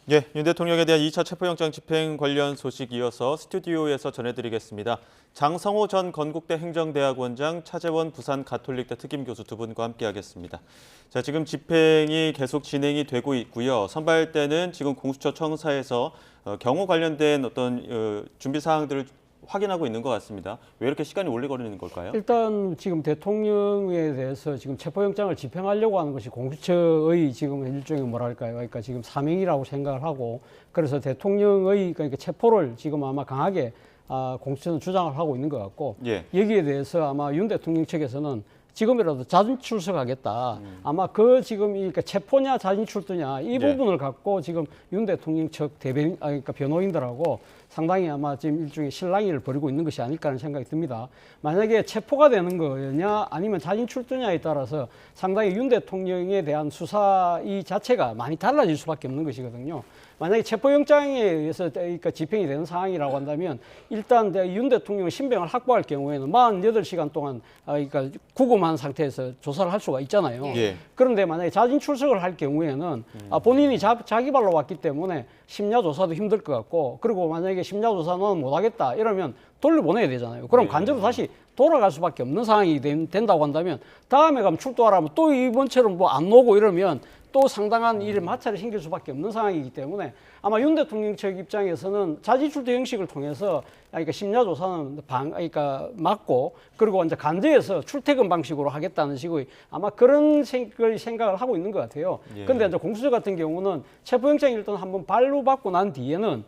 예, 윤 대통령에 대한 2차 체포영장 집행 관련 소식 이어서 스튜디오에서 전해드리겠습니다. 장성호 전 건국대 행정대학원장, 차재원 부산 가톨릭대 특임교수 두 분과 함께하겠습니다. 자, 지금 집행이 계속 진행이 되고 있고요. 선발대는 지금 공수처 청사에서 경호 관련된 어떤 준비 사항들을 확인하고 있는 것 같습니다. 왜 이렇게 시간이 오래 걸리는 걸까요? 일단 지금 대통령에 대해서 지금 체포영장을 집행하려고 하는 것이 공수처의 지금 일종의 뭐랄까요? 그러니까 지금 사명이라고 생각을 하고 그래서 대통령의 그러니까 체포를 지금 아마 강하게 공수처는 주장을 하고 있는 것 같고 예. 여기에 대해서 아마 윤 대통령 측에서는 지금이라도 자진 출석하겠다. 아마 그 지금 그러니까 체포냐 자진 출두냐 이 부분을 갖고 지금 윤 대통령 측 대변인 그러니까 변호인들하고 상당히 아마 지금 일종의 실랑이를 벌이고 있는 것이 아닐까 하는 생각이 듭니다. 만약에 체포가 되는 거냐 아니면 자진 출두냐에 따라서 상당히 윤 대통령에 대한 수사 이 자체가 많이 달라질 수밖에 없는 것이거든요. 만약에 체포영장에 의해서 그러니까 집행이 되는 상황이라고 한다면 일단 윤 대통령 신병을 확보할 경우에는 48시간 동안 그러니까 구금한 상태에서 조사를 할 수가 있잖아요. 예. 그런데 만약에 자진 출석을 할 경우에는 본인이 자기 발로 왔기 때문에 심야 조사도 힘들 것 같고 그리고 만약에 심야 조사는 못 하겠다 이러면 돌려보내야 되잖아요. 그럼 관저로 다시 돌아갈 수밖에 없는 상황이 된다고 한다면 다음에 가면 출두하라면 또 이번처럼 뭐 안 오고 이러면 또 상당한 일을 마찰이 생길 수밖에 없는 상황이기 때문에 아마 윤 대통령 측 입장에서는 자진출두 형식을 통해서 그러니까 심야 조사는 그러니까 막고 그리고 이제 간제에서 출퇴근 방식으로 하겠다는 식의 아마 그런 생각을 하고 있는 것 같아요. 그런데 이제 공수처 같은 경우는 체포영장 일단 한번 발부받고 난 뒤에는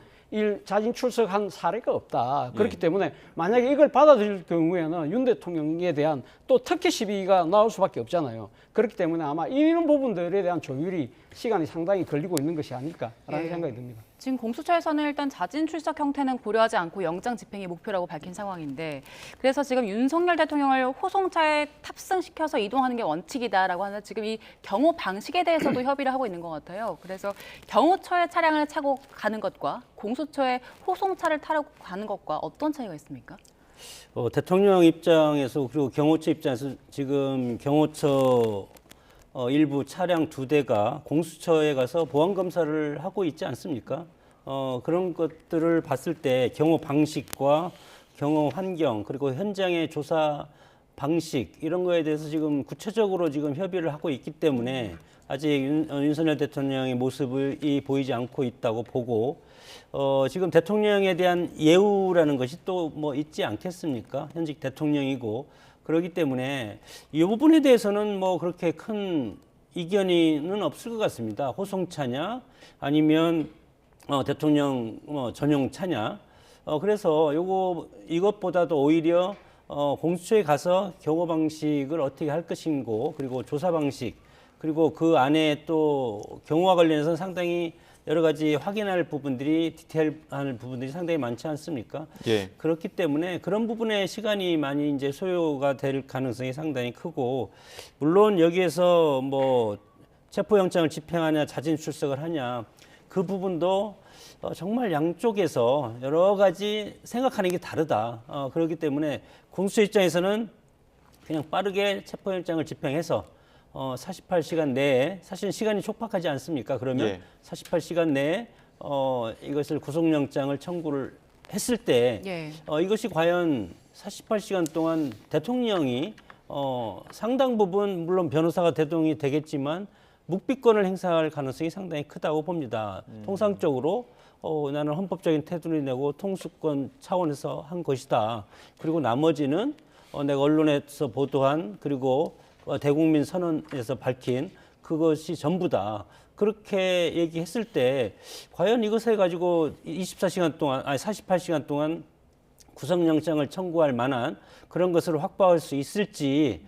자진 출석한 사례가 없다. 그렇기 때문에 만약에 이걸 받아들일 경우에는 윤 대통령에 대한 또 특혜 시비가 나올 수밖에 없잖아요. 그렇기 때문에 아마 이런 부분들에 대한 조율이 시간이 상당히 걸리고 있는 것이 아닐까라는 생각이 듭니다. 지금 공수처에서는 일단 자진 출석 형태는 고려하지 않고 영장 집행이 목표라고 밝힌 상황인데 그래서 지금 윤석열 대통령을 호송차에 탑승시켜서 이동하는 게 원칙이다라고 하는 지금 이 경호 방식에 대해서도 협의를 하고 있는 것 같아요. 그래서 경호처의 차량을 타고 가는 것과 공수처의 호송차를 타고 가는 것과 어떤 차이가 있습니까? 대통령 입장에서 그리고 경호처 입장에서 지금 경호처 일부 차량 2대가 공수처에 가서 보안 검사를 하고 있지 않습니까? 그런 것들을 봤을 때 경호 방식과 경호 환경 그리고 현장의 조사 방식 이런 거에 대해서 지금 구체적으로 지금 협의를 하고 있기 때문에 아직 윤석열 대통령의 모습이 보이지 않고 있다고 보고 지금 대통령에 대한 예우라는 것이 또 뭐 있지 않겠습니까? 현직 대통령이고 그렇기 때문에 이 부분에 대해서는 뭐 그렇게 큰 이견은 없을 것 같습니다. 호송차냐 아니면 대통령 전용 차냐. 그래서 이것보다도 오히려 공수처에 가서 경호 방식을 어떻게 할 것인고 그리고 조사 방식 그리고 그 안에 또 경호와 관련해서 상당히 여러 가지 확인할 부분들이 디테일한 부분들이 상당히 많지 않습니까? 예. 그렇기 때문에 그런 부분에 시간이 많이 이제 소요가 될 가능성이 상당히 크고 물론 여기에서 뭐 체포영장을 집행하냐 자진 출석을 하냐 그 부분도 정말 양쪽에서 여러 가지 생각하는 게 다르다. 그렇기 때문에 공수처 입장에서는 그냥 빠르게 체포영장을 집행해서 48시간 내에 사실 시간이 촉박하지 않습니까? 그러면 48시간 내에 이것을 구속영장을 청구를 했을 때 이것이 과연 48시간 동안 대통령이 상당 부분 물론 변호사가 대동이 되겠지만 묵비권을 행사할 가능성이 상당히 크다고 봅니다. 통상적으로 나는 헌법적인 태도를 내고 통수권 차원에서 한 것이다. 그리고 나머지는 내가 언론에서 보도한 그리고 대국민 선언에서 밝힌 그것이 전부다. 그렇게 얘기했을 때 과연 이것을 가지고 24시간 동안 아니 48시간 동안 구속영장을 청구할 만한 그런 것을 확보할 수 있을지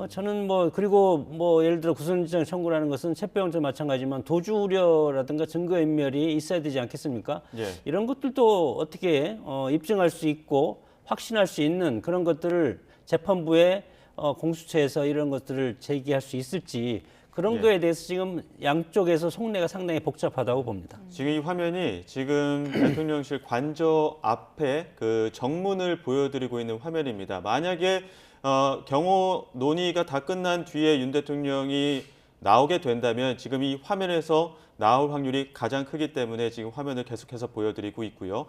저는 뭐 그리고 뭐 예를 들어 구속영장 청구라는 것은 체포영장 마찬가지지만 도주 우려라든가 증거인멸이 있어야 되지 않겠습니까? 이런 것들도 어떻게 입증할 수 있고 확신할 수 있는 그런 것들을 재판부에 공수처에서 이런 것들을 제기할 수 있을지 그런 거에 대해서 지금 양쪽에서 속내가 상당히 복잡하다고 봅니다. 지금 이 화면이 지금 대통령실 관저 앞에 그 정문을 보여드리고 있는 화면입니다. 만약에 경호 논의가 다 끝난 뒤에 윤 대통령이 나오게 된다면 지금 이 화면에서 나올 확률이 가장 크기 때문에 지금 화면을 계속해서 보여드리고 있고요.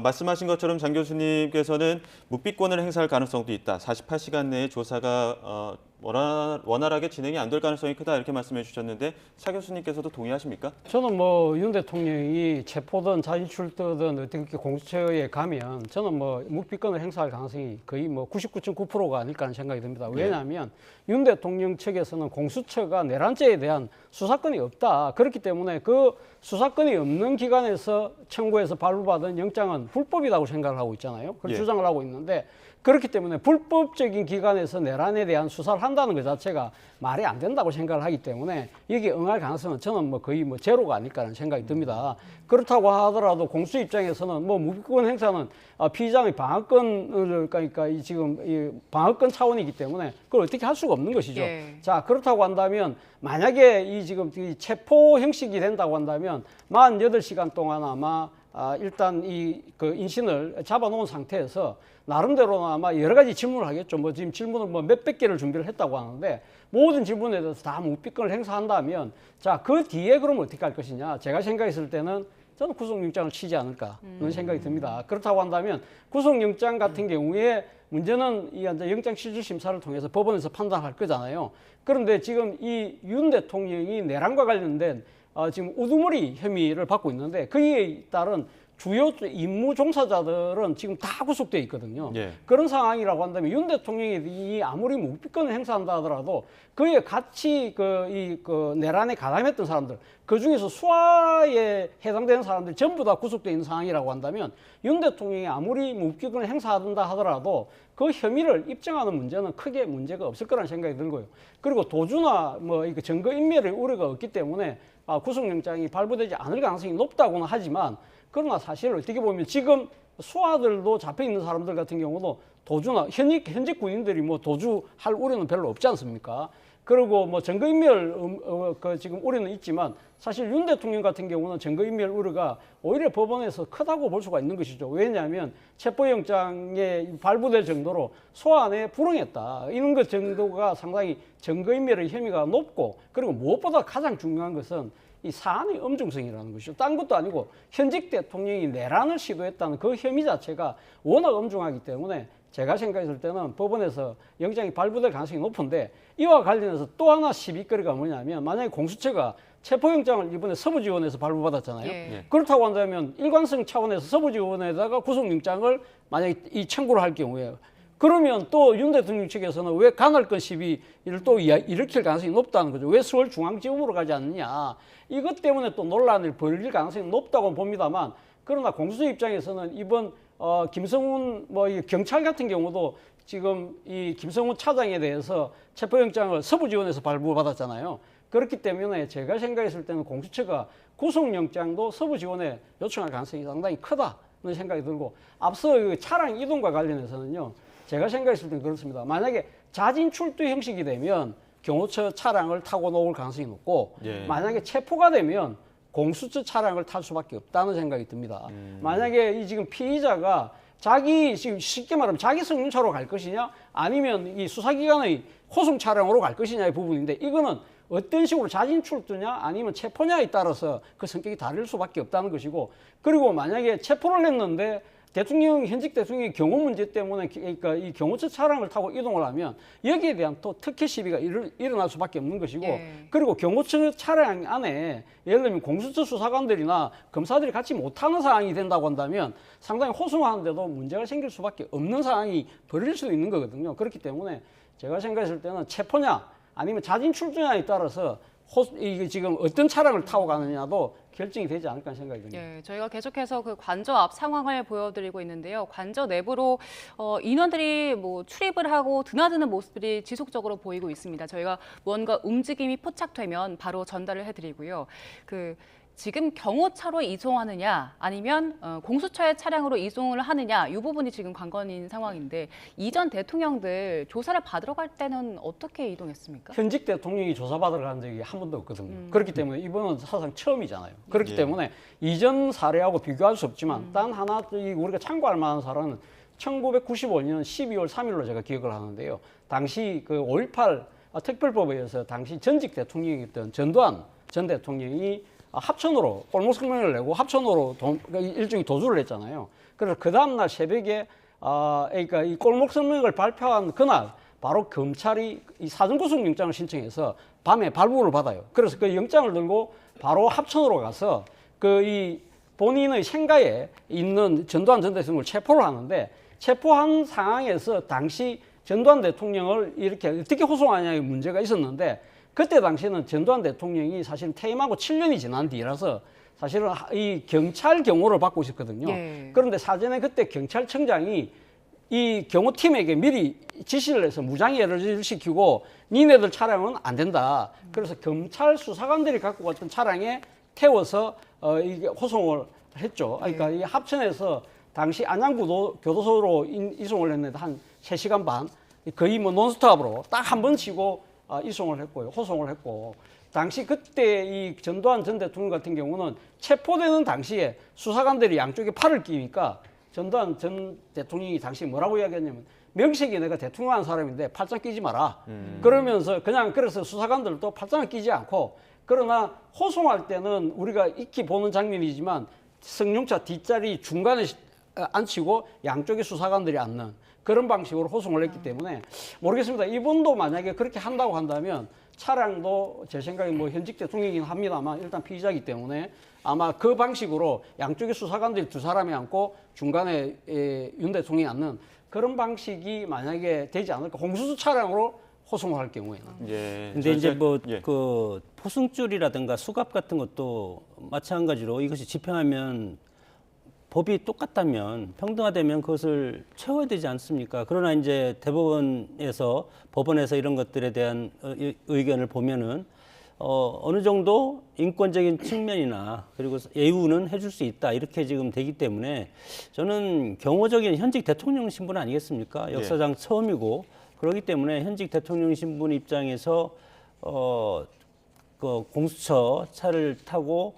말씀하신 것처럼 장 교수님께서는 묵비권을 행사할 가능성도 있다. 48시간 내에 조사가 원활하게 진행이 안 될 가능성이 크다 이렇게 말씀해 주셨는데 차 교수님께서도 동의하십니까? 저는 뭐 윤 대통령이 체포든 자진출두든 어떻게 공수처에 가면 저는 뭐 묵비권을 행사할 가능성이 거의 뭐 99.9%가 아닐까 하는 생각이 듭니다. 왜냐하면 윤 대통령 측에서는 공수처가 내란죄에 대한 수사권이 없다. 그렇기 때문에 그 수사권이 없는 기관에서 청구해서 발부받은 영장은 불법이라고 생각을 하고 있잖아요. 그걸 예. 주장을 하고 있는데 그렇기 때문에 불법적인 기관에서 내란에 대한 수사를 한다는 것 자체가 말이 안 된다고 생각을 하기 때문에 여기에 응할 가능성은 저는 뭐 거의 뭐 제로가 아닐까 하는 생각이 듭니다. 그렇다고 하더라도 공수 입장에서는 뭐 무기권 행사는 피의자의 방어권을 그러니까 지금 이 방어권 차원이기 때문에 그걸 어떻게 할 수가 없는 것이죠. 예. 자, 그렇다고 한다면 만약에 이 지금 이 체포 형식이 된다고 한다면 48시간 동안 아마 일단 그 인신을 잡아놓은 상태에서 나름대로는 아마 여러 가지 질문을 하겠죠. 뭐 지금 질문을 뭐 몇백 개를 준비를 했다고 하는데 모든 질문에 대해서 다 묵비권을 행사한다면 자, 그 뒤에 그러면 어떻게 할 것이냐. 제가 생각했을 때는 저는 구속영장을 치지 않을까 그런 생각이 듭니다. 그렇다고 한다면 구속영장 같은 경우에 문제는 이 영장 취소 심사를 통해서 법원에서 판단할 거잖아요. 그런데 지금 이 윤 대통령이 내란과 관련된 지금 우두머리 혐의를 받고 있는데 그에 따른 주요 임무 종사자들은 지금 다 구속돼 있거든요. 예. 그런 상황이라고 한다면 윤 대통령이 아무리 묵비권을 행사한다 하더라도 그에 같이 그 내란에 가담했던 사람들, 그 중에서 수하에 해당되는 사람들 전부 다 구속돼 있는 상황이라고 한다면 윤 대통령이 아무리 묵비권을 행사한다 하더라도 그 혐의를 입증하는 문제는 크게 문제가 없을 거라는 생각이 들고요. 그리고 도주나 뭐 이거 증거인멸의 우려가 없기 때문에 구속영장이 발부되지 않을 가능성이 높다고는 하지만 그러나 사실 어떻게 보면 지금 수하들도 잡혀 있는 사람들 같은 경우도 도주나 현직 군인들이 뭐 도주할 우려는 별로 없지 않습니까? 그리고 뭐 증거인멸 지금 우려는 있지만 사실 윤 대통령 같은 경우는 증거인멸 우려가 오히려 법원에서 크다고 볼 수가 있는 것이죠. 왜냐하면 체포영장에 발부될 정도로 소환에 불응했다. 이런 것 정도가 상당히 증거인멸의 혐의가 높고 그리고 무엇보다 가장 중요한 것은 이 사안의 엄중성이라는 것이죠. 딴 것도 아니고 현직 대통령이 내란을 시도했다는 그 혐의 자체가 워낙 엄중하기 때문에 제가 생각했을 때는 법원에서 영장이 발부될 가능성이 높은데 이와 관련해서 또 하나 시비거리가 뭐냐면 만약에 공수처가 체포영장을 이번에 서부지원에서 발부받았잖아요. 예. 그렇다고 한다면 일관성 차원에서 서부지원에다가 구속영장을 만약에 이 청구를 할 경우에 그러면 또 윤 대통령 측에서는 왜 간헐권 시비를 또 일으킬 가능성이 높다는 거죠. 왜 서울중앙지검으로 가지 않느냐. 이것 때문에 또 논란을 벌일 가능성이 높다고 봅니다만 그러나 공수처 입장에서는 이번 김성훈 이 경찰 같은 경우도 지금 이 김성훈 차장에 대해서 체포영장을 서부지원에서 발부받았잖아요. 그렇기 때문에 제가 생각했을 때는 공수처가 구속영장도 서부지원에 요청할 가능성이 상당히 크다는 생각이 들고 앞서 그 차량 이동과 관련해서는요. 제가 생각했을 때는 그렇습니다. 만약에 자진 출두 형식이 되면 경호처 차량을 타고 놓을 가능성이 높고 예. 만약에 체포가 되면 공수처 차량을 탈 수밖에 없다는 생각이 듭니다. 만약에 이 지금 피의자가 자기 지금 쉽게 말하면 자기 승용차로 갈 것이냐 아니면 이 수사기관의 호송 차량으로 갈 것이냐의 부분인데 이거는 어떤 식으로 자진 출두냐 아니면 체포냐에 따라서 그 성격이 다를 수밖에 없다는 것이고 그리고 만약에 체포를 했는데 현직 대통령이 경호 문제 때문에 그러니까 이 경호처 차량을 타고 이동을 하면 여기에 대한 또 특혜 시비가 일어날 수밖에 없는 것이고 예. 그리고 경호처 차량 안에 예를 들면 공수처 수사관들이나 검사들이 같이 못하는 상황이 된다고 한다면 상당히 호송하는데도 문제가 생길 수밖에 없는 상황이 벌어질 수도 있는 거거든요. 그렇기 때문에 제가 생각했을 때는 체포냐 아니면 자진 출두냐에 따라서 이게 지금 어떤 차량을 타고 가느냐도 결정이 되지 않을까 생각이 듭니다. 예, 저희가 계속해서 그 관저 앞 상황을 보여드리고 있는데요. 관저 내부로 인원들이 뭐 출입을 하고 드나드는 모습들이 지속적으로 보이고 있습니다. 저희가 무언가 움직임이 포착되면 바로 전달을 해드리고요. 지금 경호차로 이송하느냐 아니면 공수처의 차량으로 이송을 하느냐 이 부분이 지금 관건인 상황인데 이전 대통령들 조사를 받으러 갈 때는 어떻게 이동했습니까? 현직 대통령이 조사받으러 간 적이 한 번도 없거든요. 그렇기 때문에 이번은 사실상 처음이잖아요. 그렇기 예. 때문에 이전 사례하고 비교할 수 없지만 단 하나 우리가 참고할 만한 사례는 1995년 12월 3일로 제가 기억을 하는데요. 당시 그 5.18 특별법에 의해서 당시 전직 대통령이었던 전두환 전 대통령이 합천으로 골목성명을 내고 합천으로 일종의 도주를 했잖아요. 그래서 그 다음날 새벽에 그러니까 이 골목성명을 발표한 그날 바로 검찰이 이 사전구속영장을 신청해서 밤에 발부를 받아요. 그래서 그 영장을 들고 바로 합천으로 가서 이 본인의 생가에 있는 전두환 전 대통령을 체포를 하는데, 체포한 상황에서 당시 전두환 대통령을 이렇게 어떻게 호송하냐의 문제가 있었는데, 그때 당시에는 전두환 대통령이 사실 퇴임하고 7년이 지난 뒤라서 사실은 이 경찰 경호를 받고 있었거든요. 예. 그런데 사전에 그때 경찰청장이 이 경호팀에게 미리 지시를 해서 무장예를 시키고 니네들 차량은 안 된다. 그래서 경찰 수사관들이 갖고 갔던 차량에 태워서 이게 호송을 했죠. 그러니까 이 합천에서 당시 안양구 교도소로 이송을 했는데 한 3시간 반, 거의 뭐 논스톱으로 딱 한 번 치고 이송을 했고요. 호송을 했고, 당시 그때 이 전두환 전 대통령 같은 경우는 체포되는 당시에 수사관들이 양쪽에 팔을 끼니까 전두환 전 대통령이 당시 뭐라고 이야기했냐면, 명색이 내가 대통령 한 사람인데 팔짱 끼지 마라. 그러면서 그래서 수사관들도 팔짱을 끼지 않고, 그러나 호송할 때는 우리가 익히 보는 장면이지만 승용차 뒷자리 중간에 앉히고 양쪽에 수사관들이 앉는 그런 방식으로 호송을 했기 때문에 모르겠습니다. 이분도 만약에 그렇게 한다고 한다면 차량도 제 생각에 뭐 현직 대통령이긴 합니다만 일단 피의자이기 때문에 아마 그 방식으로 양쪽에 수사관들이 2사람이 앉고 중간에 윤 대통령이 앉는 그런 방식이 만약에 되지 않을까. 공수처 차량으로 호송을 할 경우에는. 예. 근데 이제 뭐 예. 그 포승줄이라든가 수갑 같은 것도 마찬가지로 이것이 집행하면 법이 똑같다면 평등하다면 그것을 채워야 되지 않습니까? 그러나 이제 대법원에서 법원에서 이런 것들에 대한 의견을 보면은 어느 정도 인권적인 측면이나 그리고 예우는 해줄 수 있다 이렇게 지금 되기 때문에 저는 경호적인 현직 대통령 신분 아니겠습니까? 역사상 처음이고 그렇기 때문에 현직 대통령 신분 입장에서 그 공수처 차를 타고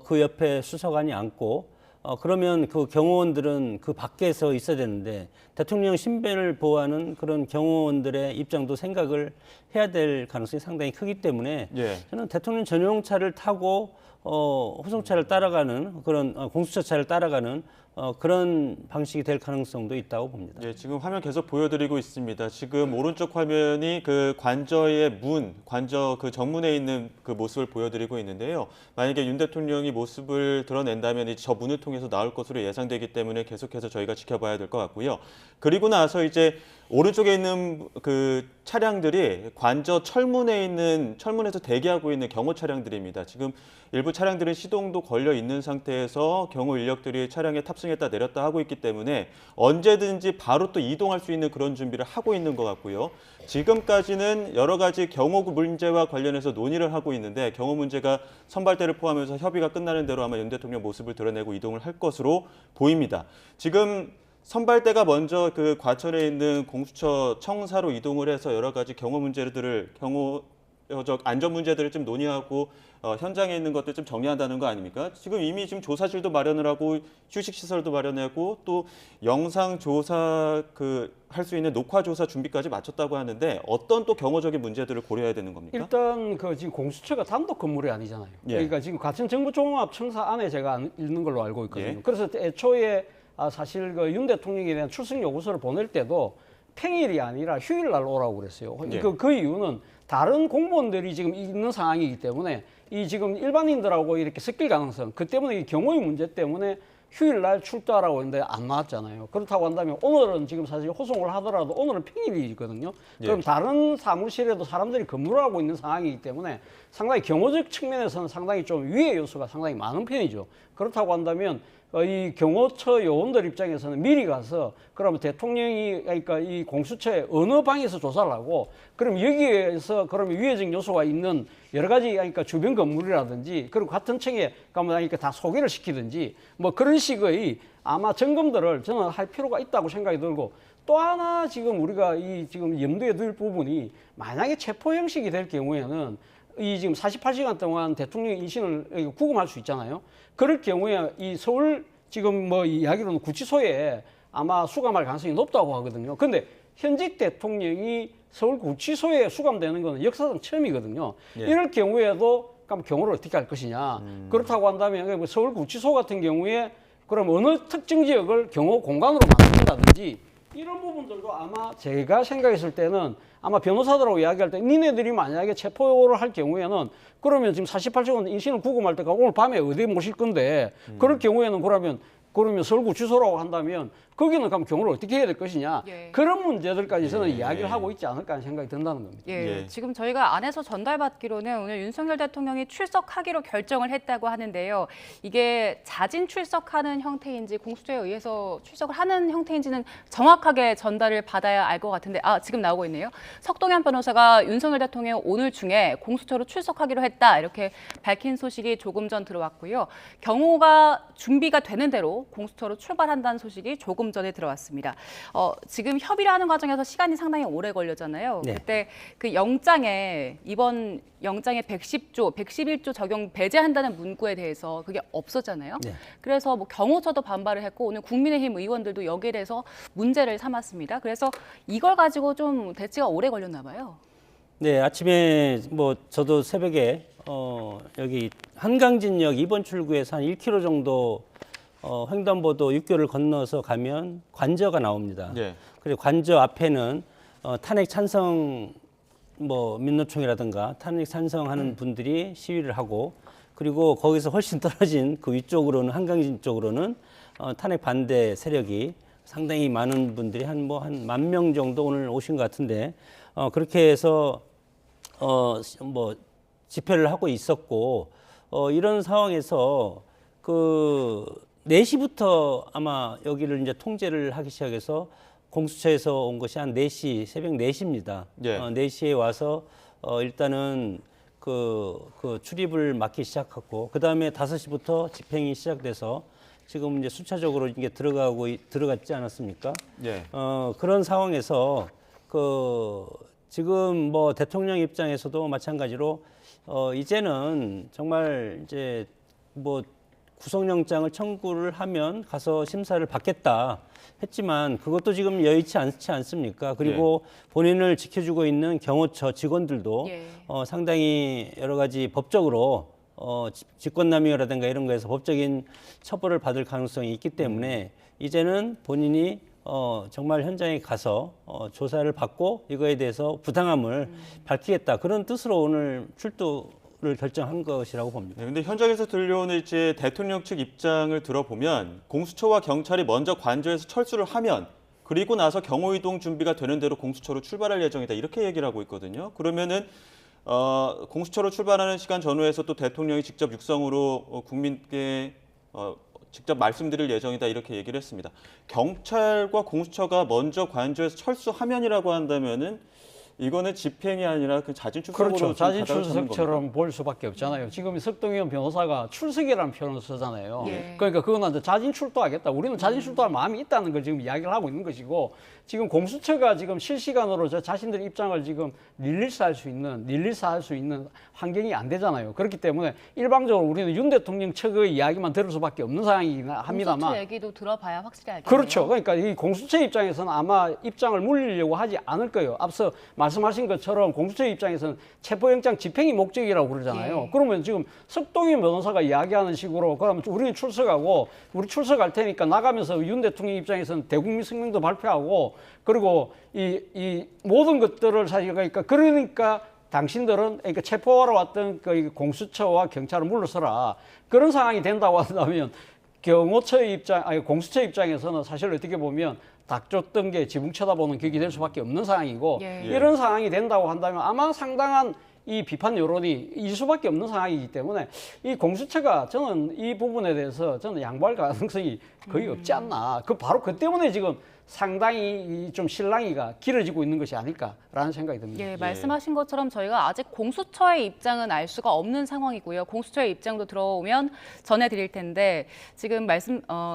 그 옆에 수사관이 앉고 그러면 그 경호원들은 그 밖에서 있어야 되는데 대통령 신변을 보호하는 그런 경호원들의 입장도 생각을 해야 될 가능성이 상당히 크기 때문에 저는 대통령 전용차를 타고 호송차를 따라가는 그런 공수처차를 따라가는 그런 방식이 될 가능성도 있다고 봅니다. 예, 지금 화면 계속 보여드리고 있습니다. 지금 오른쪽 화면이 그 관저의 관저 그 정문에 있는 그 모습을 보여드리고 있는데요. 만약에 윤 대통령이 모습을 드러낸다면 저 문을 통해서 나올 것으로 예상되기 때문에 계속해서 저희가 지켜봐야 될 것 같고요. 그리고 나서 이제 오른쪽에 있는 그 차량들이 관저 철문에서 대기하고 있는 경호 차량들입니다. 지금 일부 차량들은 시동도 걸려 있는 상태에서 경호 인력들이 차량에 탑승했다 내렸다 하고 있기 때문에 언제든지 바로 또 이동할 수 있는 그런 준비를 하고 있는 것 같고요. 지금까지는 여러 가지 경호 문제와 관련해서 논의를 하고 있는데 경호 문제가 선발대를 포함해서 협의가 끝나는 대로 아마 윤 대통령 모습을 드러내고 이동을 할 것으로 보입니다. 지금 선발대가 먼저 그 과천에 있는 공수처 청사로 이동을 해서 여러 가지 안전 문제들을 좀 논의하고 현장에 있는 것들 좀 정리한다는 거 아닙니까? 지금 이미 지금 조사실도 마련을 하고 휴식 시설도 마련하고 또 영상 조사 할 수 있는 녹화 조사 준비까지 마쳤다고 하는데 어떤 또 경호적인 문제들을 고려해야 되는 겁니까? 일단 지금 공수처가 단독 건물이 아니잖아요. 그러니까 지금 과천 정부종합청사 안에 제가 있는 걸로 알고 있거든요. 그래서 애초에 사실 윤 대통령에 대한 출석 요구서를 보낼 때도 평일이 아니라 휴일날 오라고 그랬어요. 그 이유는 다른 공무원들이 지금 있는 상황이기 때문에 이 지금 일반인들하고 이렇게 섞일 가능성, 그 때문에 이 경호의 문제 때문에 휴일날 출두하라고 했는데 안 나왔잖아요. 그렇다고 한다면 오늘은 지금 사실 호송을 하더라도 오늘은 평일이거든요. 그럼 다른 사무실에도 사람들이 근무를 하고 있는 상황이기 때문에 상당히 경호적 측면에서는 상당히 좀 위해 요소가 상당히 많은 편이죠. 그렇다고 한다면 이 경호처 요원들 입장에서는 미리 가서 그러면 대통령이 그러니까 이 공수처의 어느 방에서 조사를 하고 그럼 여기에서 그러면 위해적 요소가 있는 여러 가지 그러니까 주변 건물이라든지 그리고 같은 층에 가면 그러니까 다 소개를 시키든지 뭐 그런 식의 아마 점검들을 저는 할 필요가 있다고 생각이 들고 또 하나 지금 우리가 지금 염두에 둘 부분이 만약에 체포 형식이 될 경우에는 이 지금 48시간 동안 대통령 인신을 구금할 수 있잖아요. 그럴 경우에 이 서울 지금 뭐 이야기로는 구치소에 아마 수감할 가능성이 높다고 하거든요. 근데 현직 대통령이 서울 구치소에 수감되는 것은 역사상 처음이거든요. 이럴 경우에도 그럼 경호를 어떻게 할 것이냐. 그렇다고 한다면 서울구치소 같은 경우에 그럼 어느 특정 지역을 경호 공간으로 만든다든지 이런 부분들도 아마 제가 생각했을 때는 아마 변호사들하고 이야기할 때 니네들이 만약에 체포를 할 경우에는 그러면 지금 48시간 인신을 구금할 때가 오늘 밤에 어디 모실 건데 그럴 경우에는 그러면 서울구치소라고 한다면 거기는 그럼 경호를 어떻게 해야 될 것이냐. 예. 그런 문제들까지 저는 이야기를 하고 있지 않을까 하는 생각이 든다는 겁니다. 예, 예. 지금 저희가 안에서 전달받기로는 오늘 윤석열 대통령이 출석하기로 결정을 했다고 하는데요. 이게 자진 출석하는 형태인지 공수처에 의해서 출석을 하는 형태인지는 정확하게 전달을 받아야 알 것 같은데 지금 나오고 있네요. 석동현 변호사가 윤석열 대통령 오늘 중에 공수처로 출석하기로 했다 이렇게 밝힌 소식이 조금 전 들어왔고요. 경호가 준비가 되는 대로 공수처로 출발한다는 소식이 조금 전에 들어왔습니다. 지금 협의를 하는 과정에서 시간이 상당히 오래 걸렸잖아요. 네. 그때 그 이번 영장에 111조 적용 배제한다는 문구에 대해서 그게 없었잖아요. 네. 그래서 뭐 경호처도 반발을 했고 오늘 국민의힘 의원들도 여기에 대해서 문제를 삼았습니다. 그래서 이걸 가지고 좀 대치가 오래 걸렸나 봐요. 네, 아침에 뭐 저도 새벽에 여기 한강진역 2번 출구에서 한 1km 정도 횡단보도 육교를 건너서 가면 관저가 나옵니다. 예. 그리고 관저 앞에는 탄핵 찬성 민노총이라든가 탄핵 찬성하는 분들이 시위를 하고 그리고 거기서 훨씬 떨어진 그 위쪽으로는 한강진 쪽으로는 탄핵 반대 세력이 상당히 많은 분들이 한 10,000명 정도 오늘 오신 것 같은데 그렇게 해서 집회를 하고 있었고 이런 상황에서 4시부터 아마 여기를 이제 통제를 하기 시작해서 공수처에서 온 것이 한 4시, 새벽 4시입니다. 예. 4시에 와서 일단은 출입을 막기 시작했고 그다음에 5시부터 집행이 시작돼서 지금 이제 순차적으로 이게 들어갔지 않았습니까? 예. 그런 상황에서 지금 대통령 입장에서도 마찬가지로 이제는 정말 이제 구속영장을 청구를 하면 가서 심사를 받겠다 했지만 그것도 지금 여의치 않지 않습니까? 그리고 본인을 지켜주고 있는 경호처 직원들도 예. 상당히 여러 가지 법적으로 직권남용이라든가 이런 거에서 법적인 처벌을 받을 가능성이 있기 때문에 이제는 본인이 정말 현장에 가서 조사를 받고 이거에 대해서 부당함을 밝히겠다 그런 뜻으로 오늘 출두를 결정한 것이라고 봅니다. 네, 근데 현장에서 들려오는 이제 대통령 측 입장을 들어보면 공수처와 경찰이 먼저 관저에서 철수를 하면 그리고 나서 경호 이동 준비가 되는 대로 공수처로 출발할 예정이다 이렇게 얘기를 하고 있거든요. 그러면은 공수처로 출발하는 시간 전후에서 또 대통령이 직접 육성으로 국민께 직접 말씀드릴 예정이다 이렇게 얘기를 했습니다. 경찰과 공수처가 먼저 관저에서 철수하면이라고 한다면은 이거는 집행이 아니라 그 자진 출석으로 그렇죠. 자진 가닥을 잡는 출석처럼 볼 수밖에 없잖아요. 지금 석동현 변호사가 출석이라는 표현을 쓰잖아요. 예. 그러니까 그건 이제 자진 출두하겠다. 우리는 자진 출두할 마음이 있다는 걸 지금 이야기를 하고 있는 것이고 지금 공수처가 지금 실시간으로 자신들의 입장을 지금 릴리스할 수 있는 환경이 안 되잖아요. 그렇기 때문에 일방적으로 우리는 윤 대통령 측의 이야기만 들을 수밖에 없는 상황이긴 합니다만. 공수처 얘기도 들어봐야 확실히 알겠네요. 그렇죠. 그러니까 이 공수처 입장에서는 아마 입장을 물리려고 하지 않을 거예요. 앞서 말씀하신 것처럼 공수처 입장에서는 체포영장 집행이 목적이라고 그러잖아요. 예. 그러면 지금 석동현 변호사가 이야기하는 식으로 그러면 우리는 출석하고 우리 출석할 테니까 나가면서 윤 대통령 입장에서는 대국민 성명도 발표하고 그리고 이 모든 것들을 사실 그러니까 당신들은 그러니까 체포하러 왔던 그 공수처와 경찰을 물러서라. 그런 상황이 된다고 한다면 공수처 입장에서는 사실 어떻게 보면 닥쳤던 게 지붕 쳐다보는 격이 될 수밖에 없는 상황이고 예. 이런 상황이 된다고 한다면 아마 상당한 이 비판 여론이 일 수밖에 없는 상황이기 때문에 이 공수처가 저는 이 부분에 대해서 저는 양보할 가능성이 거의 없지 않나. 바로 그 때문에 지금 상당히 좀 실랑이가 길어지고 있는 것이 아닐까라는 생각이 듭니다. 예, 말씀하신 것처럼 저희가 아직 공수처의 입장은 알 수가 없는 상황이고요. 공수처의 입장도 들어오면 전해드릴 텐데 지금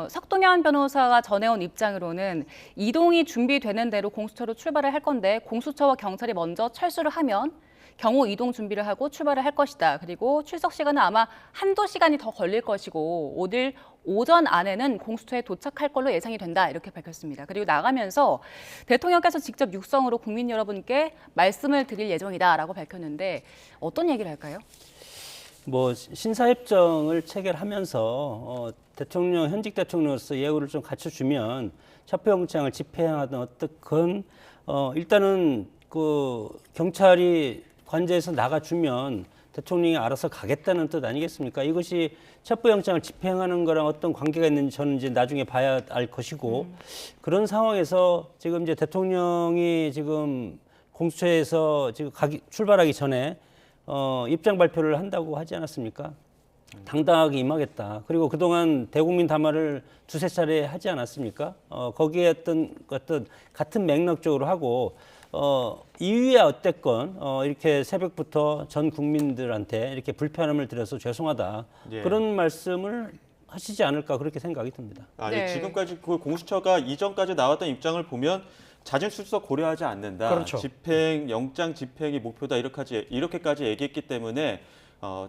석동현 변호사가 전해온 입장으로는 이동이 준비되는 대로 공수처로 출발을 할 건데 공수처와 경찰이 먼저 철수를 하면 경호 이동 준비를 하고 출발을 할 것이다. 그리고 출석 시간은 아마 한두 시간이 더 걸릴 것이고 오늘 오전 안에는 공수처에 도착할 걸로 예상이 된다. 이렇게 밝혔습니다. 그리고 나가면서 대통령께서 직접 육성으로 국민 여러분께 말씀을 드릴 예정이다라고 밝혔는데 어떤 얘기를 할까요? 뭐 신사협정을 체결하면서 대통령 현직 대통령으로서 예우를 좀 갖춰주면 체포영장을 집행하든 어떻건 일단은 그 경찰이 관저에서 나가주면 대통령이 알아서 가겠다는 뜻 아니겠습니까? 이것이 체포영장을 집행하는 거랑 어떤 관계가 있는지 저는 이제 나중에 봐야 알 것이고 그런 상황에서 지금 이제 대통령이 지금 공수처에서 지금 출발하기 전에 입장 발표를 한다고 하지 않았습니까? 당당하게 임하겠다. 그리고 그동안 대국민 담화를 두세 차례 하지 않았습니까? 거기에 어떤 같은 맥락적으로 하고 이유야 어땠건 이렇게 새벽부터 전 국민들한테 이렇게 불편함을 드려서 죄송하다. 예. 그런 말씀을 하시지 않을까 그렇게 생각이 듭니다. 아니 네. 지금까지 그 공수처가 이전까지 나왔던 입장을 보면 자진 출석 고려하지 않는다. 그렇죠. 집행, 영장 집행이 목표다 이렇게까지 얘기했기 때문에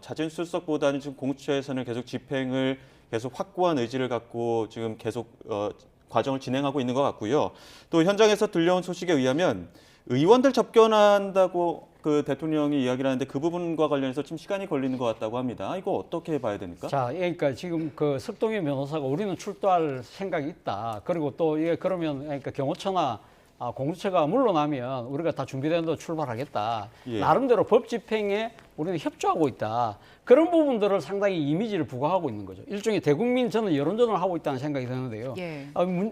자진 출석보다는 지금 공수처에서는 계속 집행을 계속 확고한 의지를 갖고 지금 계속 과정을 진행하고 있는 것 같고요. 또 현장에서 들려온 소식에 의하면 의원들 접견한다고 그 대통령이 이야기를 하는데 그 부분과 관련해서 좀 시간이 걸리는 것 같다고 합니다. 이거 어떻게 봐야 됩니까? 자, 그러니까 지금 그 석동현 변호사가 우리는 출두할 생각이 있다. 그리고 또 이게 그러면 그러니까 경호처나 공수처가 물러나면 우리가 다 준비된 대로 출발하겠다. 예. 나름대로 법 집행에 우리는 협조하고 있다. 그런 부분들을 상당히 이미지를 부과하고 있는 거죠. 일종의 대국민 저는 여론전을 하고 있다는 생각이 드는데요. 예.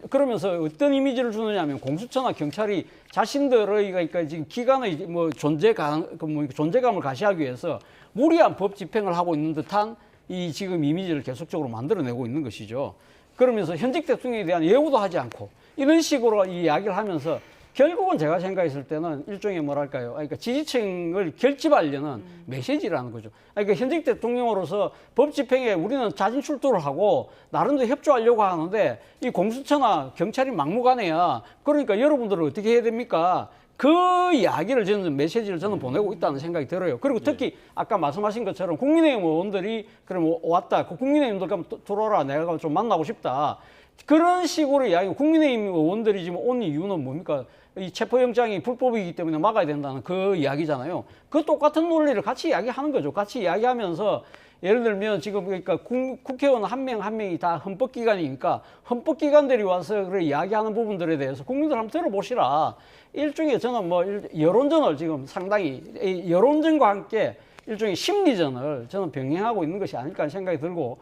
그러면서 어떤 이미지를 주느냐면 공수처나 경찰이 자신들의 그러니까 지금 기관의 뭐 존재감을 가시하기 위해서 무리한 법 집행을 하고 있는 듯한 이 지금 이미지를 계속적으로 만들어내고 있는 것이죠. 그러면서 현직 대통령에 대한 예우도 하지 않고 이런 식으로 이 이야기를 하면서 결국은 제가 생각했을 때는 일종의 뭐랄까요. 그러니까 지지층을 결집하려는 메시지라는 거죠. 그러니까 현직 대통령으로서 법 집행에 우리는 자진 출두를 하고 나름대로 협조하려고 하는데 이 공수처나 경찰이 막무가내야. 그러니까 여러분들은 어떻게 해야 됩니까? 그 이야기를 저는 메시지를 저는 보내고 있다는 생각이 들어요. 그리고 특히 아까 말씀하신 것처럼 국민의힘 의원들이 그럼 왔다. 그 국민의힘들 가면 들어와라. 내가 좀 만나고 싶다. 그런 식으로 이야기. 국민의힘 의원들이 지금 온 이유는 뭡니까? 이 체포영장이 불법이기 때문에 막아야 된다는 그 이야기잖아요. 그 똑같은 논리를 같이 이야기하는 거죠. 같이 이야기하면서 예를 들면 지금 그러니까 국회의원 한 명 한 명이 다 헌법기관이니까 헌법기관들이 와서 그래 이야기하는 부분들에 대해서 국민들 한번 들어보시라. 일종의 저는 뭐 여론전을 지금 상당히 여론전과 함께 일종의 심리전을 저는 병행하고 있는 것이 아닐까 하는 생각이 들고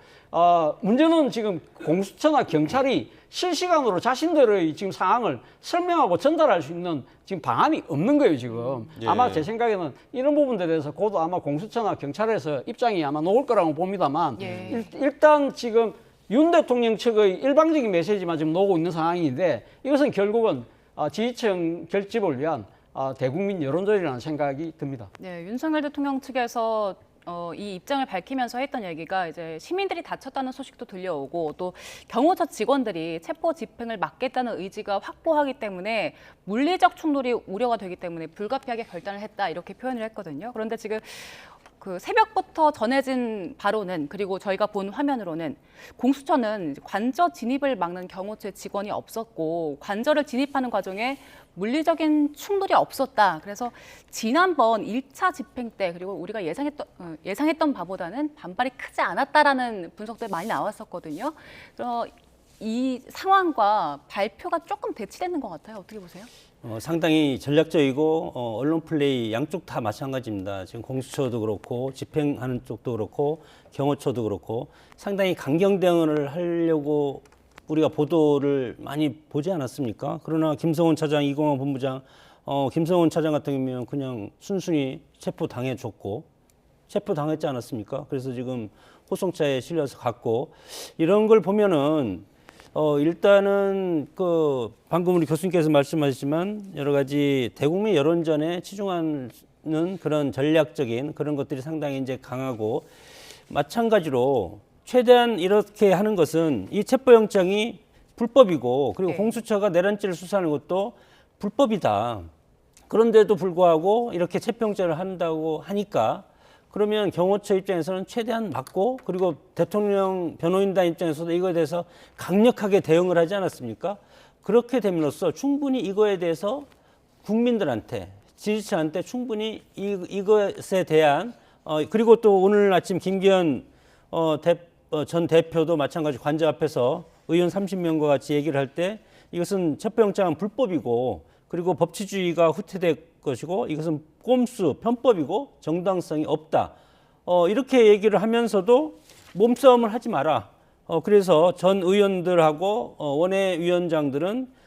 문제는 지금 공수처나 경찰이 실시간으로 자신들의 지금 상황을 설명하고 전달할 수 있는 지금 방안이 없는 거예요 지금. 예. 아마 제 생각에는 이런 부분들에 대해서 곧 아마 공수처나 경찰에서 입장이 아마 나올 거라고 봅니다만 예. 일단 지금 윤 대통령 측의 일방적인 메시지만 지금 나오고 있는 상황인데 이것은 결국은 지지층 결집을 위한 대국민 여론전이라는 생각이 듭니다. 네, 윤석열 대통령 측에서 이 입장을 밝히면서 했던 얘기가 이제 시민들이 다쳤다는 소식도 들려오고 또 경호처 직원들이 체포 집행을 막겠다는 의지가 확고하기 때문에 물리적 충돌이 우려가 되기 때문에 불가피하게 결단을 했다 이렇게 표현을 했거든요. 그런데 지금 그 새벽부터 전해진 바로는 그리고 저희가 본 화면으로는 공수처는 관저 진입을 막는 경호처의 직원이 없었고 관저를 진입하는 과정에 물리적인 충돌이 없었다. 그래서 지난번 1차 집행 때 그리고 우리가 예상했던 바보다는 반발이 크지 않았다라는 분석들 많이 나왔었거든요. 그래서 이 상황과 발표가 조금 대치되는 것 같아요. 어떻게 보세요? 상당히 전략적이고 언론 플레이 양쪽 다 마찬가지입니다. 지금 공수처도 그렇고 집행하는 쪽도 그렇고 경호처도 그렇고 상당히 강경 대응을 하려고 우리가 보도를 많이 보지 않았습니까? 그러나 김성훈 차장, 이공환 본부장, 김성훈 차장 같은 경우는 그냥 순순히 체포당해줬고 체포당했지 않았습니까? 그래서 지금 호송차에 실려서 갔고 이런 걸 보면은 일단은 그 방금 우리 교수님께서 말씀하셨지만 여러 가지 대국민 여론전에 치중하는 그런 전략적인 그런 것들이 상당히 이제 강하고 마찬가지로 최대한 이렇게 하는 것은 이 체포영장이 불법이고 그리고 네. 공수처가 내란죄를 수사하는 것도 불법이다. 그런데도 불구하고 이렇게 체포영장을 한다고 하니까 그러면 경호처 입장에서는 최대한 막고 그리고 대통령 변호인단 입장에서도 이거에 대해서 강력하게 대응을 하지 않았습니까? 그렇게 됨으로써 충분히 이거에 대해서 국민들한테 지지층한테 충분히 이것에 대한 그리고 또 오늘 아침 김기현 전 대표도 마찬가지 관저 앞에서 의원 30명과 같이 얘기를 할 때 이것은 체포영장은 불법이고 그리고 법치주의가 후퇴될 것이고 이것은 꼼수, 편법이고 정당성이 없다. 이렇게 얘기를 하면서도 몸싸움을 하지 마라. 그래서 전 의원들하고 원외위원장들은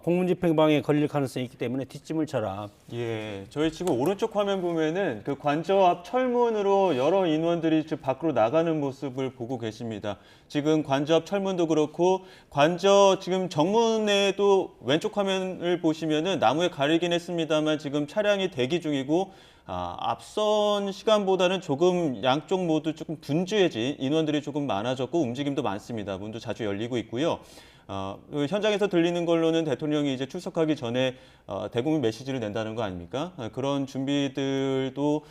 공문집행방해에 걸릴 가능성이 있기 때문에 뒷짐을 져라. 예, 저희 지금 오른쪽 화면 보면은 그 관저 앞 철문으로 여러 인원들이 지금 밖으로 나가는 모습을 보고 계십니다. 지금 관저 앞 철문도 그렇고 관저 지금 정문에도 왼쪽 화면을 보시면은 나무에 가리긴 했습니다만 지금 차량이 대기 중이고 앞선 시간보다는 조금 양쪽 모두 조금 분주해진 인원들이 조금 많아졌고 움직임도 많습니다. 문도 자주 열리고 있고요. 그 현장에서 들리는 걸로는 대통령이 이제 출석하기 전에 대국민 메시지를 낸다는 거 아닙니까? 그런 준비들도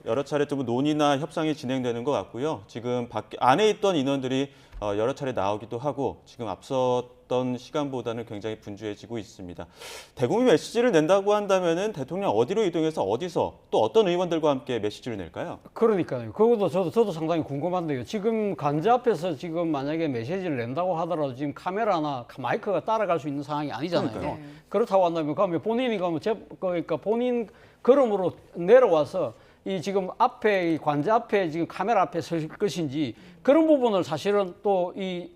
여러 차례 좀 논의나 협상이 진행되는 것 같고요. 지금 안에 있던 인원들이 여러 차례 나오기도 하고 지금 앞섰던 시간보다는 굉장히 분주해지고 있습니다. 대국민 메시지를 낸다고 한다면은 대통령 어디로 이동해서 어디서 또 어떤 의원들과 함께 메시지를 낼까요? 그러니까요. 그것도 저도 상당히 궁금한데요. 지금 관저 앞에서 지금 만약에 메시지를 낸다고 하더라도 지금 카메라나 마이크가 따라갈 수 있는 상황이 아니잖아요. 그러니까요. 네. 그렇다고 한다면 그러면 본인이 그러니까 본인 걸음으로 내려와서 이 지금 앞에 이 관저 앞에 지금 카메라 앞에 설 것인지 그런 부분을 사실은 또 이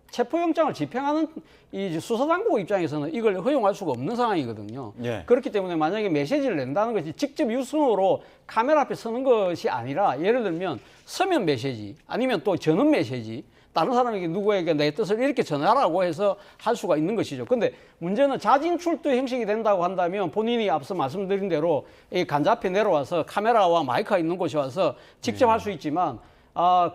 체포영장을 집행하는 이 수사당국 입장에서는 이걸 허용할 수가 없는 상황이거든요. 예. 그렇기 때문에 만약에 메시지를 낸다는 것이 직접 유선으로 카메라 앞에 서는 것이 아니라 예를 들면 서면 메시지 아니면 또 전원 메시지 다른 사람에게 누구에게 내 뜻을 이렇게 전하라고 해서 할 수가 있는 것이죠. 근데 문제는 자진 출두 형식이 된다고 한다면 본인이 앞서 말씀드린 대로 이 관저 앞에 내려와서 카메라와 마이크가 있는 곳에 와서 직접 할 수 있지만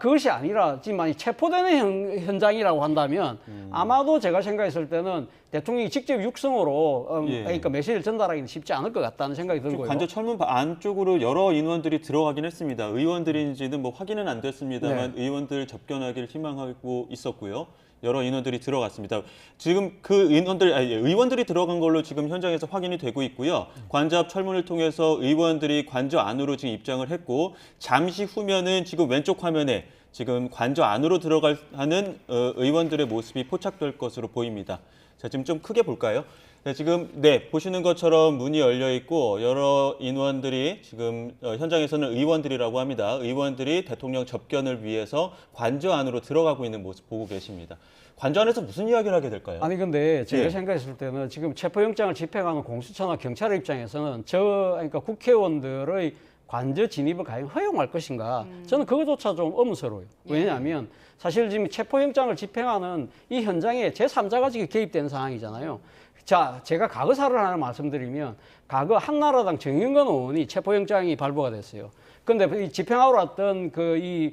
그것이 아니라 지금 만약 체포되는 현장이라고 한다면 아마도 제가 생각했을 때는 대통령이 직접 육성으로 예. 그러니까 메시지를 전달하기는 쉽지 않을 것 같다는 생각이 들고요. 관저 철문 안쪽으로 여러 인원들이 들어가긴 했습니다. 의원들인지는 뭐 확인은 안 됐습니다만 의원들 접견하기를 희망하고 있었고요. 여러 인원들이 들어갔습니다. 지금 그 의원들이 들어간 걸로 지금 현장에서 확인이 되고 있고요. 관저 앞 철문을 통해서 의원들이 관저 안으로 지금 입장을 했고 잠시 후면은 지금 왼쪽 화면에 지금 관저 안으로 들어가는 의원들의 모습이 포착될 것으로 보입니다. 자, 지금 좀 크게 볼까요? 네, 지금 보시는 것처럼 문이 열려 있고 여러 인원들이 지금 현장에서는 의원들이라고 합니다. 의원들이 대통령 접견을 위해서 관저 안으로 들어가고 있는 모습 보고 계십니다. 관저 안에서 무슨 이야기를 하게 될까요? 아니 근데 제가 예. 생각했을 때는 지금 체포영장을 집행하는 공수처나 경찰의 입장에서는 그러니까 국회의원들의 관저 진입을 과연 허용할 것인가? 저는 그것조차 좀 의문스러워요. 왜냐하면 사실 지금 체포영장을 집행하는 이 현장에 제3자가 지금 개입된 상황이잖아요. 자, 제가 과거사를 하나 말씀드리면 과거 한나라당 정영근 의원이 체포영장이 발부가 됐어요. 근데 이 집행하러 왔던 이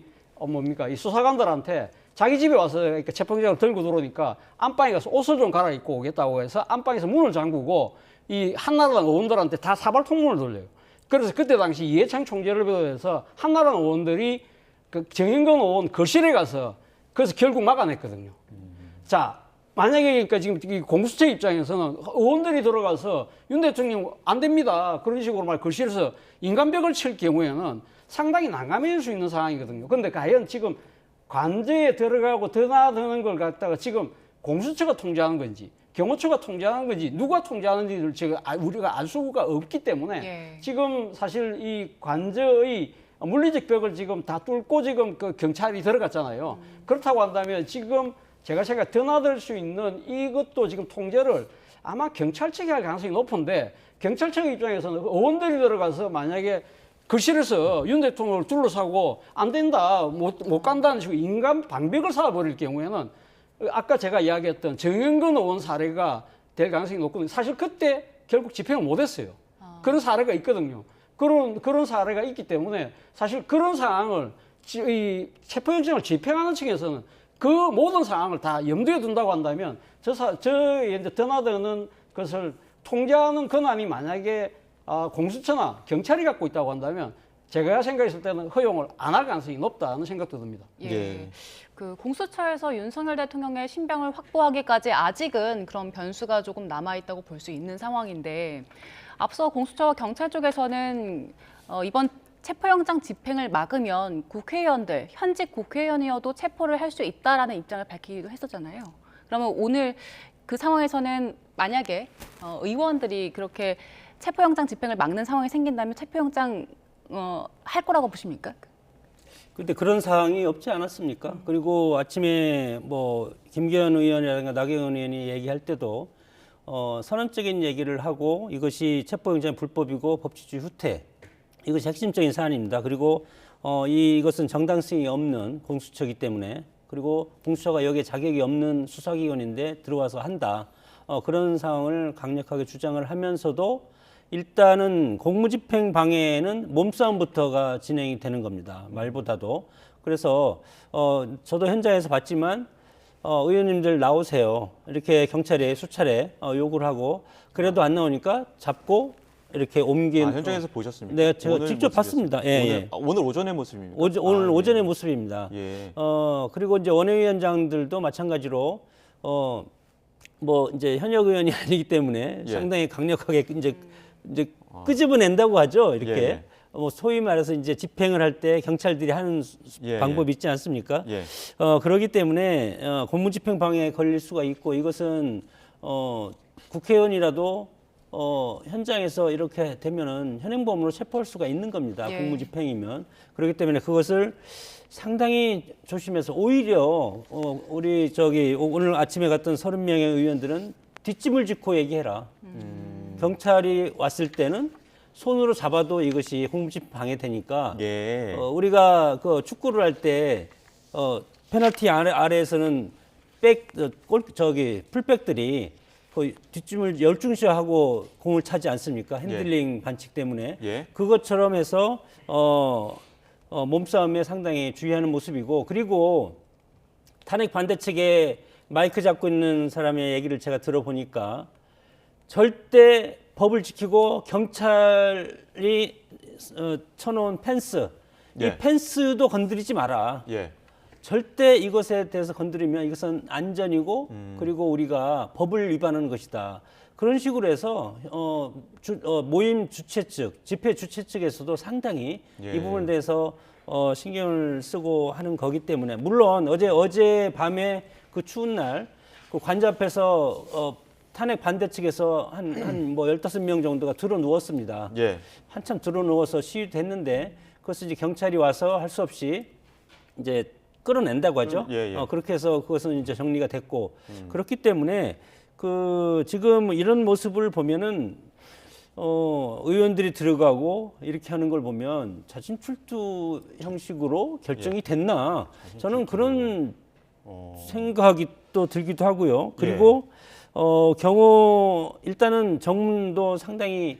수사관들한테 자기 집에 와서 이렇게 체포영장을 들고 들어오니까 안방에 가서 옷을 좀 갈아입고 오겠다고 해서 안방에서 문을 잠그고 이 한나라당 의원들한테 다 사발통문을 돌려요. 그래서 그때 당시 이해창 총재를 비롯해서 한나라당 의원들이 그 정영근 의원 거실에 가서 그래서 결국 막아냈거든요. 자, 만약에 그러니까 지금 이 공수처 입장에서는 의원들이 들어가서 윤 대통령 안 됩니다. 그런 식으로 거실에서 인간벽을 칠 경우에는 상당히 난감해질 수 있는 상황이거든요. 그런데 과연 지금 관저에 들어가고 드나드는 걸 갖다가 지금 공수처가 통제하는 건지 경호처가 통제하는 건지 누가 통제하는지를 지금 우리가 알 수가 없기 때문에 지금 사실 이 관저의 물리적 벽을 지금 다 뚫고 지금 그 경찰이 들어갔잖아요. 그렇다고 한다면 지금 제가 생각 드나들 수 있는 이것도 지금 통제를 아마 경찰 측이 할 가능성이 높은데 경찰 측 입장에서는 의원들이 들어가서 만약에 거실에서 윤 대통령을 둘러싸고 안 된다, 못 간다는 식으로 인간 방벽을 쌓아버릴 경우에는 아까 제가 이야기했던 정영근 의원 사례가 될 가능성이 높거든요. 사실 그때 결국 집행을 못했어요. 그런 사례가 있거든요. 그런 사례가 있기 때문에 사실 그런 상황을 이 체포영장을 집행하는 측에서는 그 모든 상황을 다 염두에 둔다고 한다면 이제 드나드는 것을 통제하는 권한이 만약에 공수처나 경찰이 갖고 있다고 한다면 제가 생각했을 때는 허용을 안 할 가능성이 높다는 생각도 듭니다. 예. 그 공수처에서 윤석열 대통령의 신병을 확보하기까지 아직은 그런 변수가 조금 남아 있다고 볼 수 있는 상황인데 앞서 공수처와 경찰 쪽에서는 이번 체포영장 집행을 막으면 국회의원들, 현직 국회의원이어도 체포를 할 수 있다라는 입장을 밝히기도 했었잖아요. 그러면 오늘 그 상황에서는 만약에 의원들이 그렇게 체포영장 집행을 막는 상황이 생긴다면 체포영장 할 거라고 보십니까? 근데 그런 사항이 없지 않았습니까? 그리고 아침에 뭐 김기현 의원이라든가 나경원 의원이 얘기할 때도 선언적인 얘기를 하고 이것이 체포영장 불법이고 법치주의 후퇴 이것이 핵심적인 사안입니다. 그리고 이것은 정당성이 없는 공수처이기 때문에 그리고 공수처가 여기에 자격이 없는 수사기관인데 들어와서 한다. 그런 상황을 강력하게 주장을 하면서도 일단은 공무집행 방해는 몸싸움부터가 진행이 되는 겁니다. 말보다도. 그래서 저도 현장에서 봤지만 의원님들 나오세요. 이렇게 경찰에 수차례 요구를 하고 그래도 안 나오니까 잡고 이렇게 옮긴. 현장에서 보셨습니까? 네, 제가 오늘 직접 모습이었습니다. 봤습니다. 예, 오늘 오전의 모습입니까? 오늘 예. 오전의 모습입니다. 예. 그리고 이제 원외위원장들도 마찬가지로 뭐 이제 현역 의원이 아니기 때문에 예. 상당히 강력하게 이제 끄집어낸다고 하죠. 이렇게 예. 뭐 소위 말해서 이제 집행을 할 때 경찰들이 하는 예, 방법이 있지 않습니까? 예. 그렇기 때문에 공무집행 방해에 걸릴 수가 있고 이것은 국회의원이라도 현장에서 이렇게 되면은 현행범으로 체포할 수가 있는 겁니다. 예. 공무집행이면. 그렇기 때문에 그것을 상당히 조심해서 오히려 우리 오늘 아침에 갔던 30명의 의원들은 뒷짐을 짚고 얘기해라. 경찰이 왔을 때는 손으로 잡아도 이것이 공무집행 방해되니까 예. 우리가 그 축구를 할 때 페널티 아래에서는 풀백들이 거의 뒷짐을 열중시하고 공을 차지 않습니까? 핸들링 반칙 때문에. 예. 그것처럼 해서 몸싸움에 상당히 주의하는 모습이고 그리고 탄핵 반대 측에 마이크 잡고 있는 사람의 얘기를 제가 들어보니까 절대 법을 지키고 경찰이 쳐놓은 펜스 이 예. 펜스도 건드리지 마라. 예. 절대 이것에 대해서 건드리면 이것은 안전이고 그리고 우리가 법을 위반하는 것이다. 그런 식으로 해서 모임 주최 측, 집회 주최 측에서도 상당히 예. 이 부분에 대해서 신경을 쓰고 하는 거기 때문에 물론 어제 밤에 그 추운 날 그 관저 앞에서 탄핵 반대 측에서 한 뭐 15명 정도가 들어 누웠습니다. 예. 한참 들어 누워서 시위됐는데 그것을 이제 경찰이 와서 할 수 없이 이제 끌어낸다고 하죠. 예, 예. 그렇게 해서 그것은 이제 정리가 됐고 그렇기 때문에 지금 이런 모습을 보면은 의원들이 들어가고 이렇게 하는 걸 보면 자진 출두 형식으로 결정이 됐나? 저는 그런 생각이 또 들기도 하고요. 그리고 일단은 정문도 상당히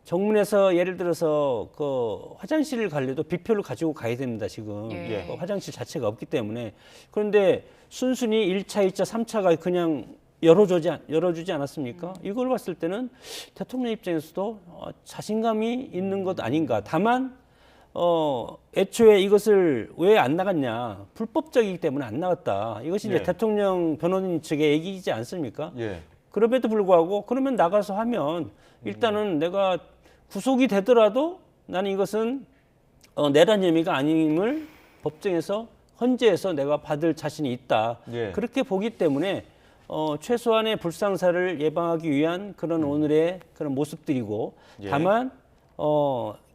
정문에서 예를 들어서 그 화장실을 가려도 비표를 가지고 가야 됩니다, 지금. 예. 화장실 자체가 없기 때문에. 그런데 순순히 1차, 2차, 3차가 그냥 열어주지 않았습니까? 이걸 봤을 때는 대통령 입장에서도 자신감이 있는 것 아닌가. 다만, 애초에 이것을 왜 안 나갔냐. 불법적이기 때문에 안 나갔다. 이것이 이제 예. 대통령 변호인 측의 얘기이지 않습니까? 예. 그럼에도 불구하고 그러면 나가서 하면 일단은 내가 구속이 되더라도 나는 이것은 내란 혐의가 아님을 법정에서 헌재에서 내가 받을 자신이 있다. 예. 그렇게 보기 때문에 최소한의 불상사를 예방하기 위한 그런 오늘의 그런 모습들이고 예. 다만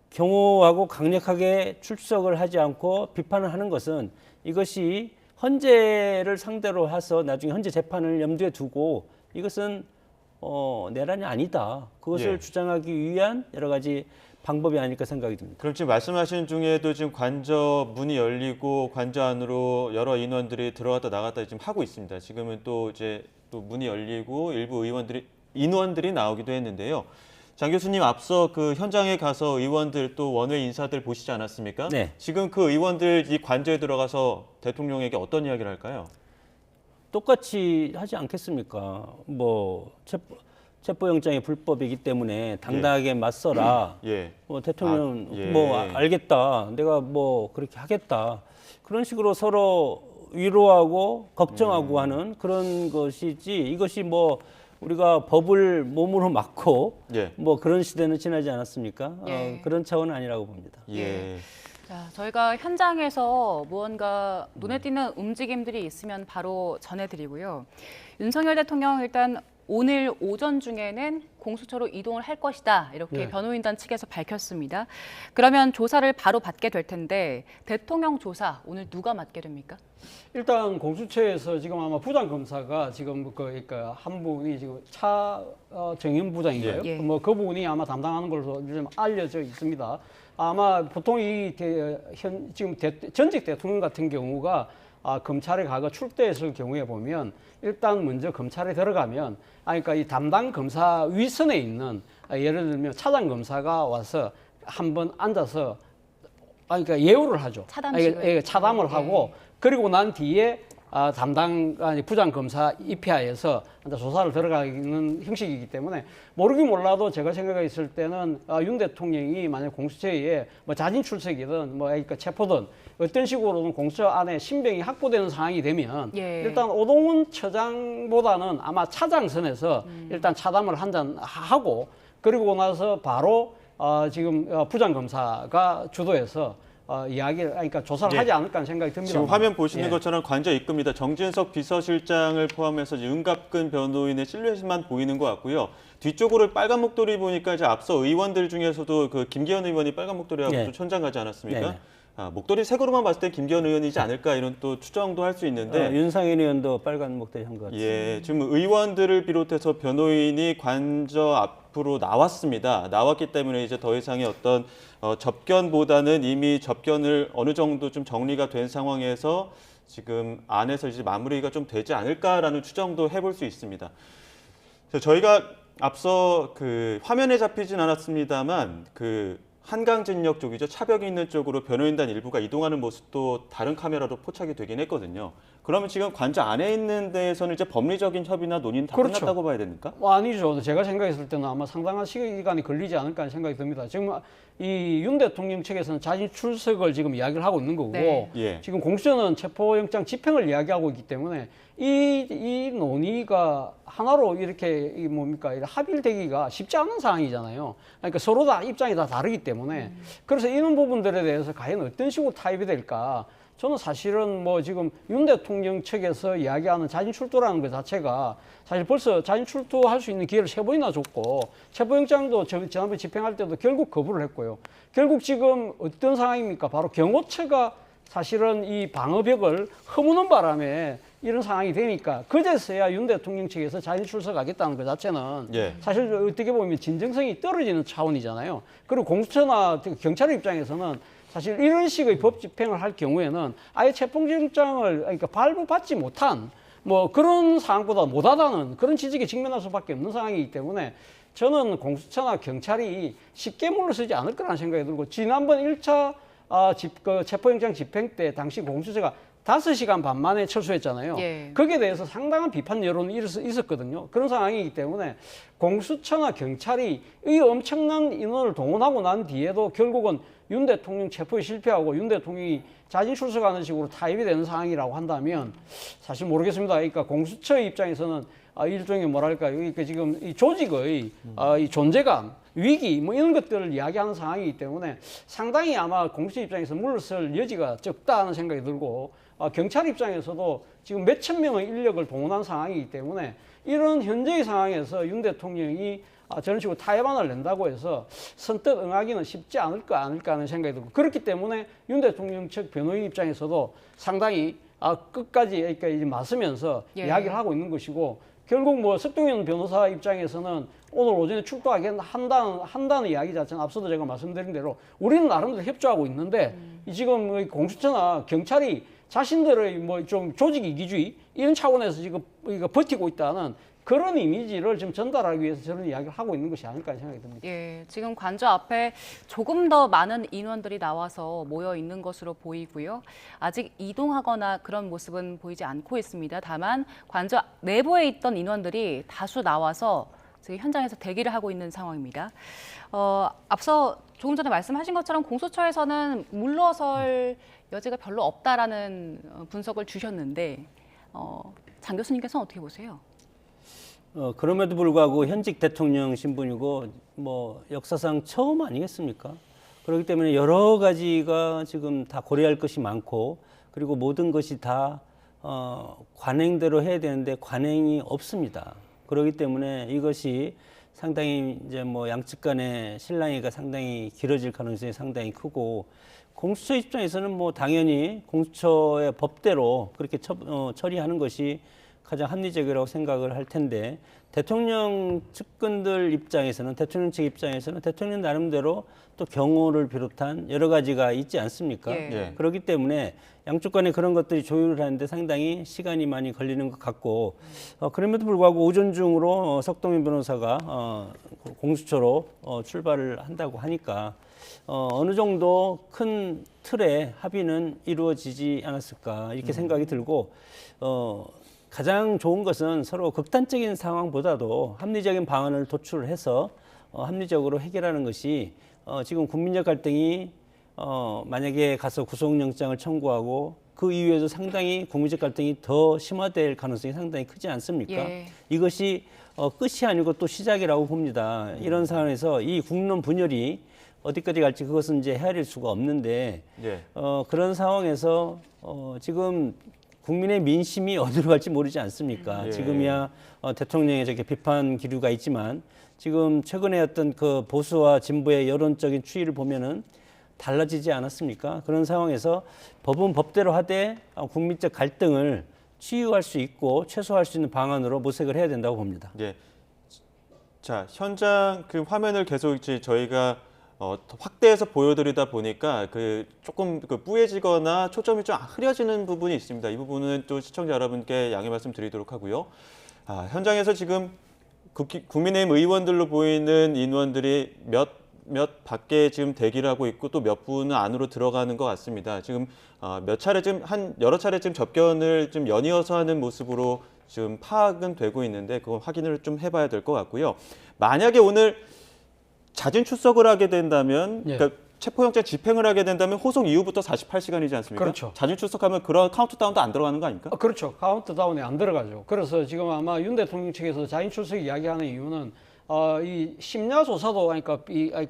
경호하고 강력하게 출석을 하지 않고 비판을 하는 것은 이것이 헌재를 상대로 해서 나중에 헌재 재판을 염두에 두고 이것은 내란이 아니다. 그것을 예. 주장하기 위한 여러 가지 방법이 아닐까 생각이 듭니다. 그럼 지금 말씀하신 중에도 지금 관저 문이 열리고 관저 안으로 여러 인원들이 들어갔다 나갔다 지금 하고 있습니다. 지금은 또 이제 또 문이 열리고 일부 인원들이 나오기도 했는데요. 장 교수님 앞서 그 현장에 가서 의원들 또 원외 인사들 보시지 않았습니까? 네. 지금 그 의원들 이 관저에 들어가서 대통령에게 어떤 이야기를 할까요? 똑같이 하지 않겠습니까? 뭐 체포영장이 불법이기 때문에 당당하게 맞서라. 예. 뭐 대통령 예. 알겠다. 내가 뭐 그렇게 하겠다. 그런 식으로 서로 위로하고 걱정하고 하는 그런 것이지 이것이 뭐 우리가 법을 몸으로 막고 예. 뭐 그런 시대는 지나지 않았습니까? 예. 그런 차원은 아니라고 봅니다. 예. 자, 저희가 현장에서 무언가 눈에 띄는 움직임들이 있으면 바로 전해드리고요. 윤석열 대통령 일단 오늘 오전 중에는 공수처로 이동을 할 것이다. 이렇게 네. 변호인단 측에서 밝혔습니다. 그러면 조사를 바로 받게 될 텐데 대통령 조사 오늘 누가 맡게 됩니까? 일단 공수처에서 지금 아마 부장검사가 지금 그러니까 한 분이 지금 정임 부장인가요? 예. 뭐 그 분이 아마 담당하는 걸로 좀 알려져 있습니다. 아마 보통 지금 전직 대통령 같은 경우가 검찰에 가가 출두했을 경우에 보면 일단 먼저 검찰에 들어가면 그러니까 이 담당 검사 위선에 있는 예를 들면 차장 검사가 와서 한번 앉아서 그러니까 예우를 하죠. 차담식을. 차담을 하고 그리고 난 뒤에 담당 부장 검사 입회하에서 조사를 들어가는 형식이기 때문에 모르긴 몰라도 제가 생각했을 때는 윤 대통령이 만약 공수처에 뭐 자진 출석이든 뭐 그러니까 체포든 어떤 식으로든 공수처 안에 신병이 확보되는 상황이 되면 예. 일단 오동훈 처장보다는 아마 차장선에서 일단 차담을 한잔 하고 그리고 나서 바로 지금 부장 검사가 주도해서 이야기를 그러니까 조사를 예. 하지 않을까 하는 생각이 듭니다. 지금 화면 보시는 예. 것처럼 관저 입구입니다. 정진석 비서실장을 포함해서 윤갑근 변호인의 실루엣만 보이는 것 같고요. 뒤쪽으로 빨간 목도리 보니까 이제 앞서 의원들 중에서도 그 김기현 의원이 빨간 목도리하고 네. 또 천장 가지 않았습니까? 네. 목도리 색으로만 봤을 때 김기현 의원이지 않을까 이런 또 추정도 할 수 있는데 윤상현 의원도 빨간 목도리 한 것 같습니다. 예, 지금 의원들을 비롯해서 변호인이 관저 앞으로 나왔습니다. 나왔기 때문에 이제 더 이상의 어떤 접견보다는 이미 접견을 어느 정도 좀 정리가 된 상황에서 지금 안에서 이제 마무리가 좀 되지 않을까라는 추정도 해볼 수 있습니다. 그래서 저희가 앞서 그 화면에 잡히진 않았습니다만 그 한강진역 쪽이죠. 차벽이 있는 쪽으로 변호인단 일부가 이동하는 모습도 다른 카메라로 포착이 되긴 했거든요. 그러면 지금 관저 안에 있는 데에서는 이제 법리적인 협의나 논의는 다 그렇죠. 끝났다고 봐야 됩니까? 아니죠. 제가 생각했을 때는 아마 상당한 시간이 걸리지 않을까 하는 생각이 듭니다. 지금 이 윤 대통령 측에서는 자진 출석을 지금 이야기를 하고 있는 거고 네. 예. 지금 공수처는 체포영장 집행을 이야기하고 있기 때문에 이 논의가 하나로 이렇게 합의되기가 쉽지 않은 상황이잖아요. 그러니까 서로 다 입장이 다 다르기 때문에 그래서 이런 부분들에 대해서 과연 어떤 식으로 타협이 될까? 저는 사실은 뭐 지금 윤 대통령 측에서 이야기하는 자진 출두라는 것 자체가 사실 벌써 자진 출두할 수 있는 기회를 3번이나 줬고 체포영장도 지난번에 집행할 때도 결국 거부를 했고요. 결국 지금 어떤 상황입니까? 바로 경호처가 사실은 이 방어벽을 허무는 바람에 이런 상황이 되니까 그제서야 윤 대통령 측에서 자진 출석하겠다는 것 자체는 예. 사실 어떻게 보면 진정성이 떨어지는 차원이잖아요. 그리고 공수처나 경찰 입장에서는 사실 이런 식의 법 집행을 할 경우에는 아예 체포영장을 그러니까 발부받지 못한 뭐 그런 상황보다 못하다는 그런 지적에 직면할 수밖에 없는 상황이기 때문에 저는 공수처나 경찰이 쉽게 물러서지 않을 거라는 생각이 들고 지난번 1차 체포영장 집행 때 당시 공수처가 5시간 반 만에 철수했잖아요. 예. 거기에 대해서 상당한 비판 여론이 있었거든요. 그런 상황이기 때문에 공수처나 경찰이 이 엄청난 인원을 동원하고 난 뒤에도 결국은 윤 대통령 체포에 실패하고 윤 대통령이 자진 출석하는 식으로 타협이 되는 상황이라고 한다면 사실 모르겠습니다. 그러니까 공수처의 입장에서는 일종의 뭐랄까요. 그러니까 지금 이 조직의 이 존재감, 위기 뭐 이런 것들을 이야기하는 상황이기 때문에 상당히 아마 공수처 입장에서 물러설 여지가 적다는 생각이 들고 경찰 입장에서도 지금 몇천 명의 인력을 동원한 상황이기 때문에 이런 현재의 상황에서 윤 대통령이 저런 식으로 타협안을 낸다고 해서 선뜻 응하기는 쉽지 않을까 하는 생각이 들고 그렇기 때문에 윤 대통령 측 변호인 입장에서도 상당히 끝까지 그러니까 이제 맞서면서 예. 이야기를 하고 있는 것이고 결국 뭐 석동현 변호사 입장에서는 오늘 오전에 출두하겠다 한다는 이야기 자체는 앞서도 제가 말씀드린 대로 우리는 나름대로 협조하고 있는데 지금 공수처나 경찰이 자신들의 뭐 좀 조직 이기주의 이런 차원에서 지금 이거 버티고 있다는 그런 이미지를 좀 전달하기 위해서 저런 이야기를 하고 있는 것이 아닐까 생각이 듭니다. 예, 지금 관저 앞에 조금 더 많은 인원들이 나와서 모여 있는 것으로 보이고요. 아직 이동하거나 그런 모습은 보이지 않고 있습니다. 다만 관저 내부에 있던 인원들이 다수 나와서 지금 현장에서 대기를 하고 있는 상황입니다. 앞서 조금 전에 말씀하신 것처럼 공수처에서는 물러설 여지가 별로 없다라는 분석을 주셨는데 장 교수님께서는 어떻게 보세요? 그럼에도 불구하고 현직 대통령 신분이고 뭐 역사상 처음 아니겠습니까? 그렇기 때문에 여러 가지가 지금 다 고려할 것이 많고 그리고 모든 것이 다 관행대로 해야 되는데 관행이 없습니다. 그렇기 때문에 이것이 상당히 이제 뭐 양측 간의 실랑이가 상당히 길어질 가능성이 상당히 크고 공수처 입장에서는 뭐 당연히 공수처의 법대로 그렇게 처리하는 것이 가장 합리적이라고 생각을 할 텐데 대통령 측근들 입장에서는 대통령 측 입장에서는 대통령 나름대로 또 경호를 비롯한 여러 가지가 있지 않습니까? 예. 예. 그렇기 때문에 양쪽 간에 그런 것들이 조율을 하는데 상당히 시간이 많이 걸리는 것 같고 그럼에도 불구하고 오전 중으로 석동인 변호사가 공수처로 출발을 한다고 하니까 어느 정도 큰 틀의 합의는 이루어지지 않았을까 이렇게 생각이 들고 가장 좋은 것은 서로 극단적인 상황보다도 합리적인 방안을 도출해서 합리적으로 해결하는 것이 지금 국민적 갈등이 만약에 가서 구속영장을 청구하고 그 이후에도 상당히 국민적 갈등이 더 심화될 가능성이 상당히 크지 않습니까? 예. 이것이 끝이 아니고 또 시작이라고 봅니다. 이런 상황에서 이 국론 분열이 어디까지 갈지 그것은 이제 헤아릴 수가 없는데 예. 그런 상황에서 지금 국민의 민심이 어디로 갈지 모르지 않습니까? 예. 지금이야 대통령의 저렇게 비판 기류가 있지만 지금 최근에 어떤 그 보수와 진보의 여론적인 추이를 보면은 달라지지 않았습니까? 그런 상황에서 법은 법대로 하되 국민적 갈등을 치유할 수 있고 최소화할 수 있는 방안으로 모색을 해야 된다고 봅니다. 예. 자, 현장 그 화면을 계속 이제 저희가 확대해서 보여드리다 보니까 그 조금 그 뿌얘지거나 초점이 좀 흐려지는 부분이 있습니다. 이 부분은 또 시청자 여러분께 양해 말씀드리도록 하고요. 현장에서 지금 국민의힘 의원들로 보이는 인원들이 몇 밖에 지금 대기를 하고 있고 또 몇 분은 안으로 들어가는 것 같습니다. 지금 몇 차례 지금 여러 차례 지금 접견을 좀 연이어서 하는 모습으로 지금 파악은 되고 있는데 그건 확인을 좀 해봐야 될 것 같고요. 만약에 오늘 자진 출석을 하게 된다면, 예. 그러니까 체포영장 집행을 하게 된다면 호송 이후부터 48시간이지 않습니까? 그렇죠. 자진 출석하면 그런 카운트다운도 안 들어가는 거 아닙니까? 그렇죠. 카운트다운에 안 들어가죠. 그래서 지금 아마 윤 대통령 측에서 자진 출석 이야기하는 이유는 이 심야 조사도 그러니까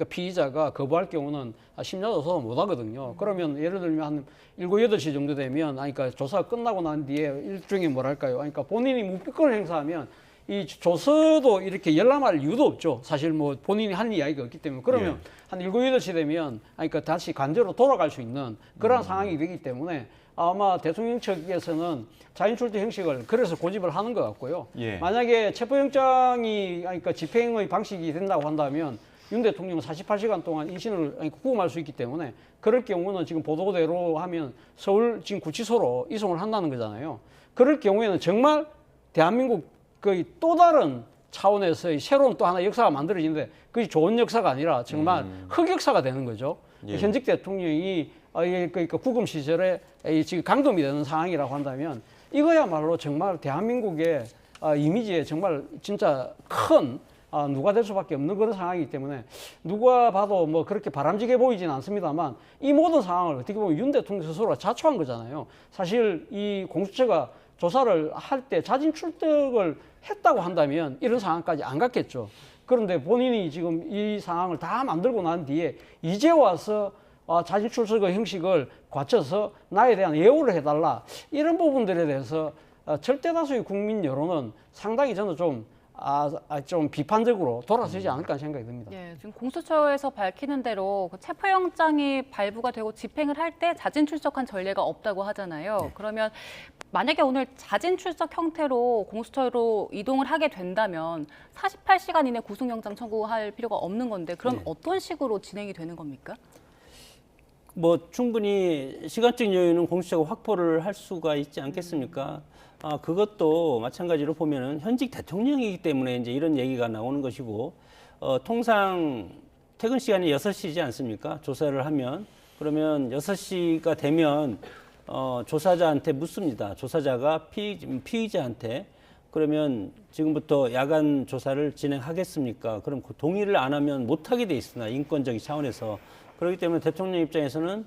피의자가 거부할 경우는 심야 조사도 못 하거든요. 그러면 예를 들면 한 7, 8시 정도 되면 그러니까 조사가 끝나고 난 뒤에 일종의 뭐랄까요? 그러니까 본인이 묵비권을 행사하면 이 조서도 이렇게 열람할 이유도 없죠. 사실 뭐 본인이 한 이야기가 없기 때문에. 그러면 한 7, 8시 되면 그러니까 다시 관저로 돌아갈 수 있는 그런 상황이 되기 때문에 아마 대통령 측에서는 자진 출석 형식을 그래서 고집을 하는 것 같고요. 예. 만약에 체포영장이 그러니까 집행의 방식이 된다고 한다면 윤 대통령은 48시간 동안 인신을 구금할 수 있기 때문에 그럴 경우는 지금 보도대로 하면 서울 지금 구치소로 이송을 한다는 거잖아요. 그럴 경우에는 정말 대한민국 거의 또 다른 차원에서의 새로운 또 하나 역사가 만들어지는데 그게 좋은 역사가 아니라 정말 흑역사가 되는 거죠. 예. 현직 대통령이 그러니까 구금 시절에 지금 감금이 되는 상황이라고 한다면 이거야말로 정말 대한민국의 이미지에 정말 진짜 큰 누가 될 수밖에 없는 그런 상황이기 때문에 누가 봐도 뭐 그렇게 바람직해 보이지는 않습니다만 이 모든 상황을 어떻게 보면 윤 대통령 스스로가 자초한 거잖아요. 사실 이 공수처가 조사를 할 때 자진 출석을 했다고 한다면 이런 상황까지 안 갔겠죠. 그런데 본인이 지금 이 상황을 다 만들고 난 뒤에 이제 와서 자진 출석의 형식을 갖춰서 나에 대한 예우를 해달라. 이런 부분들에 대해서 절대 다수의 국민 여론은 상당히 저는 좀 비판적으로 돌아서지 않을까 생각이 듭니다. 예, 지금 공수처에서 밝히는 대로 그 체포영장이 발부가 되고 집행을 할 때 자진 출석한 전례가 없다고 하잖아요. 그러면 만약에 오늘 자진 출석 형태로 공수처로 이동을 하게 된다면 48시간 이내 구속영장 청구할 필요가 없는 건데 그럼 어떤 식으로 진행이 되는 겁니까? 뭐 충분히 시간적 여유는 공수처가 확보를 할 수가 있지 않겠습니까? 그것도 마찬가지로 보면은 현직 대통령이기 때문에 이제 이런 얘기가 나오는 것이고, 통상 퇴근 시간이 6시지 않습니까? 조사를 하면. 그러면 6시가 되면, 조사자한테 묻습니다. 조사자가 피의자한테 그러면 지금부터 야간 조사를 진행하겠습니까? 그럼 그 동의를 안 하면 못하게 돼 있으나 인권적인 차원에서. 그렇기 때문에 대통령 입장에서는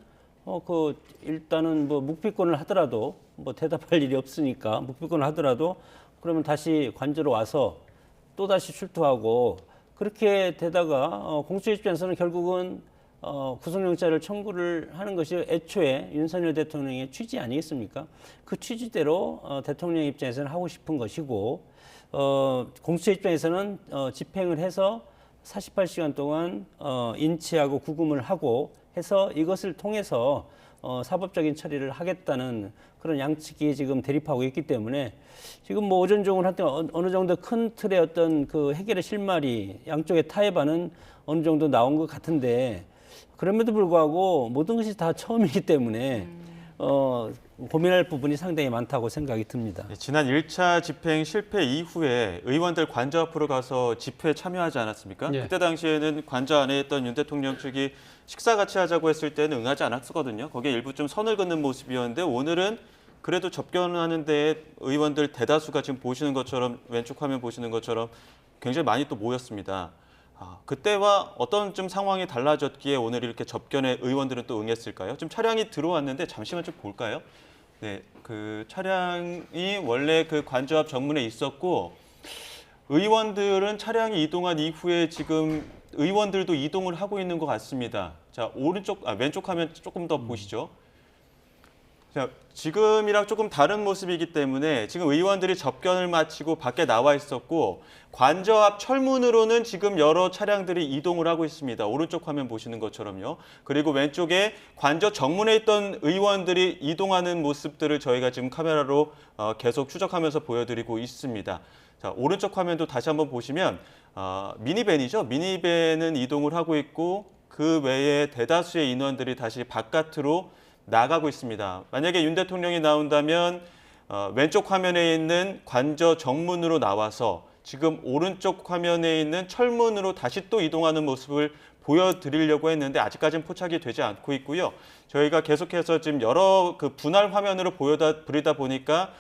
일단은 뭐 묵비권을 하더라도 뭐 대답할 일이 없으니까 묵비권을 하더라도 그러면 다시 관저로 와서 또다시 출두하고 그렇게 되다가 공수처 입장에서는 결국은 구속영장을 청구를 하는 것이 애초에 윤석열 대통령의 취지 아니겠습니까? 그 취지대로 대통령 입장에서는 하고 싶은 것이고 공수처 입장에서는 집행을 해서 48시간 동안 인치하고 구금을 하고 해서 이것을 통해서 사법적인 처리를 하겠다는 그런 양측이 지금 대립하고 있기 때문에 지금 뭐 오전종을 할 때 어느 정도 큰 틀의 어떤 그 해결의 실마리 양쪽의 타협안은 어느 정도 나온 것 같은데 그럼에도 불구하고 모든 것이 다 처음이기 때문에 고민할 부분이 상당히 많다고 생각이 듭니다. 지난 1차 집행 실패 이후에 의원들 관저 앞으로 가서 집회에 참여하지 않았습니까? 예. 그때 당시에는 관저 안에 있던 윤 대통령 측이 식사 같이 하자고 했을 때는 응하지 않았거든요. 거기에 일부 좀 선을 긋는 모습이었는데 오늘은 그래도 접견하는 데 의원들 대다수가 지금 보시는 것처럼 왼쪽 화면 보시는 것처럼 굉장히 많이 또 모였습니다. 그때와 어떤 좀 상황이 달라졌기에 오늘 이렇게 접견에 의원들은 또 응했을까요? 지금 차량이 들어왔는데 잠시만 좀 볼까요? 네, 그 차량이 원래 그 관저 앞 정문에 있었고 의원들은 차량이 이동한 이후에 지금 의원들도 이동을 하고 있는 것 같습니다. 자, 왼쪽 화면 조금 더 보시죠. 자, 지금이랑 조금 다른 모습이기 때문에 지금 의원들이 접견을 마치고 밖에 나와 있었고 관저 앞 철문으로는 지금 여러 차량들이 이동을 하고 있습니다. 오른쪽 화면 보시는 것처럼요. 그리고 왼쪽에 관저 정문에 있던 의원들이 이동하는 모습들을 저희가 지금 카메라로 계속 추적하면서 보여드리고 있습니다. 자, 오른쪽 화면도 다시 한번 보시면 미니밴이죠. 미니밴은 이동을 하고 있고 그 외에 대다수의 인원들이 다시 바깥으로 나가고 있습니다. 만약에 윤 대통령이 나온다면 왼쪽 화면에 있는 관저 정문으로 나와서 지금 오른쪽 화면에 있는 철문으로 다시 또 이동하는 모습을 보여드리려고 했는데 아직까지는 포착이 되지 않고 있고요. 저희가 계속해서 지금 여러 그 분할 화면으로 보여드리다 보니까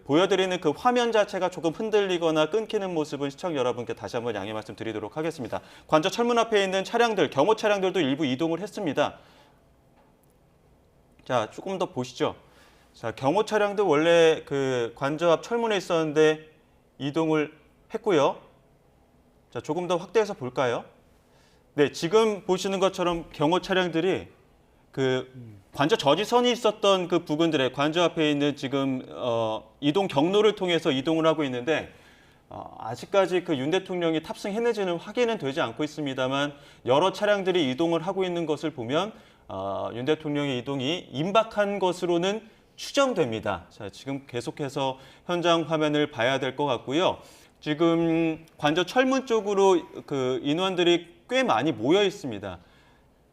보여드리는 그 화면 자체가 조금 흔들리거나 끊기는 모습은 시청자 여러분께 다시 한번 양해 말씀드리도록 하겠습니다. 관저 철문 앞에 있는 차량들, 경호 차량들도 일부 이동을 했습니다. 자, 조금 더 보시죠. 자, 경호 차량도 원래 그 관저 앞 철문에 있었는데 이동을 했고요. 자, 조금 더 확대해서 볼까요? 네, 지금 보시는 것처럼 경호 차량들이 그 관저 저지선이 있었던 그 부근들의 관저 앞에 있는 지금 이동 경로를 통해서 이동을 하고 있는데 아직까지 그 윤 대통령이 탑승했는지는 확인은 되지 않고 있습니다만 여러 차량들이 이동을 하고 있는 것을 보면 윤 대통령의 이동이 임박한 것으로는 추정됩니다. 자, 지금 계속해서 현장 화면을 봐야 될 것 같고요. 지금 관저 철문 쪽으로 그 인원들이 꽤 많이 모여 있습니다.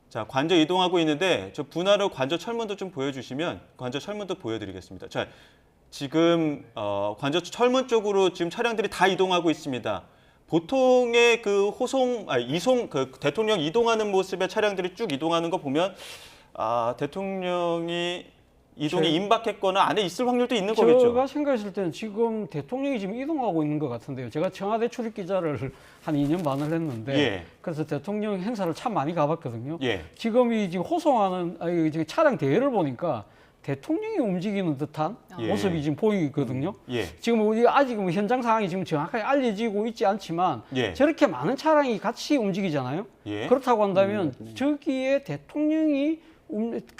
자, 관저 이동하고 있는데 저 분할로 관저 철문도 좀 보여주시면 관저 철문도 보여드리겠습니다. 자, 지금 관저 철문 쪽으로 지금 차량들이 다 이동하고 있습니다. 보통의 그 이송 그 대통령 이동하는 모습의 차량들이 쭉 이동하는 거 보면 대통령이 이동이 임박했거나 안에 있을 확률도 있는 거겠죠. 제가 생각했을 때는 지금 대통령이 지금 이동하고 있는 것 같은데요. 제가 청와대 출입 기자를 한 2년 반을 했는데 예. 그래서 대통령 행사를 참 많이 가봤거든요. 예. 지금 이 지금 호송하는 지금 차량 대회를 보니까 대통령이 움직이는 듯한 예. 모습이 지금 보이거든요. 예. 지금 우리 아직 현장 상황이 지금 정확하게 알려지고 있지 않지만 예. 저렇게 많은 차량이 같이 움직이잖아요. 예. 그렇다고 한다면 저기에 대통령이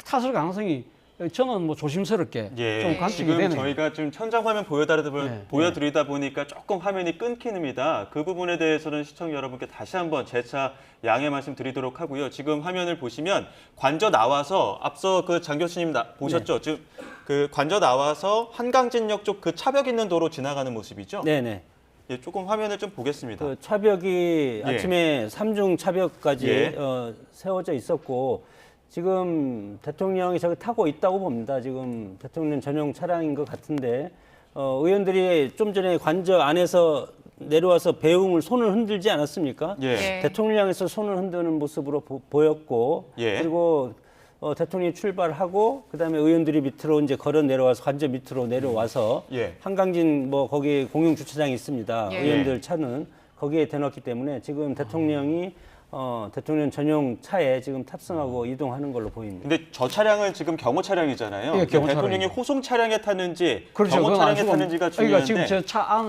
탔을 가능성이 저는 뭐 조심스럽게 좀 관측이 지금 되네요. 저희가 좀 현장 화면 보여드리다 보니까 조금 화면이 끊깁니다. 그 부분에 대해서는 시청자 여러분께 다시 한번 재차 양해 말씀드리도록 하고요. 지금 화면을 보시면 관저 나와서 앞서 그 장 교수님 보셨죠? 지금 그 관저 나와서 한강진역 쪽 그 차벽 있는 도로 지나가는 모습이죠? 네네. 예, 조금 화면을 좀 보겠습니다. 그 차벽이 예. 아침에 3중 차벽까지 예. 세워져 있었고 지금 대통령이 저기 타고 있다고 봅니다. 지금 대통령 전용 차량인 것 같은데 의원들이 좀 전에 관저 안에서 내려와서 배웅을 손을 흔들지 않았습니까? 예. 네. 대통령에서 손을 흔드는 모습으로 보였고 예. 그리고 대통령이 출발하고 그다음에 의원들이 밑으로 이제 걸어 내려와서 관저 밑으로 내려와서 예. 한강진 뭐 거기 공용 주차장이 있습니다. 예. 의원들 차는 거기에 대놓기 때문에 지금 대통령이 대통령 전용 차에 지금 탑승하고 이동하는 걸로 보입니다. 근데 저 차량은 지금 경호 차량이잖아요. 예, 경호 대통령이 차량이죠. 호송 차량에 탔는지 그렇죠. 경호 그건 차량에 알 수가 탔는지가 그러니까 중요한데.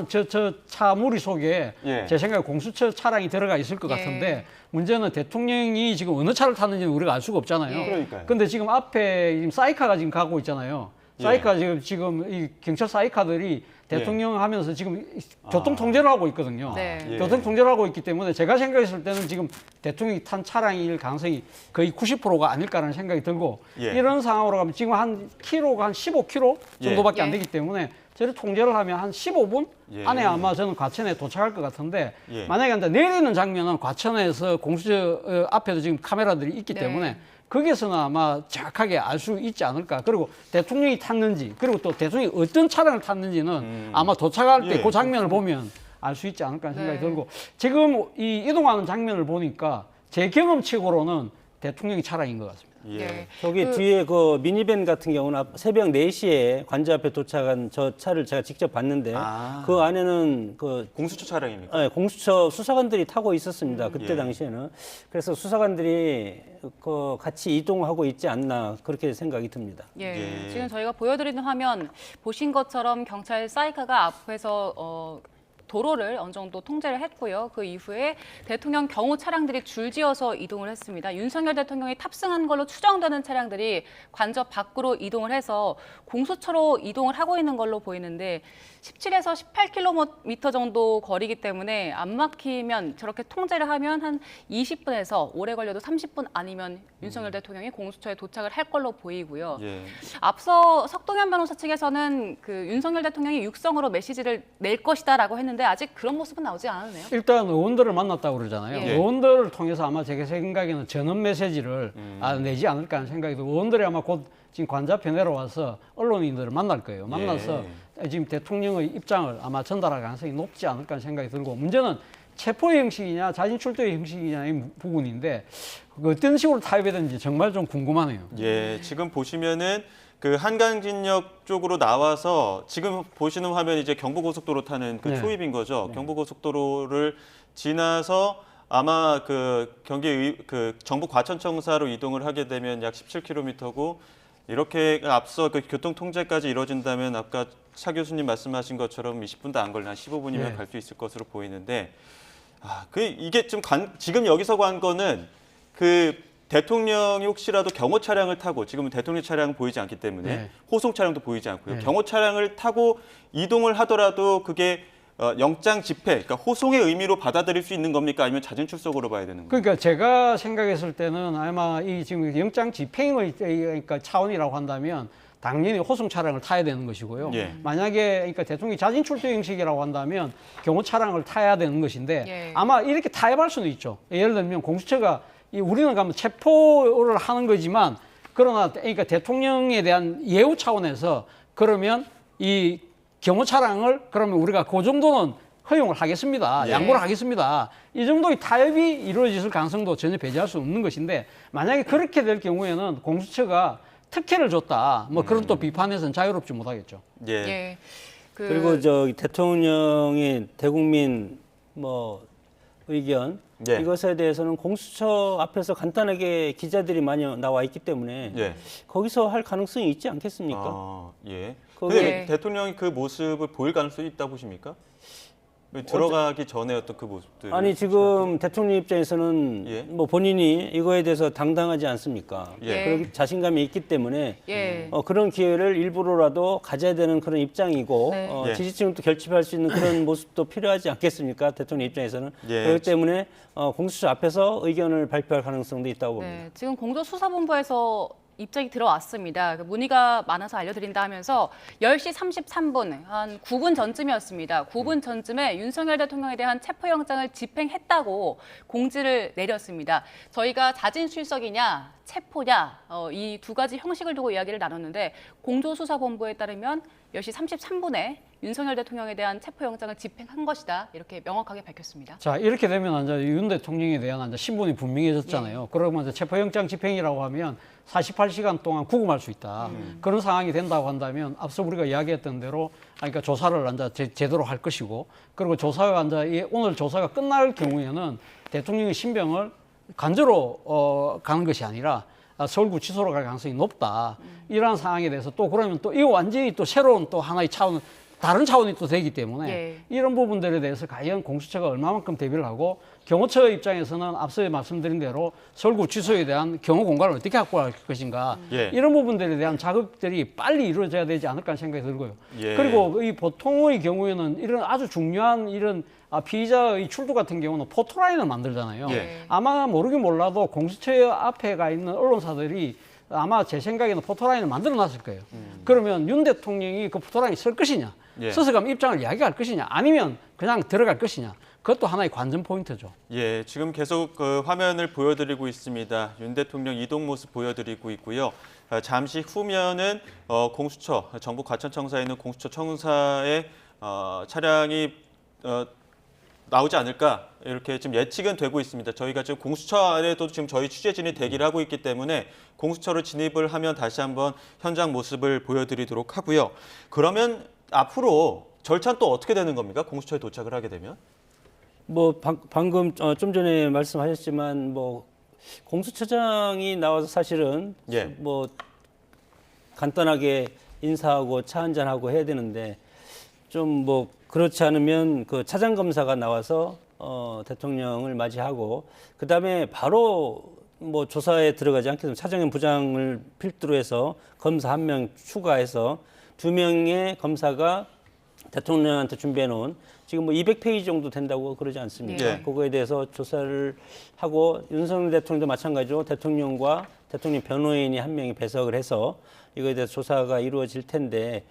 지금 차 무리 속에 예. 제 생각에 공수처 차량이 들어가 있을 것 예. 같은데 문제는 대통령이 지금 어느 차를 탔는지는 우리가 알 수가 없잖아요. 예. 그러니까요. 근데 지금 앞에 지금 사이카가 지금 가고 있잖아요. 예. 사이카 지금 이 경찰 사이카들이 대통령 하면서 지금 교통 아. 통제를 하고 있거든요. 네. 예. 교통 통제를 하고 있기 때문에 제가 생각했을 때는 지금 대통령이 탄 차량일 가능성이 거의 90%가 아닐까라는 생각이 들고 예. 이런 상황으로 가면 지금 한 키로가 한 15km 정도밖에 예. 안 되기 때문에 저를 통제를 하면 한 15분 예. 안에 아마 저는 과천에 도착할 것 같은데 예. 만약에 이제 내리는 장면은 과천에서 공수처 앞에도 지금 카메라들이 있기 네. 때문에 거기에서는 아마 정확하게 알 수 있지 않을까. 그리고 대통령이 탔는지 그리고 또 대통령이 어떤 차량을 탔는지는 아마 도착할 때 예. 그 장면을 보면 알 수 있지 않을까 하는 생각이 네. 들고 지금 이 이동하는 장면을 보니까 제 경험치고로는 대통령이 차량인 것 같습니다. 예. 네. 저기 뒤에 그 미니밴 같은 경우는 새벽 4시에 관저 앞에 도착한 저 차를 제가 직접 봤는데 아. 그 안에는 그 공수처 차량입니까? 공수처 수사관들이 타고 있었습니다. 그때 예. 당시에는. 그래서 수사관들이 그 같이 이동하고 있지 않나 그렇게 생각이 듭니다. 예, 예. 지금 저희가 보여드리는 화면 보신 것처럼 경찰 사이카가 앞에서 도로를 어느 정도 통제를 했고요. 그 이후에 대통령 경호 차량들이 줄지어서 이동을 했습니다. 윤석열 대통령이 탑승한 걸로 추정되는 차량들이 관저 밖으로 이동을 해서 공수처로 이동을 하고 있는 걸로 보이는데 17에서 18km 정도 거리기 때문에 안 막히면 저렇게 통제를 하면 한 20분에서 오래 걸려도 30분 아니면 윤석열 대통령이 공수처에 도착을 할 걸로 보이고요. 예. 앞서 석동현 변호사 측에서는 그 윤석열 대통령이 육성으로 메시지를 낼 것이다라고 했는데 아직 그런 모습은 나오지 않았네요. 일단 의원들을 만났다고 그러잖아요. 예. 의원들을 통해서 아마 제 생각에는 전원 메시지를 내지 않을까 하는 생각이 들고 의원들이 아마 곧 지금 관저앞에 내려와서 언론인들을 만날 거예요. 만나서 지금 대통령의 입장을 아마 전달할 가능성이 높지 않을까 하는 생각이 들고 문제는 체포의 형식이냐 자진 출두의 형식이냐의 부분인데 어떤 식으로 타협해야 되는지 정말 좀 궁금하네요. 예, 지금 보시면은 그 한강진역 쪽으로 나와서 지금 보시는 화면이 이제 경부고속도로 타는 그 네. 초입인 거죠. 경부고속도로를 지나서 아마 그 그 정부 과천청사로 이동을 하게 되면 약 17km고 이렇게 앞서 그 교통 통제까지 이루어진다면 아까 차 교수님 말씀하신 것처럼 20분도 안 걸려 한 15분이면 네. 갈 수 있을 것으로 보이는데 이게 좀 지금 여기서 간 거는 그 대통령이 혹시라도 경호 차량을 타고 지금은 대통령 차량은 보이지 않기 때문에 네. 호송 차량도 보이지 않고요. 네. 경호 차량을 타고 이동을 하더라도 그게 영장 집행, 그러니까 호송의 의미로 받아들일 수 있는 겁니까? 아니면 자진 출석으로 봐야 되는 겁니까? 그러니까 제가 생각했을 때는 아마 이 지금 영장 집행의 그러니까 차원이라고 한다면 당연히 호송 차량을 타야 되는 것이고요. 예. 만약에 그러니까 대통령이 자진 출두 형식이라고 한다면 경호 차량을 타야 되는 것인데 예. 아마 이렇게 타협할 수는 있죠. 예를 들면 공수처가 우리는 가면 체포를 하는 거지만 그러나 그러니까 대통령에 대한 예우 차원에서 그러면 이 경호 차량을 그러면 우리가 그 정도는 허용을 하겠습니다. 예. 양보를 하겠습니다. 이 정도의 타협이 이루어질 가능성도 전혀 배제할 수 없는 것인데 만약에 그렇게 될 경우에는 공수처가 특혜를 줬다. 뭐 그런 또 비판에서는 자유롭지 못하겠죠. 예. 예. 그리고 저 대통령의 대국민 뭐 의견 예. 이것에 대해서는 공수처 앞에서 간단하게 기자들이 많이 나와 있기 때문에 예. 거기서 할 가능성이 있지 않겠습니까? 예. 거기에- 근데 대통령이 그 모습을 보일 가능성이 있다 보십니까? 들어가기 전에 어떤 그 모습들. 아니 지금 대통령 입장에서는 예. 뭐 본인이 이거에 대해서 당당하지 않습니까? 예. 그렇게 자신감이 있기 때문에 예. 그런 기회를 일부러라도 가져야 되는 그런 입장이고 네. 예. 지지층을 또 결집할 수 있는 그런 모습도 필요하지 않겠습니까? 대통령 입장에서는 예. 그렇기 때문에 공수처 앞에서 의견을 발표할 가능성도 있다고 봅니다. 네, 지금 공조수사본부에서 입장이 들어왔습니다. 그 문의가 많아서 알려드린다 하면서 10시 33분, 한 9분 전쯤이었습니다. 9분 전쯤에 윤석열 대통령에 대한 체포영장을 집행했다고 공지를 내렸습니다. 저희가 자진 출석이냐, 체포냐, 이 두 가지 형식을 두고 이야기를 나눴는데 공조수사본부에 따르면 10시 33분에 윤석열 대통령에 대한 체포영장을 집행한 것이다. 이렇게 명확하게 밝혔습니다. 자, 이렇게 되면 이제 윤 대통령에 대한 이제 신분이 분명해졌잖아요. 그러면 이제 체포영장 집행이라고 하면 48시간 동안 구금할 수 있다. 그런 상황이 된다고 한다면 앞서 우리가 이야기했던 대로 그러니까 조사를 이제 제대로 할 것이고 그리고 조사가 이제 오늘 조사가 끝날 경우에는 대통령의 신병을 간저로 가는 것이 아니라 서울구치소로 갈 가능성이 높다. 이러한 상황에 대해서 또 그러면 또 이거 완전히 또 새로운 또 하나의 차원, 다른 차원이 또 되기 때문에 예. 이런 부분들에 대해서 과연 공수처가 얼마만큼 대비를 하고 경호처 입장에서는 앞서 말씀드린 대로 서울구치소에 대한 경호 공간을 어떻게 확보할 것인가 예. 이런 부분들에 대한 작업들이 빨리 이루어져야 되지 않을까 하는 생각이 들고요. 예. 그리고 이 보통의 경우에는 이런 아주 중요한 이런 피의자의 출두 같은 경우는 포토라인을 만들잖아요. 예. 아마 모르긴 몰라도 공수처 앞에 가 있는 언론사들이 아마 제 생각에는 포토라인을 만들어 놨을 거예요. 그러면 윤 대통령이 그 포토라인 쓸 것이냐, 예. 써서 가면 입장을 이야기할 것이냐, 아니면 그냥 들어갈 것이냐, 그것도 하나의 관전 포인트죠. 예, 지금 계속 그 화면을 보여드리고 있습니다. 윤 대통령 이동 모습 보여드리고 있고요. 잠시 후면은 공수처, 정부 과천청사에 있는 공수처 청사의 차량이 나오지 않을까 이렇게 지금 예측은 되고 있습니다. 저희가 지금 공수처 안에도 지금 저희 취재진이 대기를 하고 있기 때문에 공수처로 진입을 하면 다시 한번 현장 모습을 보여드리도록 하고요. 그러면 앞으로 절차는 또 어떻게 되는 겁니까? 공수처에 도착을 하게 되면? 뭐 방금 좀 전에 말씀하셨지만 뭐 공수처장이 나와서 사실은 예. 뭐 간단하게 인사하고 차 한잔하고 해야 되는데 좀 뭐 그렇지 않으면 그 차장 검사가 나와서 대통령을 맞이하고 그 다음에 바로 뭐 조사에 들어가지 않겠습니다. 차장님 부장을 필두로 해서 검사 한 명 추가해서 2명의 검사가 대통령한테 준비해 놓은 지금 뭐 200페이지 정도 된다고 그러지 않습니까? 네. 그거에 대해서 조사를 하고 윤석열 대통령도 마찬가지로 대통령과 대통령 변호인이 한 명이 배석을 해서 이거에 대해서 조사가 이루어질 텐데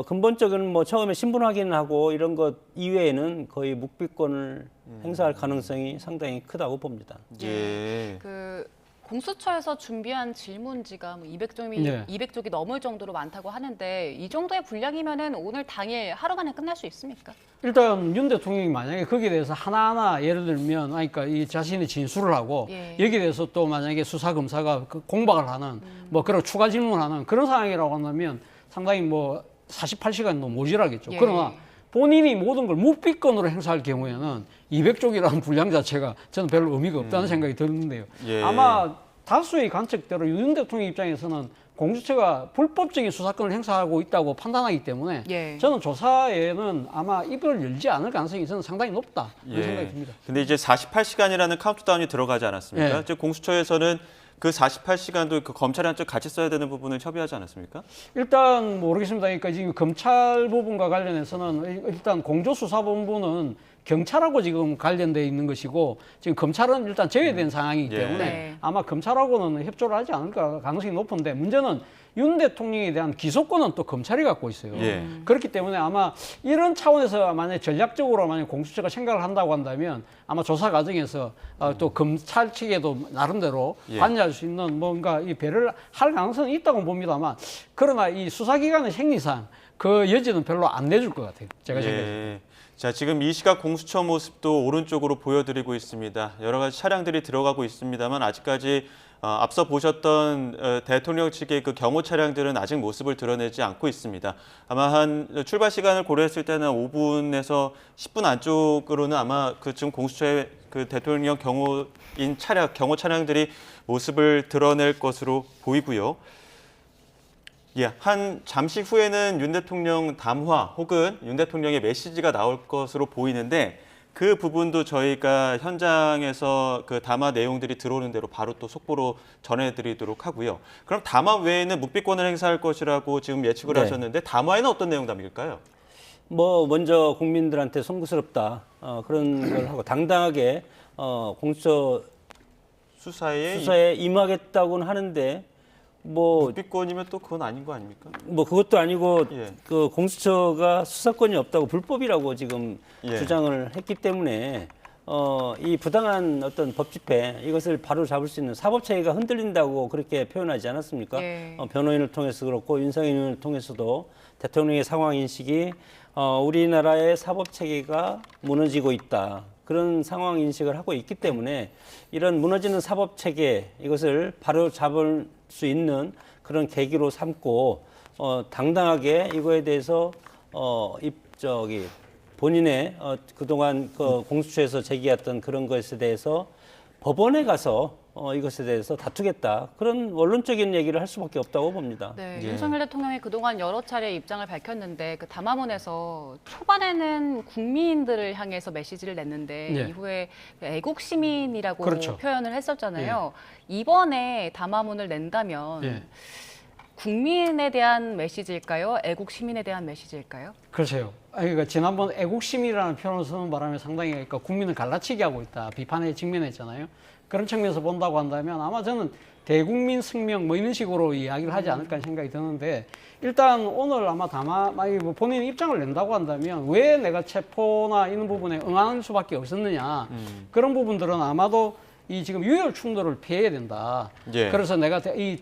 근본적인 뭐 처음에 신분 확인하고 이런 것 이외에는 거의 묵비권을 행사할 가능성이 상당히 크다고 봅니다. 예. 그 공수처에서 준비한 질문지가 뭐 200쪽이 네. 200쪽이 넘을 정도로 많다고 하는데 이 정도의 분량이면은 오늘 당일 하루 만에 끝날 수 있습니까? 일단 윤 대통령이 만약에 거기에 대해서 하나하나 예를 들면 그러니까 이 자신의 진술을 하고 예. 여기에 대해서 또 만약에 수사 검사가 그 공박을 하는 뭐 그런 추가 질문하는 그런 상황이라고 한다면 상당히 뭐 48시간도 모자라겠죠. 예. 그러나 본인이 모든 걸 묵비권으로 행사할 경우에는 200쪽이라는 분량 자체가 저는 별로 의미가 없다는 생각이 드는데요. 예. 아마 다수의 관측대로 윤 대통령 입장에서는 공수처가 불법적인 수사권을 행사하고 있다고 판단하기 때문에 예. 저는 조사에는 아마 입을 열지 않을 가능성이 저는 상당히 높다 이런 생각이 듭니다. 근데 이제 48시간이라는 카운트다운이 들어가지 않았습니까? 예. 즉 공수처에서는 그 48시간도 그 검찰이랑 좀 같이 써야 되는 부분을 협의하지 않았습니까? 일단 모르겠습니다. 그러니까 지금 검찰 부분과 관련해서는 일단 공조수사본부는 경찰하고 지금 관련돼 있는 것이고 지금 검찰은 일단 제외된 상황이기 예. 때문에 네. 아마 검찰하고는 협조를 하지 않을까 가능성이 높은데 문제는 윤 대통령에 대한 기소권은 또 검찰이 갖고 있어요. 예. 그렇기 때문에 아마 이런 차원에서 만약 전략적으로 만약 공수처가 생각을 한다고 한다면 아마 조사 과정에서 또 검찰 측에도 나름대로 예. 관여할 수 있는 뭔가 이 배를 할 가능성은 있다고 봅니다만 그러나 이 수사기관의 생리상 그 여지는 별로 안 내줄 것 같아요. 제가 생각해요. 예. 자, 지금 이 시각 공수처 모습도 오른쪽으로 보여드리고 있습니다. 여러 가지 차량들이 들어가고 있습니다만 아직까지 앞서 보셨던 대통령 측의 그 경호 차량들은 아직 모습을 드러내지 않고 있습니다. 아마 한 출발 시간을 고려했을 때는 5분에서 10분 안쪽으로는 아마 그 지금 공수처의 그 대통령 경호인 차량, 경호 차량들이 모습을 드러낼 것으로 보이고요. 예, 한 잠시 후에는 윤 대통령 담화 혹은 윤 대통령의 메시지가 나올 것으로 보이는데 그 부분도 저희가 현장에서 그 담화 내용들이 들어오는 대로 바로 또 속보로 전해드리도록 하고요. 그럼 담화 외에는 묵비권을 행사할 것이라고 지금 예측을 네. 하셨는데 담화에는 어떤 내용 담길까요? 뭐 먼저 국민들한테 송구스럽다 그런 걸 하고 당당하게 공수처 수사에 임하겠다고는 하는데 뭐 묵비권이면 또 그건 아닌 거 아닙니까? 뭐 그것도 아니고 예. 그 공수처가 수사권이 없다고 불법이라고 지금 예. 주장을 했기 때문에 이 부당한 어떤 법 집행 이것을 바로 잡을 수 있는 사법 체계가 흔들린다고 그렇게 표현하지 않았습니까? 예. 변호인을 통해서 그렇고 윤석열 의원을 통해서도 대통령의 상황 인식이 우리나라의 사법 체계가 무너지고 있다. 그런 상황 인식을 하고 있기 때문에 이런 무너지는 사법 체계 이것을 바로 잡을 수 있는 그런 계기로 삼고 당당하게 이거에 대해서 본인의 그동안 그 공수처에서 제기했던 그런 것에 대해서 법원에 가서 이것에 대해서 다투겠다. 그런 원론적인 얘기를 할 수밖에 없다고 봅니다. 네, 예. 윤석열 대통령이 그동안 여러 차례 입장을 밝혔는데 그 담화문에서 초반에는 국민들을 향해서 메시지를 냈는데 예. 이후에 애국 시민이라고 그렇죠. 표현을 했었잖아요. 이번에 담화문을 낸다면 예. 국민에 대한 메시지일까요? 애국 시민에 대한 메시지일까요? 그렇죠. 그러니까 지난번 애국심이라는 표현을 쓰는 바람에 상당히 그러니까 국민을 갈라치게 하고 있다. 비판에 직면했잖아요. 그런 측면에서 본다고 한다면 아마 저는 대국민 승명 뭐 이런 식으로 이야기를 하지 않을까 하는 생각이 드는데 일단 오늘 아마 만약에 뭐 본인 입장을 낸다고 한다면 왜 내가 체포나 이런 부분에 응할 수밖에 없었느냐 그런 부분들은 아마도 이 지금 유혈 충돌을 피해야 된다. 예. 그래서 내가 이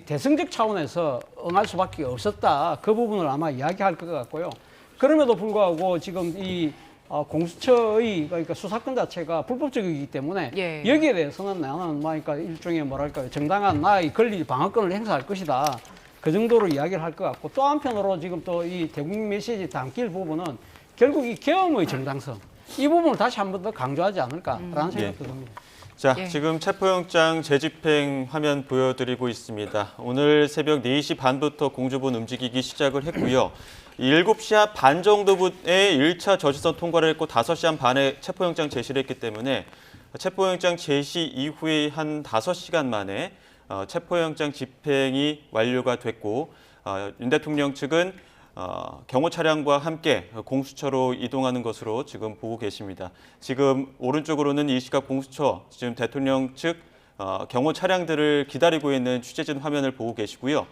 대승적 차원에서 응할 수밖에 없었다. 그 부분을 아마 이야기할 것 같고요. 그럼에도 불구하고 지금 이 공수처의 그러니까 수사권 자체가 불법적이기 때문에 예. 여기에 대해서는 나는 그러니까 일종의 뭐랄까요 정당한 나의 권리 방어권을 행사할 것이다. 그 정도로 이야기를 할 것 같고 또 한편으로 지금 또 이 대국민 메시지 담길 부분은 결국 이 계엄의 정당성 이 부분을 다시 한 번 더 강조하지 않을까라는 생각도 듭니다. 자, 예. 지금 체포영장 재집행 화면 보여드리고 있습니다. 오늘 새벽 4시 반부터 공주본 움직이기 시작을 했고요. 7시 반 정도에 1차 저지선 통과를 했고 5시 한 반에 체포영장 제시를 했기 때문에 체포영장 제시 이후에 한 5시간 만에 체포영장 집행이 완료가 됐고 윤 대통령 측은 경호 차량과 함께 공수처로 이동하는 것으로 지금 보고 계십니다. 지금 오른쪽으로는 이 시각 공수처, 지금 대통령 측 경호 차량들을 기다리고 있는 취재진 화면을 보고 계시고요.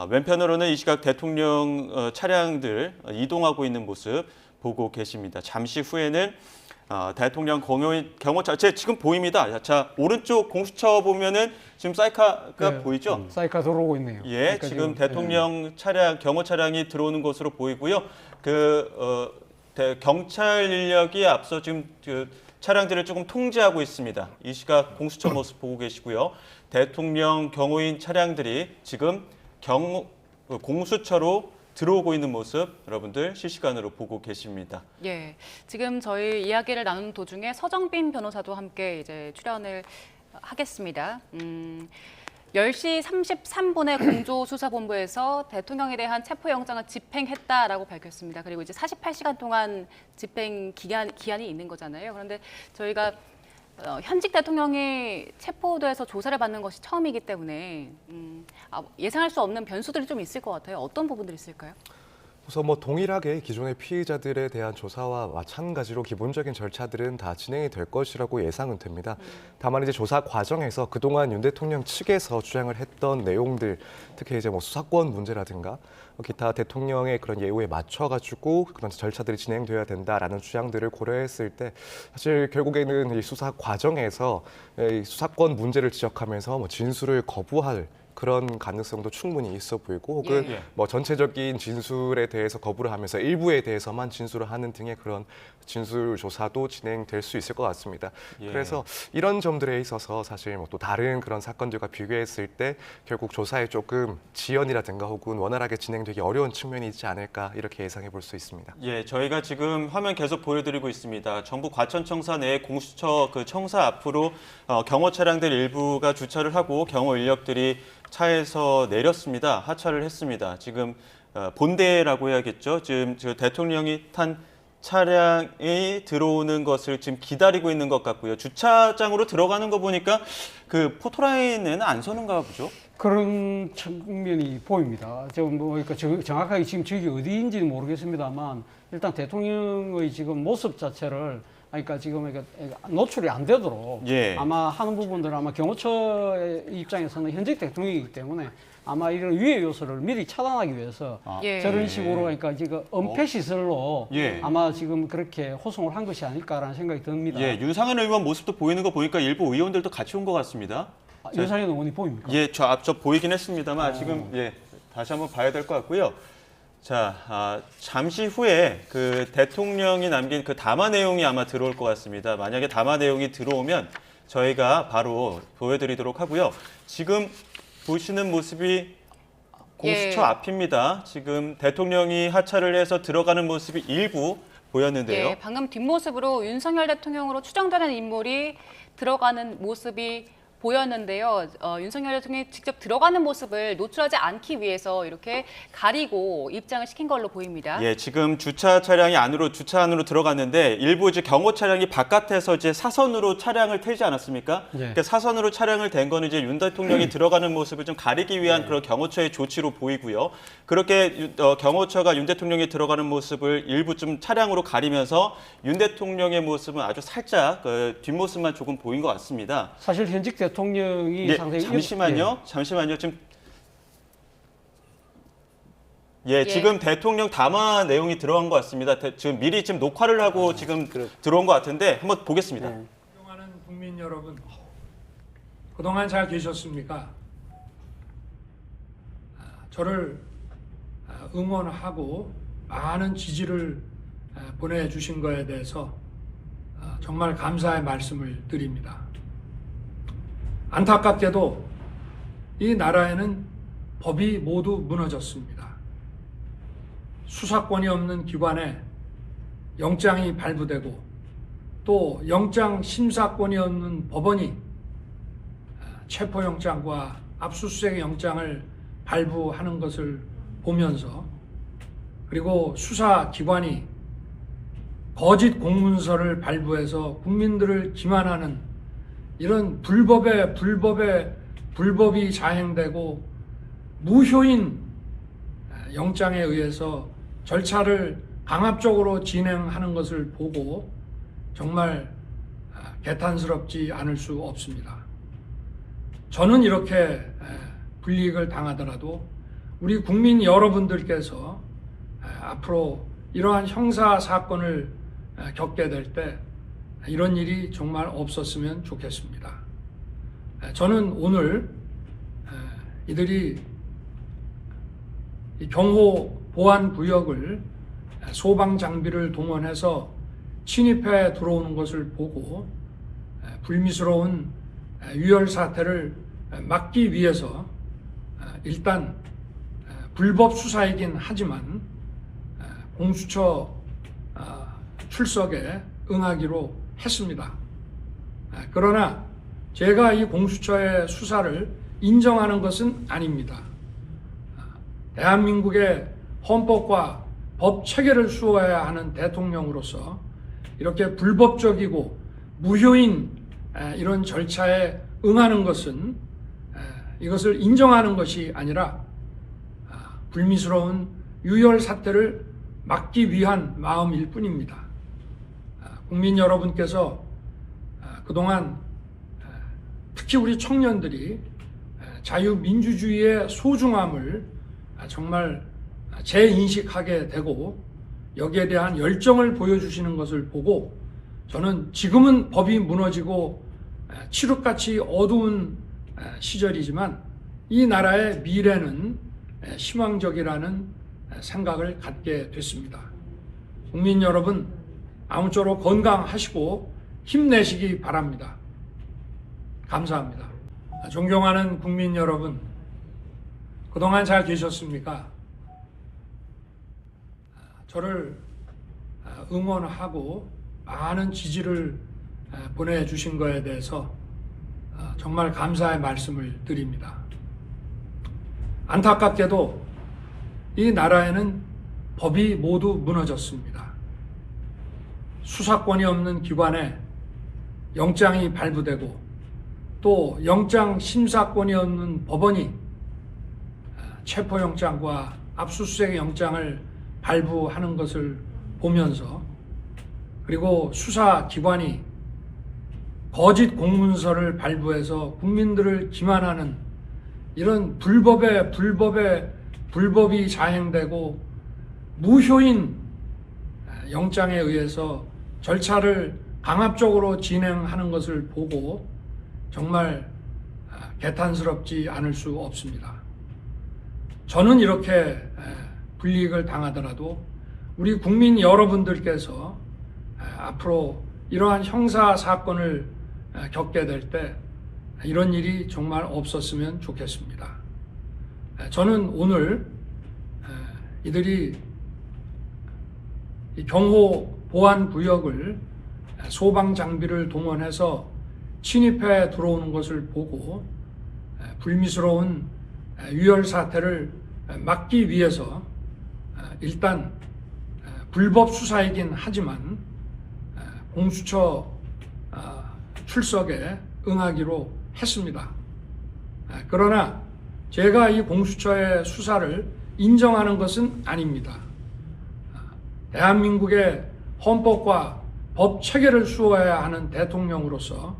왼편으로는 이 시각 대통령 차량들 이동하고 있는 모습 보고 계십니다. 잠시 후에는 대통령 경호차, 지금 보입니다. 자, 오른쪽 공수처 보면은 지금 사이카가 네. 보이죠? 사이카 들어오고 있네요. 예, 그러니까 지금 대통령 차량, 경호 차량이 들어오는 것으로 보이고요. 경찰 인력이 앞서 지금 그 차량들을 조금 통제하고 있습니다. 이 시각 공수처 모습 보고 계시고요. 대통령 경호인 차량들이 지금 공수처로 들어오고 있는 모습 여러분들 실시간으로 보고 계십니다. 예, 지금 저희 이야기를 나누는 도중에 서정빈 변호사도 함께 이제 출연을 하겠습니다. 10시 33분에 공조수사본부에서 대통령에 대한 체포영장을 집행했다라고 밝혔습니다. 그리고 이제 48시간 동안 집행 기한이 있는 거잖아요. 그런데 저희가 현직 대통령이 체포돼서 조사를 받는 것이 처음이기 때문에 예상할 수 없는 변수들이 좀 있을 것 같아요. 어떤 부분들이 있을까요? 우선 뭐 동일하게 기존의 피의자들에 대한 조사와 마찬가지로 기본적인 절차들은 다 진행이 될 것이라고 예상은 됩니다. 다만 이제 조사 과정에서 그동안 윤 대통령 측에서 주장을 했던 내용들, 특히 이제 뭐 수사권 문제라든가 기타 대통령의 그런 예우에 맞춰가지고 그런 절차들이 진행돼야 된다라는 주장들을 고려했을 때 사실 결국에는 이 수사 과정에서 이 수사권 문제를 지적하면서 뭐 진술을 거부할 그런 가능성도 충분히 있어 보이고 혹은 예. 뭐 전체적인 진술에 대해서 거부를 하면서 일부에 대해서만 진술을 하는 등의 그런 진술 조사도 진행될 수 있을 것 같습니다. 예. 그래서 이런 점들에 있어서 사실 뭐 또 다른 그런 사건들과 비교했을 때 결국 조사에 조금 지연이라든가 혹은 원활하게 진행되기 어려운 측면이 있지 않을까 이렇게 예상해 볼 수 있습니다. 예, 저희가 지금 화면 계속 보여드리고 있습니다. 정부 과천청사 내 공수처 그 청사 앞으로 경호 차량들 일부가 주차를 하고 경호 인력들이 차에서 내렸습니다. 하차를 했습니다. 지금 본대라고 해야겠죠. 지금 대통령이 탄 차량이 들어오는 것을 지금 기다리고 있는 것 같고요. 주차장으로 들어가는 거 보니까 그 포토라인에는 안 서는가 보죠. 그런 측면이 보입니다. 지금 뭐 그러니까 정확하게 지금 저기 어디인지는 모르겠습니다만 일단 대통령의 지금 모습 자체를 그러니까 지금 이게 노출이 안 되도록 예. 아마 하는 부분들은 아마 경호처의 입장에서는 현직 대통령이기 때문에 아마 이런 위해 요소를 미리 차단하기 위해서 예. 저런 식으로 그러니까 지금 은폐 시설로 예. 아마 지금 그렇게 호송을 한 것이 아닐까라는 생각이 듭니다. 예, 윤상현 의원 모습도 보이는 거 보니까 일부 의원들도 같이 온 것 같습니다. 윤상현 의원이 보입니까? 예, 저 앞서 보이긴 했습니다만 지금 예, 다시 한번 봐야 될 것 같고요. 자, 잠시 후에 그 대통령이 남긴 그 담화 내용이 아마 들어올 것 같습니다. 만약에 담화 내용이 들어오면 저희가 바로 보여드리도록 하고요. 지금 보시는 모습이 공수처 예. 앞입니다. 지금 대통령이 하차를 해서 들어가는 모습이 일부 보였는데요. 예, 방금 뒷모습으로 윤석열 대통령으로 추정되는 인물이 들어가는 모습이 보였는데요. 윤석열 대통령이 직접 들어가는 모습을 노출하지 않기 위해서 이렇게 가리고 입장을 시킨 걸로 보입니다. 예, 지금 주차 차량이 주차 안으로 들어갔는데 일부 이제 경호 차량이 바깥에서 이제 사선으로 차량을 태지 않았습니까? 네. 그러니까 사선으로 차량을 댄 거는 이제 윤 대통령이 들어가는 모습을 좀 가리기 위한 그런 경호처의 조치로 보이고요. 그렇게 경호처가 윤 대통령이 들어가는 모습을 일부 좀 차량으로 가리면서 윤 대통령의 모습은 아주 살짝 뒷모습만 조금 보인 것 같습니다. 사실 현직 대통령이 예, 상당히 잠시만요. 지금 대통령 담화 내용이 들어간 것 같습니다. 지금 미리 지금 녹화를 하고 지금 들어온 것 같은데 한번 보겠습니다. 존경하는 국민 여러분, 그동안 잘 계셨습니까? 저를 응원하고 많은 지지를 보내주신 거에 대해서 정말 감사의 말씀을 드립니다. 안타깝게도 이 나라에는 법이 모두 무너졌습니다. 수사권이 없는 기관에 영장이 발부되고 또 영장 심사권이 없는 법원이 체포영장과 압수수색 영장을 발부하는 것을 보면서, 그리고 수사기관이 거짓 공문서를 발부해서 국민들을 기만하는 이런 불법이 자행되고 무효인 영장에 의해서 절차를 강압적으로 진행하는 것을 보고 정말 개탄스럽지 않을 수 없습니다. 저는 이렇게 불이익을 당하더라도 우리 국민 여러분들께서 앞으로 이러한 형사 사건을 겪게 될 때 이런 일이 정말 없었으면 좋겠습니다. 저는 오늘 이들이 경호 보안 구역을 소방 장비를 동원해서 침입해 들어오는 것을 보고 불미스러운 유혈 사태를 막기 위해서 일단 불법 수사이긴 하지만 공수처 출석에 응하기로 했습니다. 그러나 제가 이 공수처의 수사를 인정하는 것은 아닙니다. 대한민국의 헌법과 법 체계를 수호해야 하는 대통령으로서 이렇게 불법적이고 무효인 이런 절차에 응하는 것은 이것을 인정하는 것이 아니라 불미스러운 유혈 사태를 막기 위한 마음일 뿐입니다. 국민 여러분께서 그동안 특히 우리 청년들이 자유민주주의의 소중함을 정말 재인식하게 되고 여기에 대한 열정을 보여주시는 것을 보고 저는 지금은 법이 무너지고 칠흑같이 어두운 시절이지만 이 나라의 미래는 희망적이라는 생각을 갖게 됐습니다. 국민 여러분, 아무쪼록 건강하시고 힘내시기 바랍니다. 감사합니다. 존경하는 국민 여러분, 그동안 잘 계셨습니까? 저를 응원하고 많은 지지를 보내주신 것에 대해서 정말 감사의 말씀을 드립니다. 안타깝게도 이 나라에는 법이 모두 무너졌습니다. 수사권이 없는 기관에 영장이 발부되고 또 영장 심사권이 없는 법원이 체포영장과 압수수색 영장을 발부하는 것을 보면서, 그리고 수사기관이 거짓 공문서를 발부해서 국민들을 기만하는 이런 불법이 자행되고 무효인 영장에 의해서 절차를 강압적으로 진행하는 것을 보고 정말 개탄스럽지 않을 수 없습니다. 저는 이렇게 불이익을 당하더라도 우리 국민 여러분들께서 앞으로 이러한 형사 사건을 겪게 될 때 이런 일이 정말 없었으면 좋겠습니다. 저는 오늘 이들이 경호 보안 구역을 소방 장비를 동원해서 침입해 들어오는 것을 보고 불미스러운 유혈 사태를 막기 위해서 일단 불법 수사이긴 하지만 공수처 출석에 응하기로 했습니다. 그러나 제가 이 공수처의 수사를 인정하는 것은 아닙니다. 대한민국의 헌법과 법 체계를 수호해야 하는 대통령으로서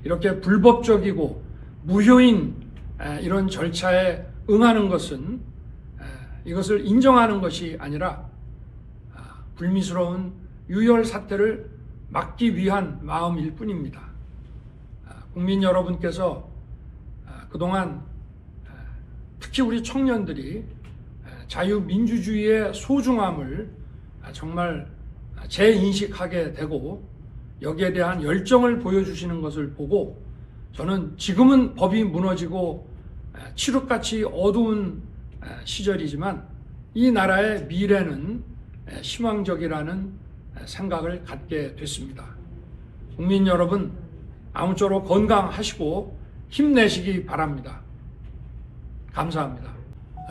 이렇게 불법적이고 무효인 이런 절차에 응하는 것은 이것을 인정하는 것이 아니라 불미스러운 유혈 사태를 막기 위한 마음일 뿐입니다. 국민 여러분께서 그동안 특히 우리 청년들이 자유민주주의의 소중함을 정말 재인식하게 되고 여기에 대한 열정을 보여주시는 것을 보고 저는 지금은 법이 무너지고 칠흑같이 어두운 시절이지만 이 나라의 미래는 희망적이라는 생각을 갖게 됐습니다. 국민 여러분 아무쪼록 건강하시고 힘내시기 바랍니다. 감사합니다.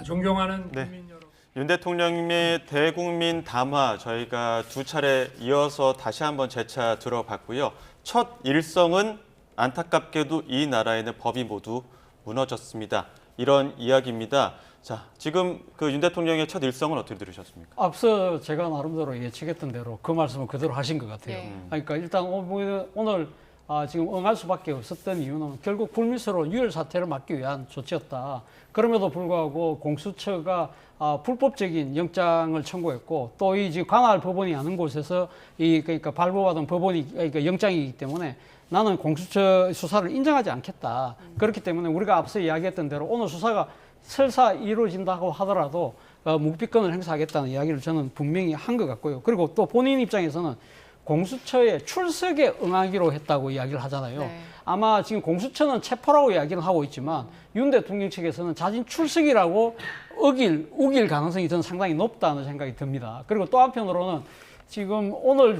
존경하는 국민 여러분. 윤 대통령님의 대국민 담화 저희가 두 차례 이어서 다시 한번 재차 들어봤고요. 첫 일성은 안타깝게도 이 나라에는 법이 모두 무너졌습니다. 이런 이야기입니다. 자, 지금 그 윤 대통령의 첫 일성은 어떻게 들으셨습니까? 앞서 제가 나름대로 예측했던 대로 그 말씀을 그대로 하신 것 같아요. 네. 그러니까 일단 오늘 지금 응할 수밖에 없었던 이유는 결국 불미스러운 유혈 사태를 막기 위한 조치였다. 그럼에도 불구하고 공수처가 불법적인 영장을 청구했고 또 이 지금 관할 법원이 아는 곳에서 그러니까 발부받은 법원이 그러니까 영장이기 때문에 나는 공수처 수사를 인정하지 않겠다. 그렇기 때문에 우리가 앞서 이야기했던 대로 오늘 수사가 설사 이루어진다고 하더라도 묵비권을 행사하겠다는 이야기를 저는 분명히 한 것 같고요. 그리고 또 본인 입장에서는 공수처의 출석에 응하기로 했다고 이야기를 하잖아요. 네. 아마 지금 공수처는 체포라고 이야기를 하고 있지만 윤 대통령 측에서는 자진 출석이라고 우길 가능성이 저는 상당히 높다는 생각이 듭니다. 그리고 또 한편으로는 지금 오늘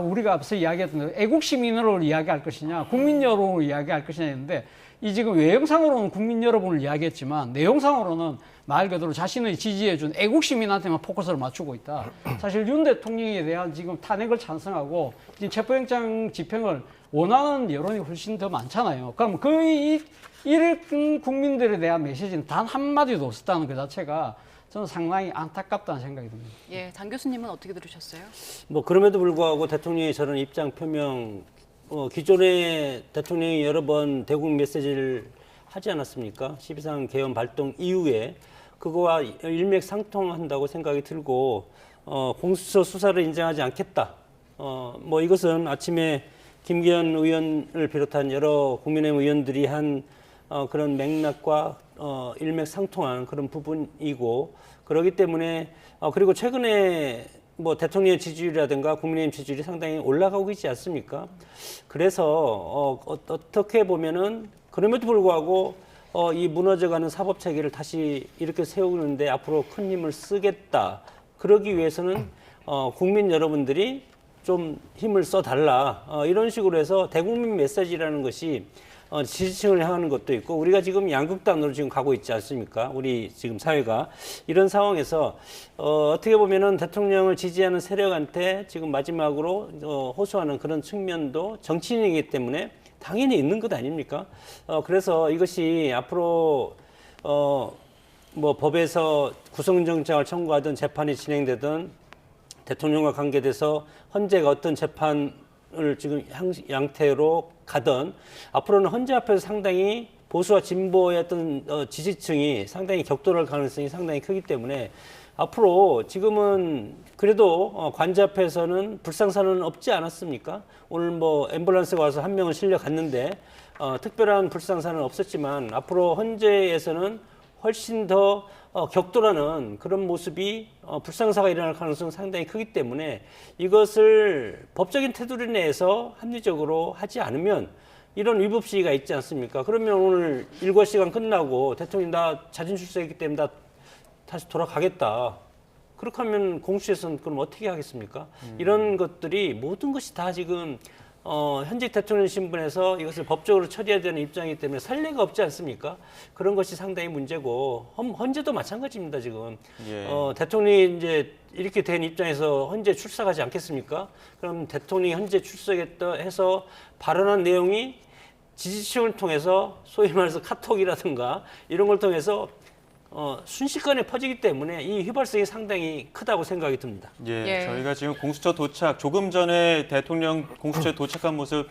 우리가 앞서 이야기했던 대로 애국 시민으로 이야기할 것이냐 국민 여론으로 이야기할 것이냐 했는데 이 지금 외형상으로는 국민 여러분을 이야기했지만 내용상으로는 말 그대로 자신의 지지해준 애국 시민한테만 포커스를 맞추고 있다. 사실 윤 대통령에 대한 지금 탄핵을 찬성하고 지금 체포영장 집행을 원하는 여론이 훨씬 더 많잖아요. 그럼 이런 국민들에 대한 메시지는 단 한마디도 없었다는 그 자체가 저는 상당히 안타깝다는 생각이 듭니다. 예, 장 교수님은 어떻게 들으셨어요? 뭐 그럼에도 불구하고 대통령이 저런 입장 표명 기존에 대통령이 여러 번 대국 메시지를 하지 않았습니까? 12.3 개헌 발동 이후에 그거와 일맥상통한다고 생각이 들고 공수처 수사를 인정하지 않겠다. 뭐 이것은 아침에 김기현 의원을 비롯한 여러 국민의힘 의원들이 한 그런 맥락과 일맥상통한 그런 부분이고 그렇기 때문에 그리고 최근에 뭐 대통령의 지지율이라든가 국민의힘 지지율이 상당히 올라가고 있지 않습니까? 그래서 어떻게 보면은 그럼에도 불구하고 이 무너져가는 사법 체계를 다시 이렇게 세우는데 앞으로 큰 힘을 쓰겠다. 그러기 위해서는 국민 여러분들이 좀 힘을 써달라. 이런 식으로 해서 대국민 메시지라는 것이 지지층을 향하는 것도 있고 우리가 지금 양극단으로 지금 가고 있지 않습니까? 우리 지금 사회가 이런 상황에서 어떻게 보면은 대통령을 지지하는 세력한테 지금 마지막으로 호소하는 그런 측면도 정치인이기 때문에 당연히 있는 것 아닙니까? 그래서 이것이 앞으로 뭐 법에서 구속영장을 청구하든 재판이 진행되든 대통령과 관계돼서 헌재가 어떤 재판을 지금 양태로 가든 앞으로는 헌재 앞에서 상당히 보수와 진보의 어떤 지지층이 상당히 격돌할 가능성이 상당히 크기 때문에 앞으로 지금은 그래도 관제 앞에서는 불상사는 없지 않았습니까? 오늘 뭐 앰뷸런스가 와서 한 명은 실려 갔는데 특별한 불상사는 없었지만 앞으로 헌재에서는 훨씬 더 격돌하는 그런 모습이 불상사가 일어날 가능성은 상당히 크기 때문에 이것을 법적인 테두리 내에서 합리적으로 하지 않으면 이런 위법 시위가 있지 않습니까? 그러면 오늘 일과 시간 끝나고 대통령이 나 자진 출석했기 때문에 나 다시 돌아가겠다. 그렇게 하면 공수처에서는 그럼 어떻게 하겠습니까? 이런 것들이 모든 것이 다 지금 현직 대통령 신분에서 이것을 법적으로 처리해야 되는 입장이기 때문에 선례가 없지 않습니까? 그런 것이 상당히 문제고 헌재도 마찬가지입니다. 지금 예. 대통령이 이제 이렇게 된 입장에서 헌재 출석하지 않겠습니까? 그럼 대통령이 헌재 출석했다 해서 발언한 내용이 지지층을 통해서 소위 말해서 카톡이라든가 이런 걸 통해서 순식간에 퍼지기 때문에 이 휘발성이 상당히 크다고 생각이 듭니다. 예, 예. 저희가 지금 공수처 도착, 조금 전에 대통령 공수처에 도착한 모습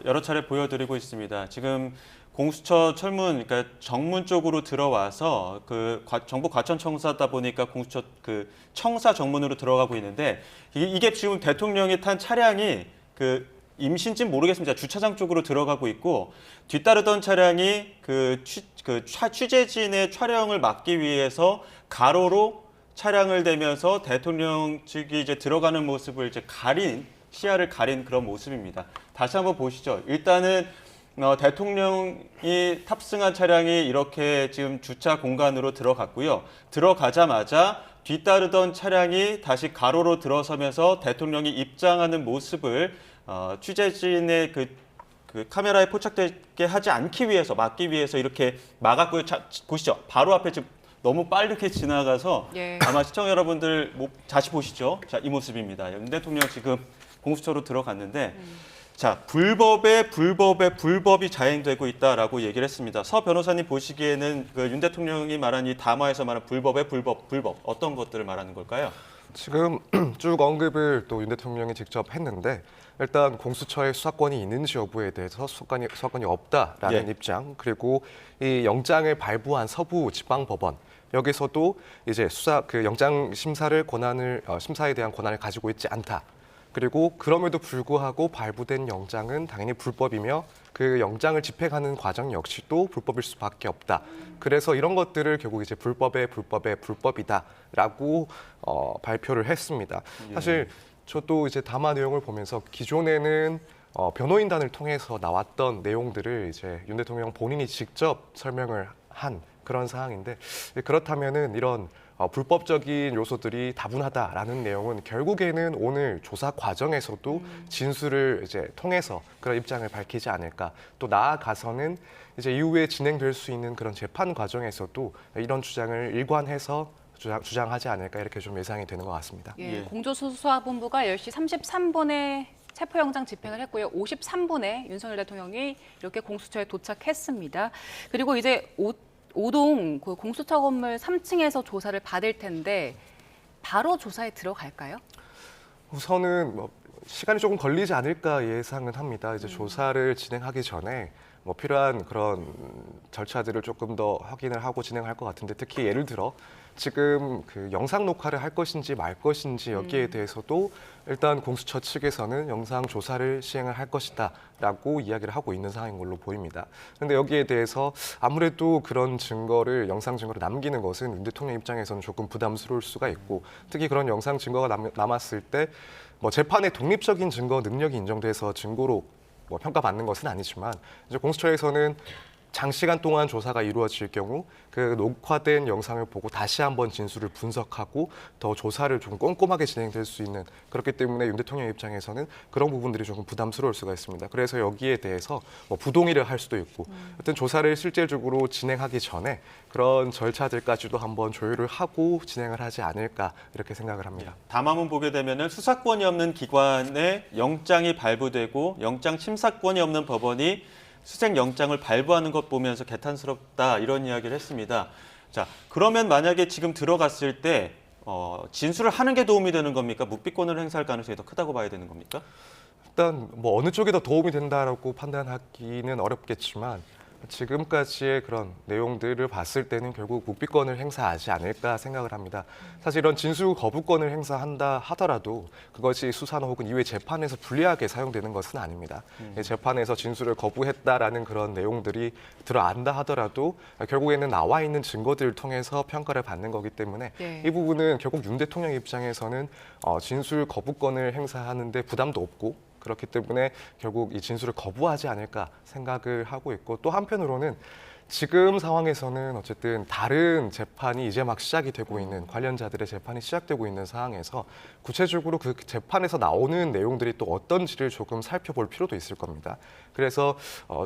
여러 차례 보여드리고 있습니다. 지금 공수처 철문, 그러니까 정문 쪽으로 들어와서 그 정부 과천청사다 보니까 공수처 그 청사 정문으로 들어가고 있는데 이게 지금 대통령이 탄 차량이 그 임신진 모르겠습니다. 주차장 쪽으로 들어가고 있고 뒤따르던 차량이 취재진의 촬영을 막기 위해서 가로로 차량을 대면서 대통령 측이 이제 들어가는 모습을 이제 시야를 가린 그런 모습입니다. 다시 한번 보시죠. 일단은 대통령이 탑승한 차량이 이렇게 지금 주차 공간으로 들어갔고요. 들어가자마자 뒤따르던 차량이 다시 가로로 들어서면서 대통령이 입장하는 모습을 취재진의 그 카메라에 포착되게 하지 않기 위해서 막기 위해서 이렇게 막았고요. 자, 보시죠. 바로 앞에 지금 너무 빠르게 지나가서 예. 아마 시청자 여러분들 다시 보시죠. 자, 이 모습입니다. 윤 대통령 지금 공수처로 들어갔는데 자, 불법이 자행되고 있다라고 얘기를 했습니다. 서 변호사님 보시기에는 그 윤 대통령이 말한 이 담화에서 말한 불법 어떤 것들을 말하는 걸까요? 지금 쭉 언급을 또 윤 대통령이 직접 했는데 일단 공수처의 수사권이 있는지 여부에 대해서 수사권이 없다라는 예. 입장, 그리고 이 영장을 발부한 서부지방법원 여기서도 이제 영장 심사에 대한 권한을 가지고 있지 않다. 그리고 그럼에도 불구하고 발부된 영장은 당연히 불법이며 그 영장을 집행하는 과정 역시도 불법일 수밖에 없다. 그래서 이런 것들을 결국 이제 불법의 불법이다라고 발표를 했습니다. 사실 저도 이제 담화 내용을 보면서 기존에는 변호인단을 통해서 나왔던 내용들을 이제 윤 대통령 본인이 직접 설명을 한 그런 사항인데 그렇다면은 이런 불법적인 요소들이 다분하다라는 내용은 결국에는 오늘 조사 과정에서도 진술을 이제 통해서 그런 입장을 밝히지 않을까. 또 나아가서는 이제 이후에 진행될 수 있는 그런 재판 과정에서도 이런 주장을 일관해서 주장하지 않을까 이렇게 좀 예상이 되는 것 같습니다. 예, 예. 공조수사본부가 10시 33분에 체포영장 집행을 했고요. 53분에 윤석열 대통령이 이렇게 공수처에 도착했습니다. 그리고 이제 5동 그 공수처 건물 3층에서 조사를 받을 텐데 바로 조사에 들어갈까요? 우선은 시간이 조금 걸리지 않을까 예상은 합니다. 이제 조사를 진행하기 전에 필요한 그런 절차들을 조금 더 확인을 하고 진행할 것 같은데 특히 예를 들어 지금 그 영상 녹화를 할 것인지 말 것인지 여기에 대해서도 일단 공수처 측에서는 영상 조사를 시행을 할 것이다라고 이야기를 하고 있는 상황인 걸로 보입니다. 그런데 여기에 대해서 아무래도 그런 영상 증거를 남기는 것은 윤 대통령 입장에서는 조금 부담스러울 수가 있고 특히 그런 영상 증거가 남았을 때 재판의 독립적인 증거 능력이 인정돼서 증거로 평가받는 것은 아니지만 이제 공수처에서는 장시간 동안 조사가 이루어질 경우 그 녹화된 영상을 보고 다시 한번 진술을 분석하고 더 조사를 좀 꼼꼼하게 진행될 수 있는 그렇기 때문에 윤 대통령 입장에서는 그런 부분들이 조금 부담스러울 수가 있습니다. 그래서 여기에 대해서 부동의를 할 수도 있고 하여튼 조사를 실질적으로 진행하기 전에 그런 절차들까지도 한번 조율을 하고 진행을 하지 않을까 이렇게 생각을 합니다. 담화문 보게 되면은 수사권이 없는 기관에 영장이 발부되고 영장 심사권이 없는 법원이 수색 영장을 발부하는 것 보면서 개탄스럽다 이런 이야기를 했습니다. 자, 그러면 만약에 지금 들어갔을 때 진술을 하는 게 도움이 되는 겁니까? 묵비권을 행사할 가능성이 더 크다고 봐야 되는 겁니까? 일단 어느 쪽이 더 도움이 된다라고 판단하기는 어렵겠지만 지금까지의 그런 내용들을 봤을 때는 결국 묵비권을 행사하지 않을까 생각을 합니다. 사실 이런 진술 거부권을 행사한다 하더라도 그것이 수사나 혹은 이후의 재판에서 불리하게 사용되는 것은 아닙니다. 재판에서 진술을 거부했다라는 그런 내용들이 들어안다 하더라도 결국에는 나와 있는 증거들을 통해서 평가를 받는 거기 때문에 네. 이 부분은 결국 윤 대통령 입장에서는 진술 거부권을 행사하는데 부담도 없고 그렇기 때문에 결국 이 진술을 거부하지 않을까 생각을 하고 있고 또 한편으로는 지금 상황에서는 어쨌든 다른 재판이 이제 막 시작이 되고 있는 관련자들의 재판이 시작되고 있는 상황에서 구체적으로 그 재판에서 나오는 내용들이 또 어떤지를 조금 살펴볼 필요도 있을 겁니다. 그래서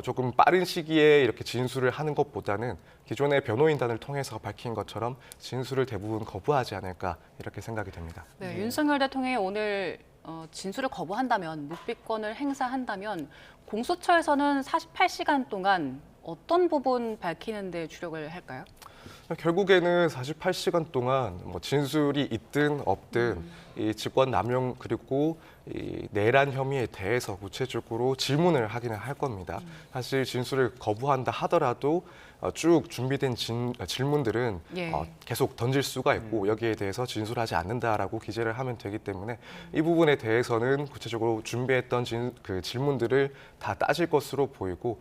조금 빠른 시기에 이렇게 진술을 하는 것보다는 기존의 변호인단을 통해서 밝힌 것처럼 진술을 대부분 거부하지 않을까 이렇게 생각이 됩니다. 네, 윤석열 대통령이 오늘 진술을 거부한다면, 묵비권을 행사한다면 공수처에서는 48시간 동안 어떤 부분 밝히는 데 주력을 할까요? 결국에는 48시간 동안 뭐 진술이 있든 없든 이 직권 남용 그리고 이 내란 혐의에 대해서 구체적으로 질문을 하기는 할 겁니다. 사실 진술을 거부한다 하더라도 쭉 준비된 질문들은 예. 계속 던질 수가 있고 여기에 대해서 진술하지 않는다라고 기재를 하면 되기 때문에 이 부분에 대해서는 구체적으로 준비했던 그 질문들을 다 따질 것으로 보이고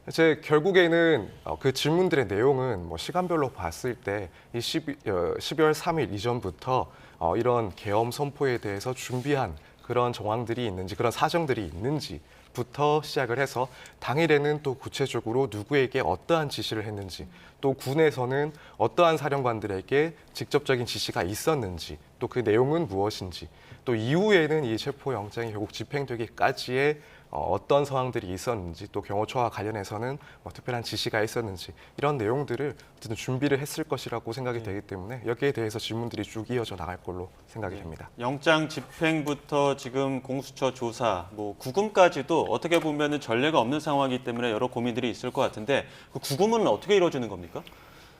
이제 결국에는 그 질문들의 내용은 뭐 시간별로 봤을 때 이 12월 3일 이전부터 이런 계엄 선포에 대해서 준비한 그런 정황들이 있는지 그런 사정들이 있는지부터 시작을 해서 당일에는 또 구체적으로 누구에게 어떠한 지시를 했는지 또 군에서는 어떠한 사령관들에게 직접적인 지시가 있었는지 또 그 내용은 무엇인지 또 이후에는 이 체포영장이 결국 집행되기까지의 어떤 상황들이 있었는지 또 경호처와 관련해서는 뭐 특별한 지시가 있었는지 이런 내용들을 어쨌든 준비를 했을 것이라고 생각이 되기 때문에 여기에 대해서 질문들이 쭉 이어져 나갈 걸로 생각이 됩니다. 영장 집행부터 지금 공수처 조사, 뭐 구금까지도 어떻게 보면은 전례가 없는 상황이기 때문에 여러 고민들이 있을 것 같은데 그 구금은 어떻게 이루어지는 겁니까?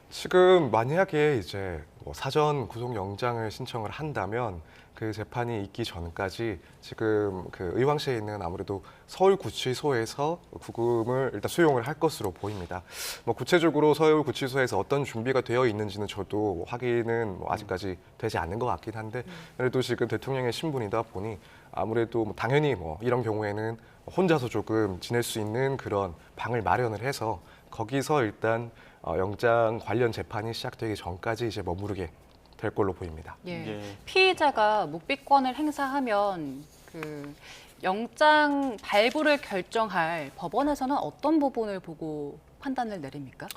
지금 만약에 이제 뭐 사전 구속영장을 신청을 한다면 그 재판이 있기 전까지 지금 그 의왕시에 있는 아무래도 서울구치소에서 구금을 일단 수용을 할 것으로 보입니다. 뭐 구체적으로 서울구치소에서 어떤 준비가 되어 있는지는 저도 확인은 뭐 아직까지 되지 않는 것 같긴 한데 그래도 지금 대통령의 신분이다 보니 아무래도 뭐 당연히 뭐 이런 경우에는 혼자서 조금 지낼 수 있는 그런 방을 마련을 해서 거기서 일단 영장 관련 재판이 시작되기 전까지 이제 머무르게 될 걸로 보입니다. 예. 예. 피의자가 묵비권을 행사하면 그 영장 발부를 결정할 법원에서는 어떤 부분을 보고 판단을 내립니까?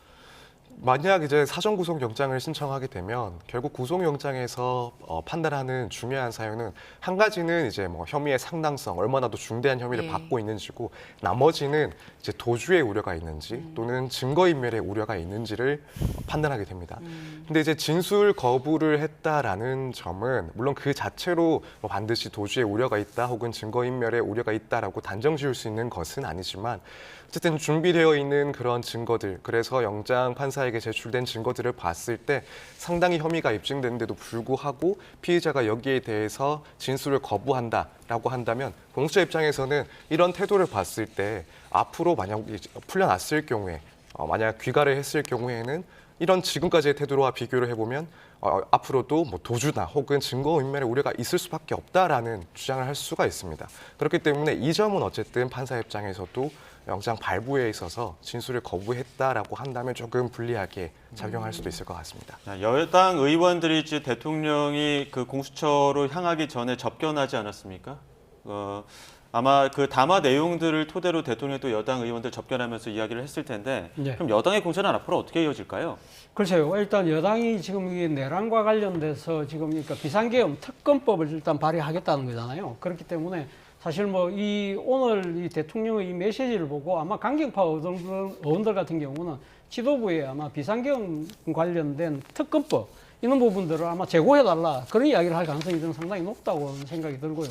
만약 이제 사전 구속 영장을 신청하게 되면 결국 구속 영장에서 판단하는 중요한 사유는 한 가지는 이제 뭐 혐의의 상당성, 얼마나 더 중대한 혐의를 예. 받고 있는지고 나머지는 이제 도주의 우려가 있는지 또는 증거인멸의 우려가 있는지를 판단하게 됩니다. 근데 이제 진술 거부를 했다라는 점은 물론 그 자체로 뭐 반드시 도주의 우려가 있다 혹은 증거인멸의 우려가 있다라고 단정 지을 수 있는 것은 아니지만 어쨌든 준비되어 있는 그런 증거들, 그래서 영장 판사에게 제출된 증거들을 봤을 때 상당히 혐의가 입증되는데도 불구하고 피의자가 여기에 대해서 진술을 거부한다라고 한다면 공수처 입장에서는 이런 태도를 봤을 때 앞으로 만약 풀려났을 경우에 만약 귀가를 했을 경우에는 이런 지금까지의 태도와 비교를 해보면 앞으로도 뭐 도주나 혹은 증거인멸의 우려가 있을 수밖에 없다라는 주장을 할 수가 있습니다. 그렇기 때문에 이 점은 어쨌든 판사 입장에서도 영장 발부에 있어서 진술을 거부했다라고 한다면 조금 불리하게 작용할 수도 있을 것 같습니다. 여당 의원들이 이제 대통령이 그 공수처로 향하기 전에 접견하지 않았습니까? 아마 그 담화 내용들을 토대로 대통령이 여당 의원들 접견하면서 이야기를 했을 텐데 네. 그럼 여당의 공세는 앞으로 어떻게 이어질까요? 글쎄요. 일단 여당이 지금 이 내란과 관련돼서 지금 그러니까 비상계엄 특검법을 일단 발의하겠다는 거잖아요. 그렇기 때문에 사실 뭐 오늘 이 대통령의 이 메시지를 보고 아마 강경파 의원들 같은 경우는 지도부에 아마 비상계엄 관련된 특검법 이런 부분들을 아마 제고해달라 그런 이야기를 할 가능성이 저는 상당히 높다고 생각이 들고요.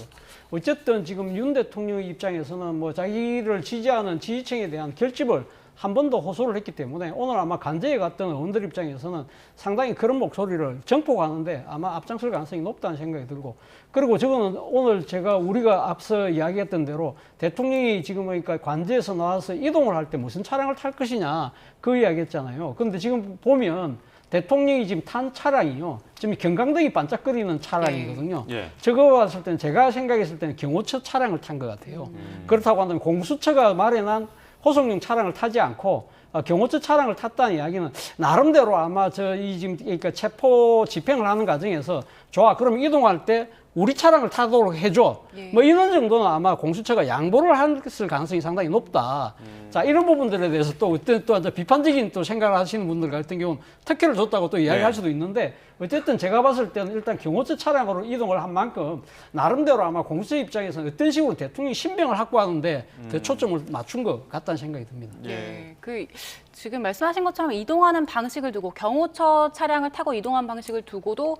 어쨌든 지금 윤 대통령의 입장에서는 뭐 자기를 지지하는 지지층에 대한 결집을 한 번 더 호소를 했기 때문에 오늘 아마 간제에 갔던 의원들 입장에서는 상당히 그런 목소리를 정폭하는데 아마 앞장설 가능성이 높다는 생각이 들고 그리고 저거는 오늘 우리가 앞서 이야기했던 대로 대통령이 지금 그러니까 관제에서 나와서 이동을 할 때 무슨 차량을 탈 것이냐 그 이야기했잖아요. 그런데 지금 보면 대통령이 지금 탄 차량이요. 지금 경광등이 반짝거리는 차량이거든요. 예. 저거 봤을 때는 제가 생각했을 때는 경호처 차량을 탄 것 같아요. 그렇다고 한다면 공수처가 마련한 호송용 차량을 타지 않고 경호처 차량을 탔다는 이야기는 나름대로 아마 지금 그러니까 체포 집행을 하는 과정에서 좋아 그럼 이동할 때 우리 차량을 타도록 해줘. 예. 뭐 이런 정도는 아마 공수처가 양보를 했을 가능성이 상당히 높다. 자, 이런 부분들에 대해서 또 어떤 또 이제 비판적인 또 생각을 하시는 분들 같은 경우는 특혜를 줬다고 또 이야기할 네. 수도 있는데 어쨌든 제가 봤을 때는 일단 경호처 차량으로 이동을 한 만큼 나름대로 아마 공수처 입장에서는 어떤 식으로 대통령 신병을 확보하는데 더 초점을 맞춘 것 같다는 생각이 듭니다. 예. 그 지금 말씀하신 것처럼 이동하는 방식을 두고 경호처 차량을 타고 이동한 방식을 두고도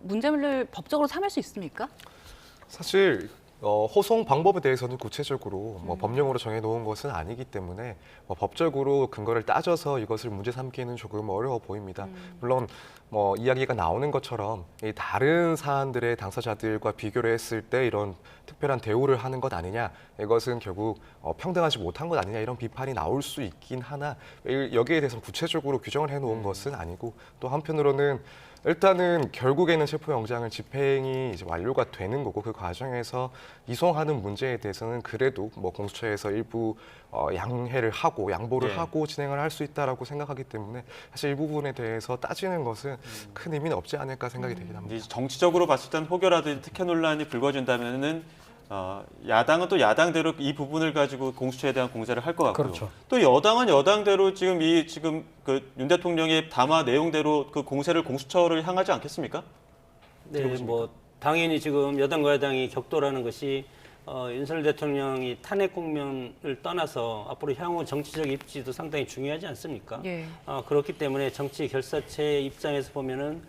문제를 법적으로 삼을 수 있습니까? 사실 호송 방법에 대해서는 구체적으로 뭐 법령으로 정해놓은 것은 아니기 때문에 뭐 법적으로 근거를 따져서 이것을 문제 삼기에는 조금 어려워 보입니다. 물론 뭐 이야기가 나오는 것처럼 이 다른 사안들의 당사자들과 비교를 했을 때 이런 특별한 대우를 하는 것 아니냐, 이것은 결국 평등하지 못한 것 아니냐, 이런 비판이 나올 수 있긴 하나 여기에 대해서 구체적으로 규정을 해놓은 것은 아니고, 또 한편으로는 일단은 결국에는 체포영장을 집행이 이제 완료가 되는 거고, 그 과정에서 이송하는 문제에 대해서는 그래도 뭐 공수처에서 일부 양해를 하고 양보를 네. 하고 진행을 할 수 있다라고 생각하기 때문에 사실 이 부분에 대해서 따지는 것은 큰 의미는 없지 않을까 생각이 되긴 합니다. 이제 정치적으로 봤을 때는 혹여라도 특혜 논란이 불거진다면은 야당은 또 야당대로 이 부분을 가지고 공수처에 대한 공세를 할 것 같고요. 그렇죠. 또 여당은 여당대로 지금 그 윤 대통령의 담화 내용대로 그 공세를 공수처를 향하지 않겠습니까? 네, 뭐 당연히 지금 여당과 야당이 격돌하는 것이 윤석열 대통령이 탄핵 국면을 떠나서 앞으로 향후 정치적 입지도 상당히 중요하지 않습니까? 예. 그렇기 때문에 정치 결사체 입장에서 보면은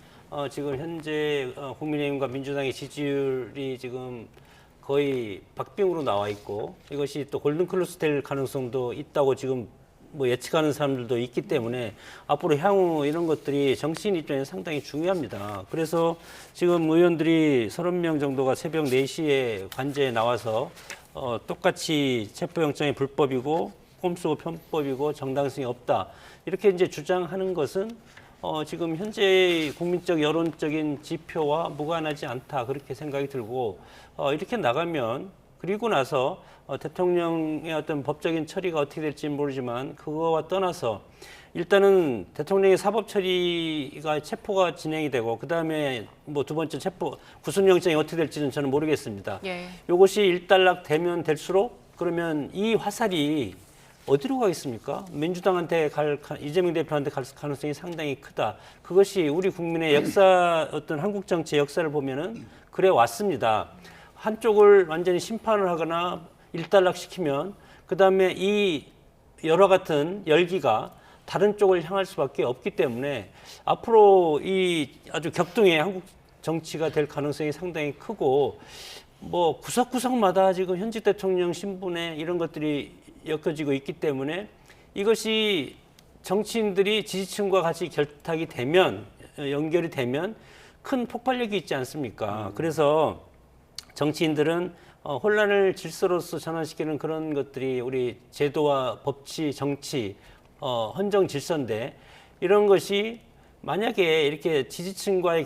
지금 현재 국민의힘과 민주당의 지지율이 지금 거의 박빙으로 나와 있고, 이것이 또 골든클로스 될 가능성도 있다고 지금 뭐 예측하는 사람들도 있기 때문에 앞으로 향후 이런 것들이 정치인 입장에서 상당히 중요합니다. 그래서 지금 의원들이 30명 정도가 새벽 4시에 관저에 나와서 똑같이 체포영장이 불법이고 꼼수고 편법이고 정당성이 없다, 이렇게 이제 주장하는 것은 지금 현재 국민적 여론적인 지표와 무관하지 않다, 그렇게 생각이 들고, 이렇게 나가면 그리고 나서 대통령의 어떤 법적인 처리가 어떻게 될지는 모르지만 그거와 떠나서 일단은 대통령의 사법 처리가 체포가 진행이 되고, 그다음에 뭐 두 번째 구속영장이 어떻게 될지는 저는 모르겠습니다. 예. 이것이 일단락 되면 될수록 그러면 이 화살이 어디로 가겠습니까? 민주당한테 이재명 대표한테 갈 가능성이 상당히 크다. 그것이 우리 국민의 역사, 어떤 한국 정치의 역사를 보면은 그래 왔습니다. 한쪽을 완전히 심판을 하거나 일단락시키면 그다음에 이 여러 같은 열기가 다른 쪽을 향할 수밖에 없기 때문에 앞으로 이 아주 격동의 한국 정치가 될 가능성이 상당히 크고, 뭐 구석구석마다 지금 현직 대통령 신분에 이런 것들이 엮여지고 있기 때문에 이것이 정치인들이 지지층과 같이 결탁이 되면, 연결이 되면 큰 폭발력이 있지 않습니까? 그래서 정치인들은 혼란을 질서로서 전환시키는 그런 것들이 우리 제도와 법치, 정치, 헌정 질서인데, 이런 것이 만약에 이렇게 지지층과의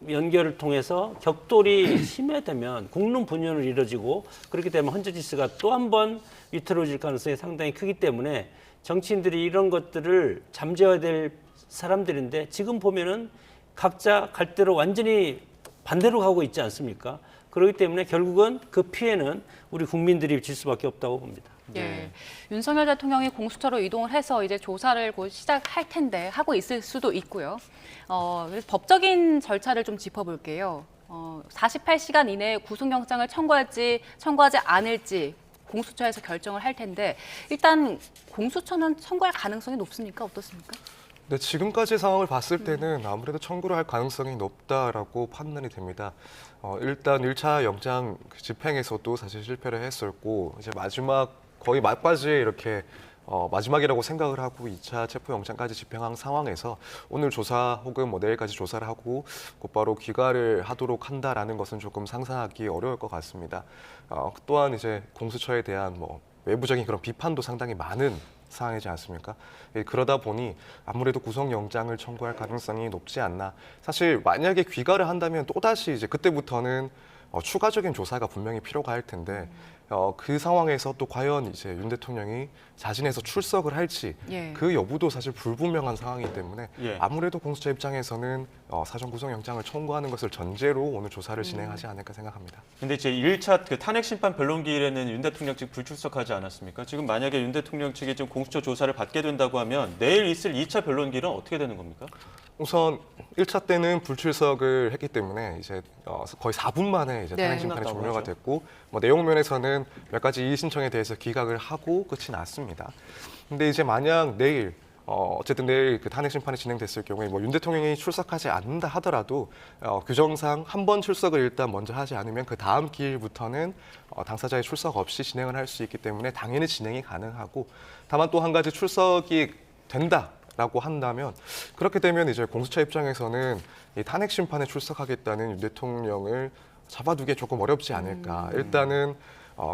연결을 통해서 격돌이 심해되면 국론분열을 이뤄지고, 그렇게 되면 헌정 질서가 또 한 번 위태로워질 가능성이 상당히 크기 때문에 정치인들이 이런 것들을 잠재워야 될 사람들인데, 지금 보면은 각자 갈 대로 완전히 반대로 가고 있지 않습니까? 그렇기 때문에 결국은 그 피해는 우리 국민들이 질 수밖에 없다고 봅니다. 예. 윤석열 대통령이 공수처로 이동을 해서 이제 조사를 곧 시작할 텐데, 하고 있을 수도 있고요. 그래서 법적인 절차를 좀 짚어볼게요. 48시간 이내에 구속영장을 청구하지 않을지 공수처에서 결정을 할 텐데, 일단 공수처는 청구할 가능성이 높습니까? 어떻습니까? 네, 지금까지 상황을 봤을 때는 아무래도 청구를 할 가능성이 높다라고 판단이 됩니다. 일단 1차 영장 집행에서도 사실 실패를 했었고, 이제 거의 막바지에 이렇게 마지막이라고 생각을 하고 2차 체포영장까지 집행한 상황에서 오늘 조사 혹은 뭐 내일까지 조사를 하고 곧바로 귀가를 하도록 한다라는 것은 조금 상상하기 어려울 것 같습니다. 또한 이제 공수처에 대한 뭐 외부적인 그런 비판도 상당히 많은 상황이지 않습니까? 그러다 보니 아무래도 구속영장을 청구할 가능성이 높지 않나. 사실 만약에 귀가를 한다면 또다시 이제 그때부터는 추가적인 조사가 분명히 필요가 할 텐데 그 상황에서 또 과연 이제 윤 대통령이 자진해서 출석을 할지 예. 그 여부도 사실 불분명한 상황이기 때문에 예. 아무래도 공수처 입장에서는 사전 구속영장을 청구하는 것을 전제로 오늘 조사를 진행하지 않을까 생각합니다. 근데 이제 1차 그 탄핵 심판 변론기일에는 윤 대통령 측 불출석하지 않았습니까? 지금 만약에 윤 대통령 측이 지금 공수처 조사를 받게 된다고 하면 내일 있을 2차 변론기일은 어떻게 되는 겁니까? 우선 1차 때는 불출석을 했기 때문에 이제 거의 4분 만에 이제 네. 탄핵 심판이 끝났다고 종료가 하죠. 됐고 내용 면에서는 몇 가지 이의 신청에 대해서 기각을 하고 끝이 났습니다. 근데 이제 만약 내일 어쨌든 내일 그 탄핵 심판이 진행됐을 경우에 윤 대통령이 출석하지 않는다 하더라도 규정상 한 번 출석을 일단 먼저 하지 않으면 그 다음 기일부터는 당사자의 출석 없이 진행을 할 수 있기 때문에 당연히 진행이 가능하고 다만 또 한 가지 출석이 된다라고 한다면 그렇게 되면 이제 공수처 입장에서는 이 탄핵 심판에 출석하겠다는 윤 대통령을 잡아두기 조금 어렵지 않을까. 일단은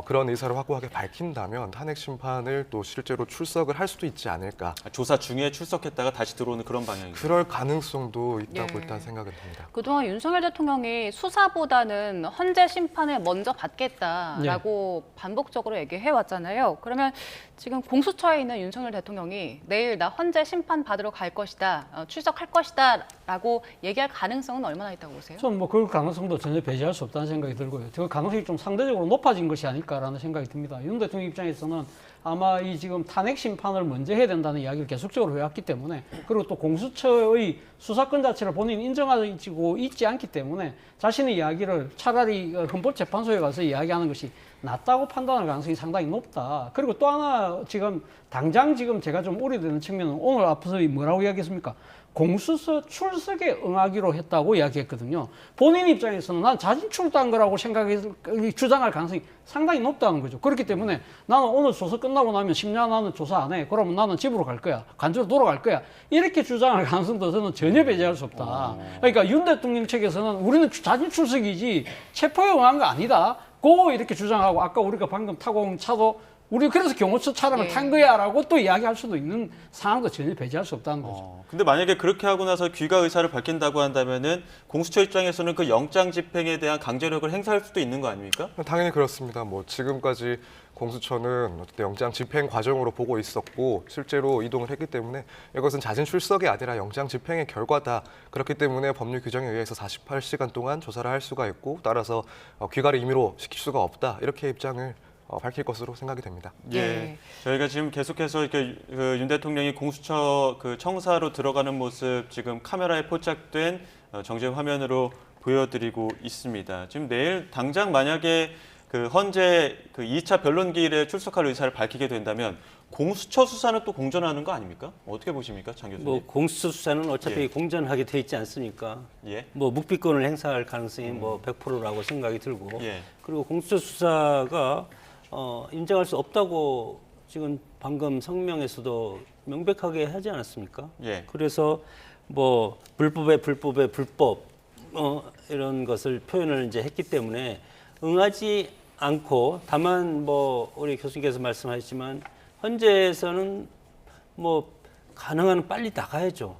그런 의사를 확고하게 밝힌다면 탄핵 심판을 또 실제로 출석을 할 수도 있지 않을까. 조사 중에 출석했다가 다시 들어오는 그런 방향입니다. 그럴 가능성도 있다고 예. 일단 생각은 듭니다. 그동안 윤석열 대통령이 수사보다는 헌재 심판을 먼저 받겠다라고 반복적으로 얘기해 왔잖아요. 그러면 지금 공수처에 있는 윤석열 대통령이 내일 나 헌재 심판 받으러 갈 것이다, 출석할 것이다라고 얘기할 가능성은 얼마나 있다고 보세요? 저는 그 가능성도 전혀 배제할 수 없다는 생각이 들고요. 그 가능성이 좀 상대적으로 높아진 것이 아닐까라는 생각이 듭니다. 윤 대통령 입장에서는 아마 이 지금 탄핵 심판을 먼저 해야 된다는 이야기를 계속적으로 해왔기 때문에 그리고 또 공수처의 수사권 자체를 본인이 인정하고 있지 않기 때문에 자신의 이야기를 차라리 헌법재판소에 가서 이야기하는 것이 낫다고 판단할 가능성이 상당히 높다. 그리고 또 하나 당장 제가 좀 우려되는 측면은 오늘 앞서서 뭐라고 이야기했습니까? 공수처 출석에 응하기로 했다고 이야기했거든요. 본인 입장에서는 난 자진 출두한 거라고 주장할 가능성이 상당히 높다는 거죠. 그렇기 때문에 나는 오늘 조사 끝나고 나면 10년 나는 조사 안 해. 그러면 나는 집으로 갈 거야. 간주로 돌아갈 거야. 이렇게 주장할 가능성도 저는 전혀 배제할 수 없다. 그러니까 윤 대통령 측에서는 우리는 자진 출석이지 체포에 응한 거 아니다. 이렇게 주장하고 아까 우리가 방금 타고 온 차도 우리 그래서 경호처 차량을 예. 탄 거야라고 또 이야기할 수도 있는 상황도 전혀 배제할 수 없다는 거죠. 근데 만약에 그렇게 하고 나서 귀가 의사를 밝힌다고 한다면은 공수처 입장에서는 그 영장 집행에 대한 강제력을 행사할 수도 있는 거 아닙니까? 당연히 그렇습니다. 지금까지 공수처는 어쨌든 영장 집행 과정으로 보고 있었고 실제로 이동을 했기 때문에 이것은 자진 출석이 아니라 영장 집행의 결과다. 그렇기 때문에 법률 규정에 의해서 48시간 동안 조사를 할 수가 있고 따라서 귀가를 임의로 시킬 수가 없다. 이렇게 입장을 밝힐 것으로 생각이 됩니다. 예. 저희가 지금 계속해서 이렇게 윤 대통령이 공수처 그 청사로 들어가는 모습 지금 카메라에 포착된 정제 화면으로 보여드리고 있습니다. 지금 내일 당장 만약에 그 헌재 그 2차 변론기일에 출석할 의사를 밝히게 된다면 공수처 수사는 또 공전하는 거 아닙니까? 어떻게 보십니까, 장 교수님? 공수처 수사는 어차피 예. 공전하게 돼 있지 않습니까? 예. 묵비권을 행사할 가능성이 100%라고 생각이 들고 예. 그리고 공수처 수사가 인정할 수 없다고 지금 방금 성명에서도 명백하게 하지 않았습니까? 예. 그래서 불법의 불법 이런 것을 표현을 이제 했기 때문에 응하지 않고 다만 우리 교수님께서 말씀하셨지만 헌재에서는 가능한 빨리 나가야죠.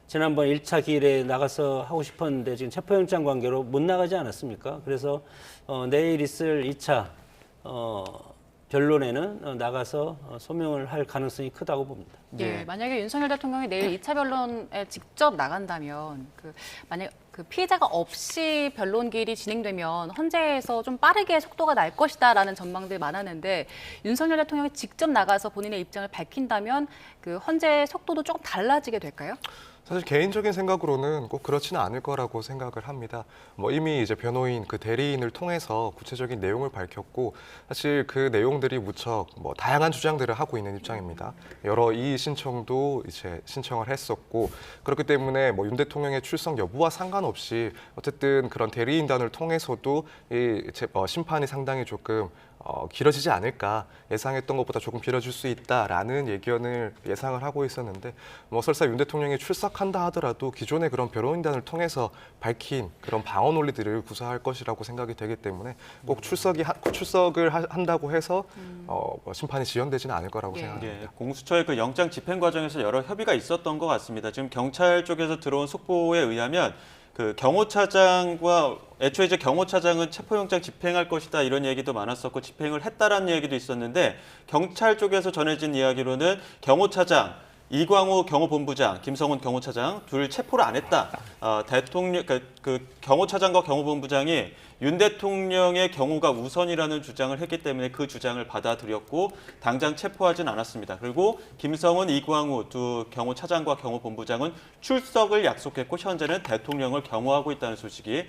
지난번 1차 기일에 나가서 하고 싶었는데 지금 체포영장 관계로 못 나가지 않았습니까? 그래서 내일 있을 2차 변론에는 나가서 소명을 할 가능성이 크다고 봅니다. 예, 만약에 윤석열 대통령이 내일 2차 변론에 직접 나간다면 만약 그 피해자가 없이 변론기일이 진행되면 헌재에서 좀 빠르게 속도가 날 것이다라는 전망들 많았는데 윤석열 대통령이 직접 나가서 본인의 입장을 밝힌다면 그 헌재 속도도 조금 달라지게 될까요? 사실 개인적인 생각으로는 꼭 그렇지는 않을 거라고 생각을 합니다. 이미 이제 변호인 그 대리인을 통해서 구체적인 내용을 밝혔고 사실 그 내용들이 무척 다양한 주장들을 하고 있는 입장입니다. 여러 이의 신청도 이제 신청을 했었고 그렇기 때문에 윤 대통령의 출석 여부와 상관없이 어쨌든 그런 대리인단을 통해서도 이 심판이 상당히 조금 길어지지 않을까 예상했던 것보다 조금 길어질 수 있다라는 예견을 예상을 하고 있었는데 설사 윤 대통령이 출석한다 하더라도 기존의 그런 변호인단을 통해서 밝힌 그런 방어 논리들을 구사할 것이라고 생각이 되기 때문에 꼭 출석을 한다고 해서 심판이 지연되지는 않을 거라고 예. 생각합니다. 예, 공수처의 그 영장 집행 과정에서 여러 협의가 있었던 것 같습니다. 지금 경찰 쪽에서 들어온 속보에 의하면 그 경호차장과 애초에 이제 경호차장은 체포영장 집행할 것이다 이런 얘기도 많았었고 집행을 했다라는 얘기도 있었는데 경찰 쪽에서 전해진 이야기로는 경호차장 이광우 경호본부장, 김성훈 경호차장 둘 체포를 안 했다. 대통령 그 경호차장과 경호본부장이 윤 대통령의 경우가 우선이라는 주장을 했기 때문에 그 주장을 받아들였고 당장 체포하진 않았습니다. 그리고 김성훈, 이광우 두 경호차장과 경호본부장은 출석을 약속했고 현재는 대통령을 경호하고 있다는 소식이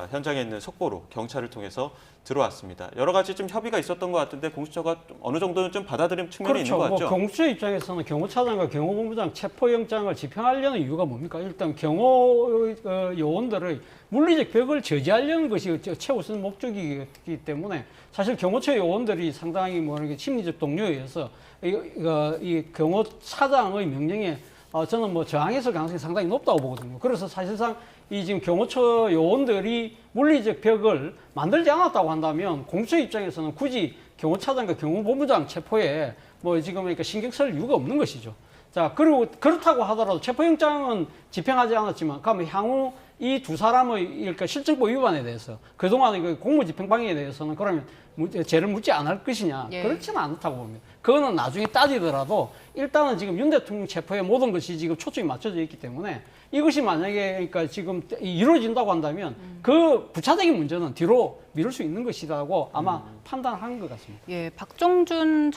현장에 있는 속보로 경찰을 통해서 들어왔습니다. 여러 가지 좀 협의가 있었던 것 같은데 공수처가 어느 정도는 좀 받아들임 측면이 있는 것 같죠? 뭐 경수처 입장에서는 경호차장과 경호본부장 체포영장을 집행하려는 이유가 뭡니까? 일단 경호 요원들의 물리적 벽을 저지하려는 것이 최우선 목적이기 때문에 사실 경호처 요원들이 상당히 뭐 이렇게 심리적 동요에 의해서 이 경호차장의 명령에 저는 뭐 저항했을 가능성이 상당히 높다고 보거든요. 그래서 사실상 이 지금 경호처 요원들이 물리적 벽을 만들지 않았다고 한다면 공수처 입장에서는 굳이 경호차장과 경호본부장 체포에 뭐 지금 그러니까 신경 쓸 이유가 없는 것이죠. 자, 그리고 그렇다고 하더라도 체포영장은 집행하지 않았지만 그러면 향후 이 두 사람의 그러니까 실정법 위반에 대해서 그동안의 그 공무집행방해에 대해서는 그러면 죄를 묻지 않을 것이냐? 예. 그렇지는 않다고 봅니다. 그거는 나중에 따지더라도 일단은 지금 윤 대통령 체포에 모든 것이 지금 초점이 맞춰져 있기 때문에 이것이 만약에 그러니까 지금 이루어진다고 한다면 그 부차적인 문제는 뒤로 미룰 수 있는 것이라고 아마 판단한 것 같습니다. 예, 박종준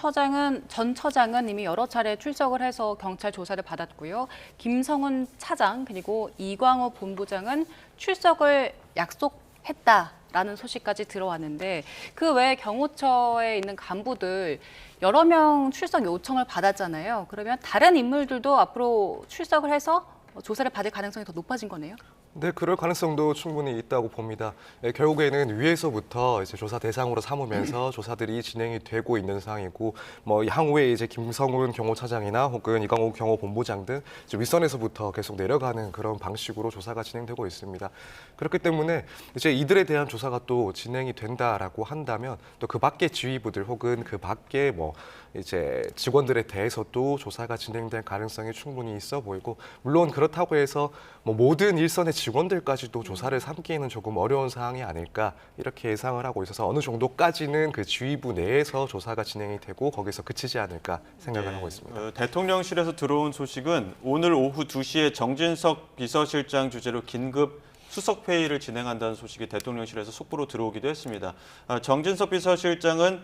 전 처장은 이미 여러 차례 출석을 해서 경찰 조사를 받았고요. 김성훈 차장 그리고 이광호 본부장은 출석을 약속했다라는 소식까지 들어왔는데 그 외에 경호처에 있는 간부들 여러 명 출석 요청을 받았잖아요. 그러면 다른 인물들도 앞으로 출석을 해서 조사를 받을 가능성이 더 높아진 거네요. 네, 그럴 가능성도 충분히 있다고 봅니다. 결국에는 위에서부터 이제 조사 대상으로 삼으면서 조사들이 진행이 되고 있는 상황이고, 뭐 향후에 이제 김성훈 경호차장이나 혹은 이광호 경호본부장 등 이제 윗선에서부터 계속 내려가는 그런 방식으로 조사가 진행되고 있습니다. 그렇기 때문에 이제 이들에 대한 조사가 또 진행이 된다라고 한다면 또 그 밖의 지휘부들 혹은 그 밖의 뭐 이제 직원들에 대해서도 조사가 진행될 가능성이 충분히 있어 보이고, 물론 그렇다고 해서 뭐 모든 일선의 직원들까지도 조사를 삼기에는 조금 어려운 상황이 아닐까 이렇게 예상을 하고 있어서 어느 정도까지는 그 지휘부 내에서 조사가 진행이 되고 거기서 그치지 않을까 생각을 하고 있습니다. 대통령실에서 들어온 소식은 오늘 오후 2시에 정진석 비서실장 주재로 긴급 수석 회의를 진행한다는 소식이 대통령실에서 속보로 들어오기도 했습니다. 정진석 비서실장은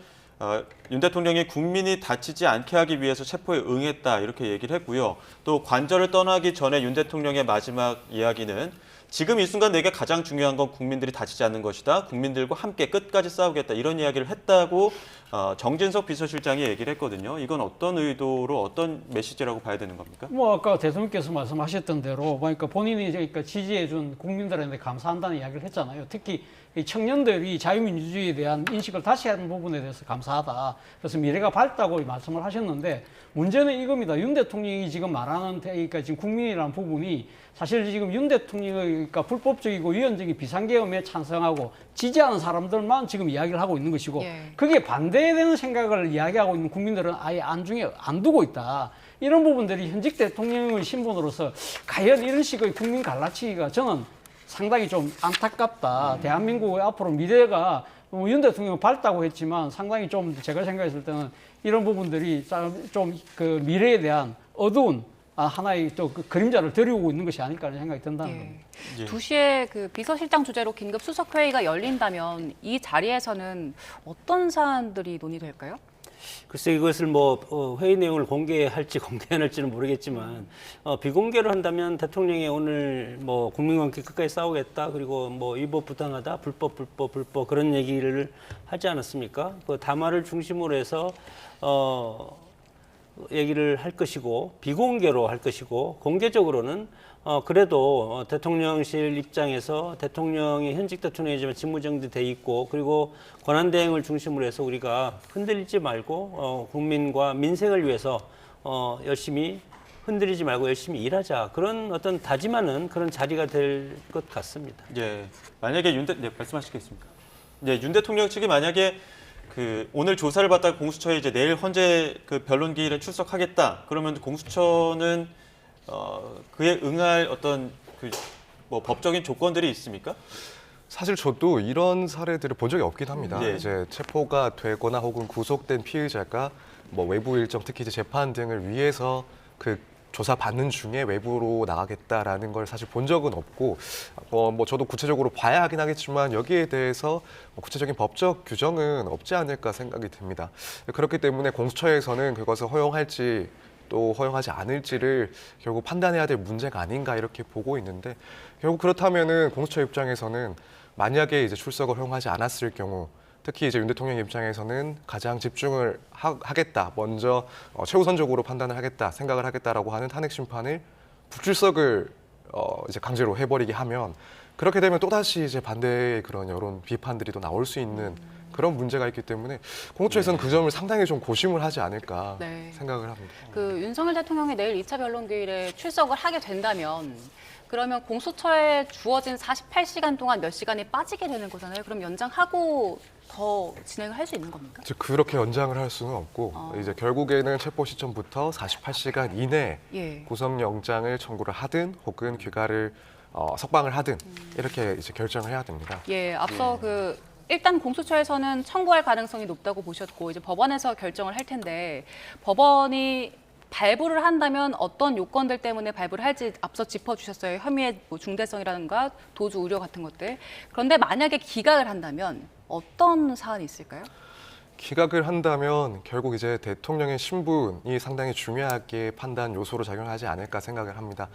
윤 대통령이 국민이 다치지 않게 하기 위해서 체포에 응했다 이렇게 얘기를 했고요. 또 관저를 떠나기 전에 윤 대통령의 마지막 이야기는 지금 이 순간 내게 가장 중요한 건 국민들이 다치지 않는 것이다. 국민들과 함께 끝까지 싸우겠다. 이런 이야기를 했다고 정진석 비서실장이 얘기를 했거든요. 이건 어떤 의도로 어떤 메시지라고 봐야 되는 겁니까? 뭐 아까 대통령께서 말씀하셨던 대로 그러니까 본인이 그러니까 지지해준 국민들한테 감사한다는 이야기를 했잖아요. 특히 이 청년들이 자유민주주의에 대한 인식을 다시 하는 부분에 대해서 감사하다. 그래서 미래가 밝다고 말씀을 하셨는데 문제는 이겁니다. 윤 대통령이 지금 말하는 그러니까 지금 국민이라는 부분이 사실 지금 윤 대통령의 그러니까 불법적이고 위헌적인 비상계엄에 찬성하고 지지하는 사람들만 지금 이야기를 하고 있는 것이고 예. 그게 반대되는 생각을 이야기하고 있는 국민들은 아예 안중에 안 두고 있다. 이런 부분들이 현직 대통령의 신분으로서 과연 이런 식의 국민 갈라치기가 저는 상당히 좀 안타깝다. 대한민국의 앞으로 미래가 윤 대통령은 밝다고 했지만 상당히 좀 제가 생각했을 때는 이런 부분들이 좀 그 미래에 대한 어두운 하나의 또 그 그림자를 드리고 있는 것이 아닐까 하는 생각이 든다는 겁니다. 2시에 그 비서실장 주재로 긴급 수석 회의가 열린다면 이 자리에서는 어떤 사안들이 논의될까요? 글쎄 이것을 뭐 회의 내용을 공개할지 공개 안 할지는 모르겠지만 비공개로 한다면 대통령이 오늘 뭐 국민과 함께 끝까지 싸우겠다 그리고 뭐 위법 부당하다 불법 그런 얘기를 하지 않았습니까? 그 담화를 중심으로 해서 얘기를 할 것이고 비공개로 할 것이고 공개적으로는 그래도 대통령실 입장에서 대통령이 현직 대통령이지만 직무정지 돼 있고 그리고 권한대행을 중심으로 해서 우리가 흔들리지 말고 국민과 민생을 위해서 열심히 흔들리지 말고 열심히 일하자 그런 어떤 다짐하는 그런 자리가 될 것 같습니다. 예, 만약에 말씀하시겠습니까? 예, 윤 대통령 측이 만약에 그 오늘 조사를 받다가 공수처에 이제 내일 헌재 그 변론 기일에 출석하겠다. 그러면 공수처는 그에 응할 어떤 그 뭐 법적인 조건들이 있습니까? 사실 저도 이런 사례들을 본 적이 없긴 합니다. 예. 이제 체포가 되거나 혹은 구속된 피의자가 뭐 외부 일정, 특히 이제 재판 등을 위해서 그 조사 받는 중에 외부로 나가겠다라는 걸 사실 본 적은 없고, 뭐 저도 구체적으로 봐야 하긴 하겠지만 여기에 대해서 뭐 구체적인 법적 규정은 없지 않을까 생각이 듭니다. 그렇기 때문에 공수처에서는 그것을 허용할지 또 허용하지 않을지를 결국 판단해야 될 문제가 아닌가 이렇게 보고 있는데, 결국 그렇다면은 공수처 입장에서는 만약에 이제 출석을 허용하지 않았을 경우, 특히 이제 윤 대통령 입장에서는 가장 집중을 하겠다, 먼저 최우선적으로 판단을 하겠다, 생각을 하겠다라고 하는 탄핵 심판을 불출석을 이제 강제로 해버리게 하면, 그렇게 되면 또 다시 이제 반대의 그런 여론 비판들이 또 나올 수 있는 그런 문제가 있기 때문에 공수처에서는 그 점을 상당히 좀 고심을 하지 않을까 네. 생각을 합니다. 그 윤석열 대통령이 내일 2차 변론기일에 출석을 하게 된다면 그러면 공수처에 주어진 48시간 동안 몇 시간이 빠지게 되는 거잖아요. 그럼 연장하고 더 진행을 할 수 있는 겁니까? 즉 그렇게 연장을 할 수는 없고 이제 결국에는 체포 시점부터 48시간 이내에 예. 구속영장을 청구를 하든 혹은 귀가를 석방을 하든 이렇게 이제 결정을 해야 됩니다. 예, 앞서 일단 공수처에서는 청구할 가능성이 높다고 보셨고 이제 법원에서 결정을 할 텐데 법원이 발부를 한다면 어떤 요건들 때문에 발부를 할지 앞서 짚어주셨어요. 혐의의 뭐 중대성이라든가 도주 우려 같은 것들. 그런데 만약에 기각을 한다면 어떤 사안이 있을까요? 기각을 한다면 결국 이제 대통령의 신분이 상당히 중요하게 판단 요소로 작용하지 않을까 생각을 합니다.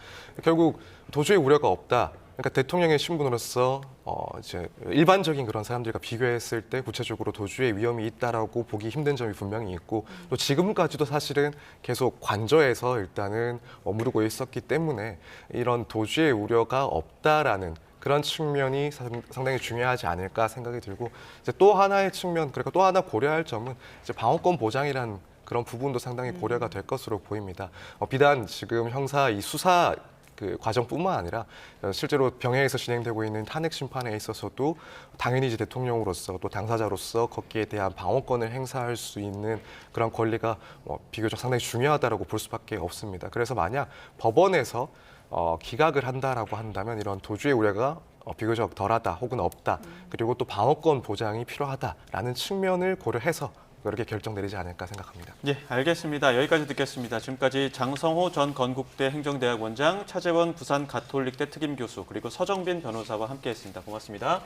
결국 도주의 우려가 없다. 그러니까 대통령의 신분으로서 이제 일반적인 그런 사람들과 비교했을 때 구체적으로 도주의 위험이 있다라고 보기 힘든 점이 분명히 있고, 또 지금까지도 사실은 계속 관저에서 일단은 머무르고 있었기 때문에 이런 도주의 우려가 없다라는 그런 측면이 상당히 중요하지 않을까 생각이 들고, 이제 또 하나의 측면, 그러니까 또 하나 고려할 점은 이제 방어권 보장이라는 그런 부분도 상당히 고려가 될 것으로 보입니다. 비단 지금 형사 이 수사 그 과정뿐만 아니라 실제로 병행해서 진행되고 있는 탄핵 심판에 있어서도 당연히 이제 대통령으로서 또 당사자로서 거기에 대한 방어권을 행사할 수 있는 그런 권리가 비교적 상당히 중요하다라고 볼 수밖에 없습니다. 그래서 만약 법원에서 기각을 한다라고 한다면 이런 도주의 우려가 비교적 덜하다 혹은 없다, 그리고 또 방어권 보장이 필요하다라는 측면을 고려해서 그렇게 결정 내리지 않을까 생각합니다. 예, 알겠습니다. 여기까지 듣겠습니다. 지금까지 장성호 전 건국대 행정대학원장, 차재원 부산 가톨릭대 특임교수, 그리고 서정빈 변호사와 함께했습니다. 고맙습니다.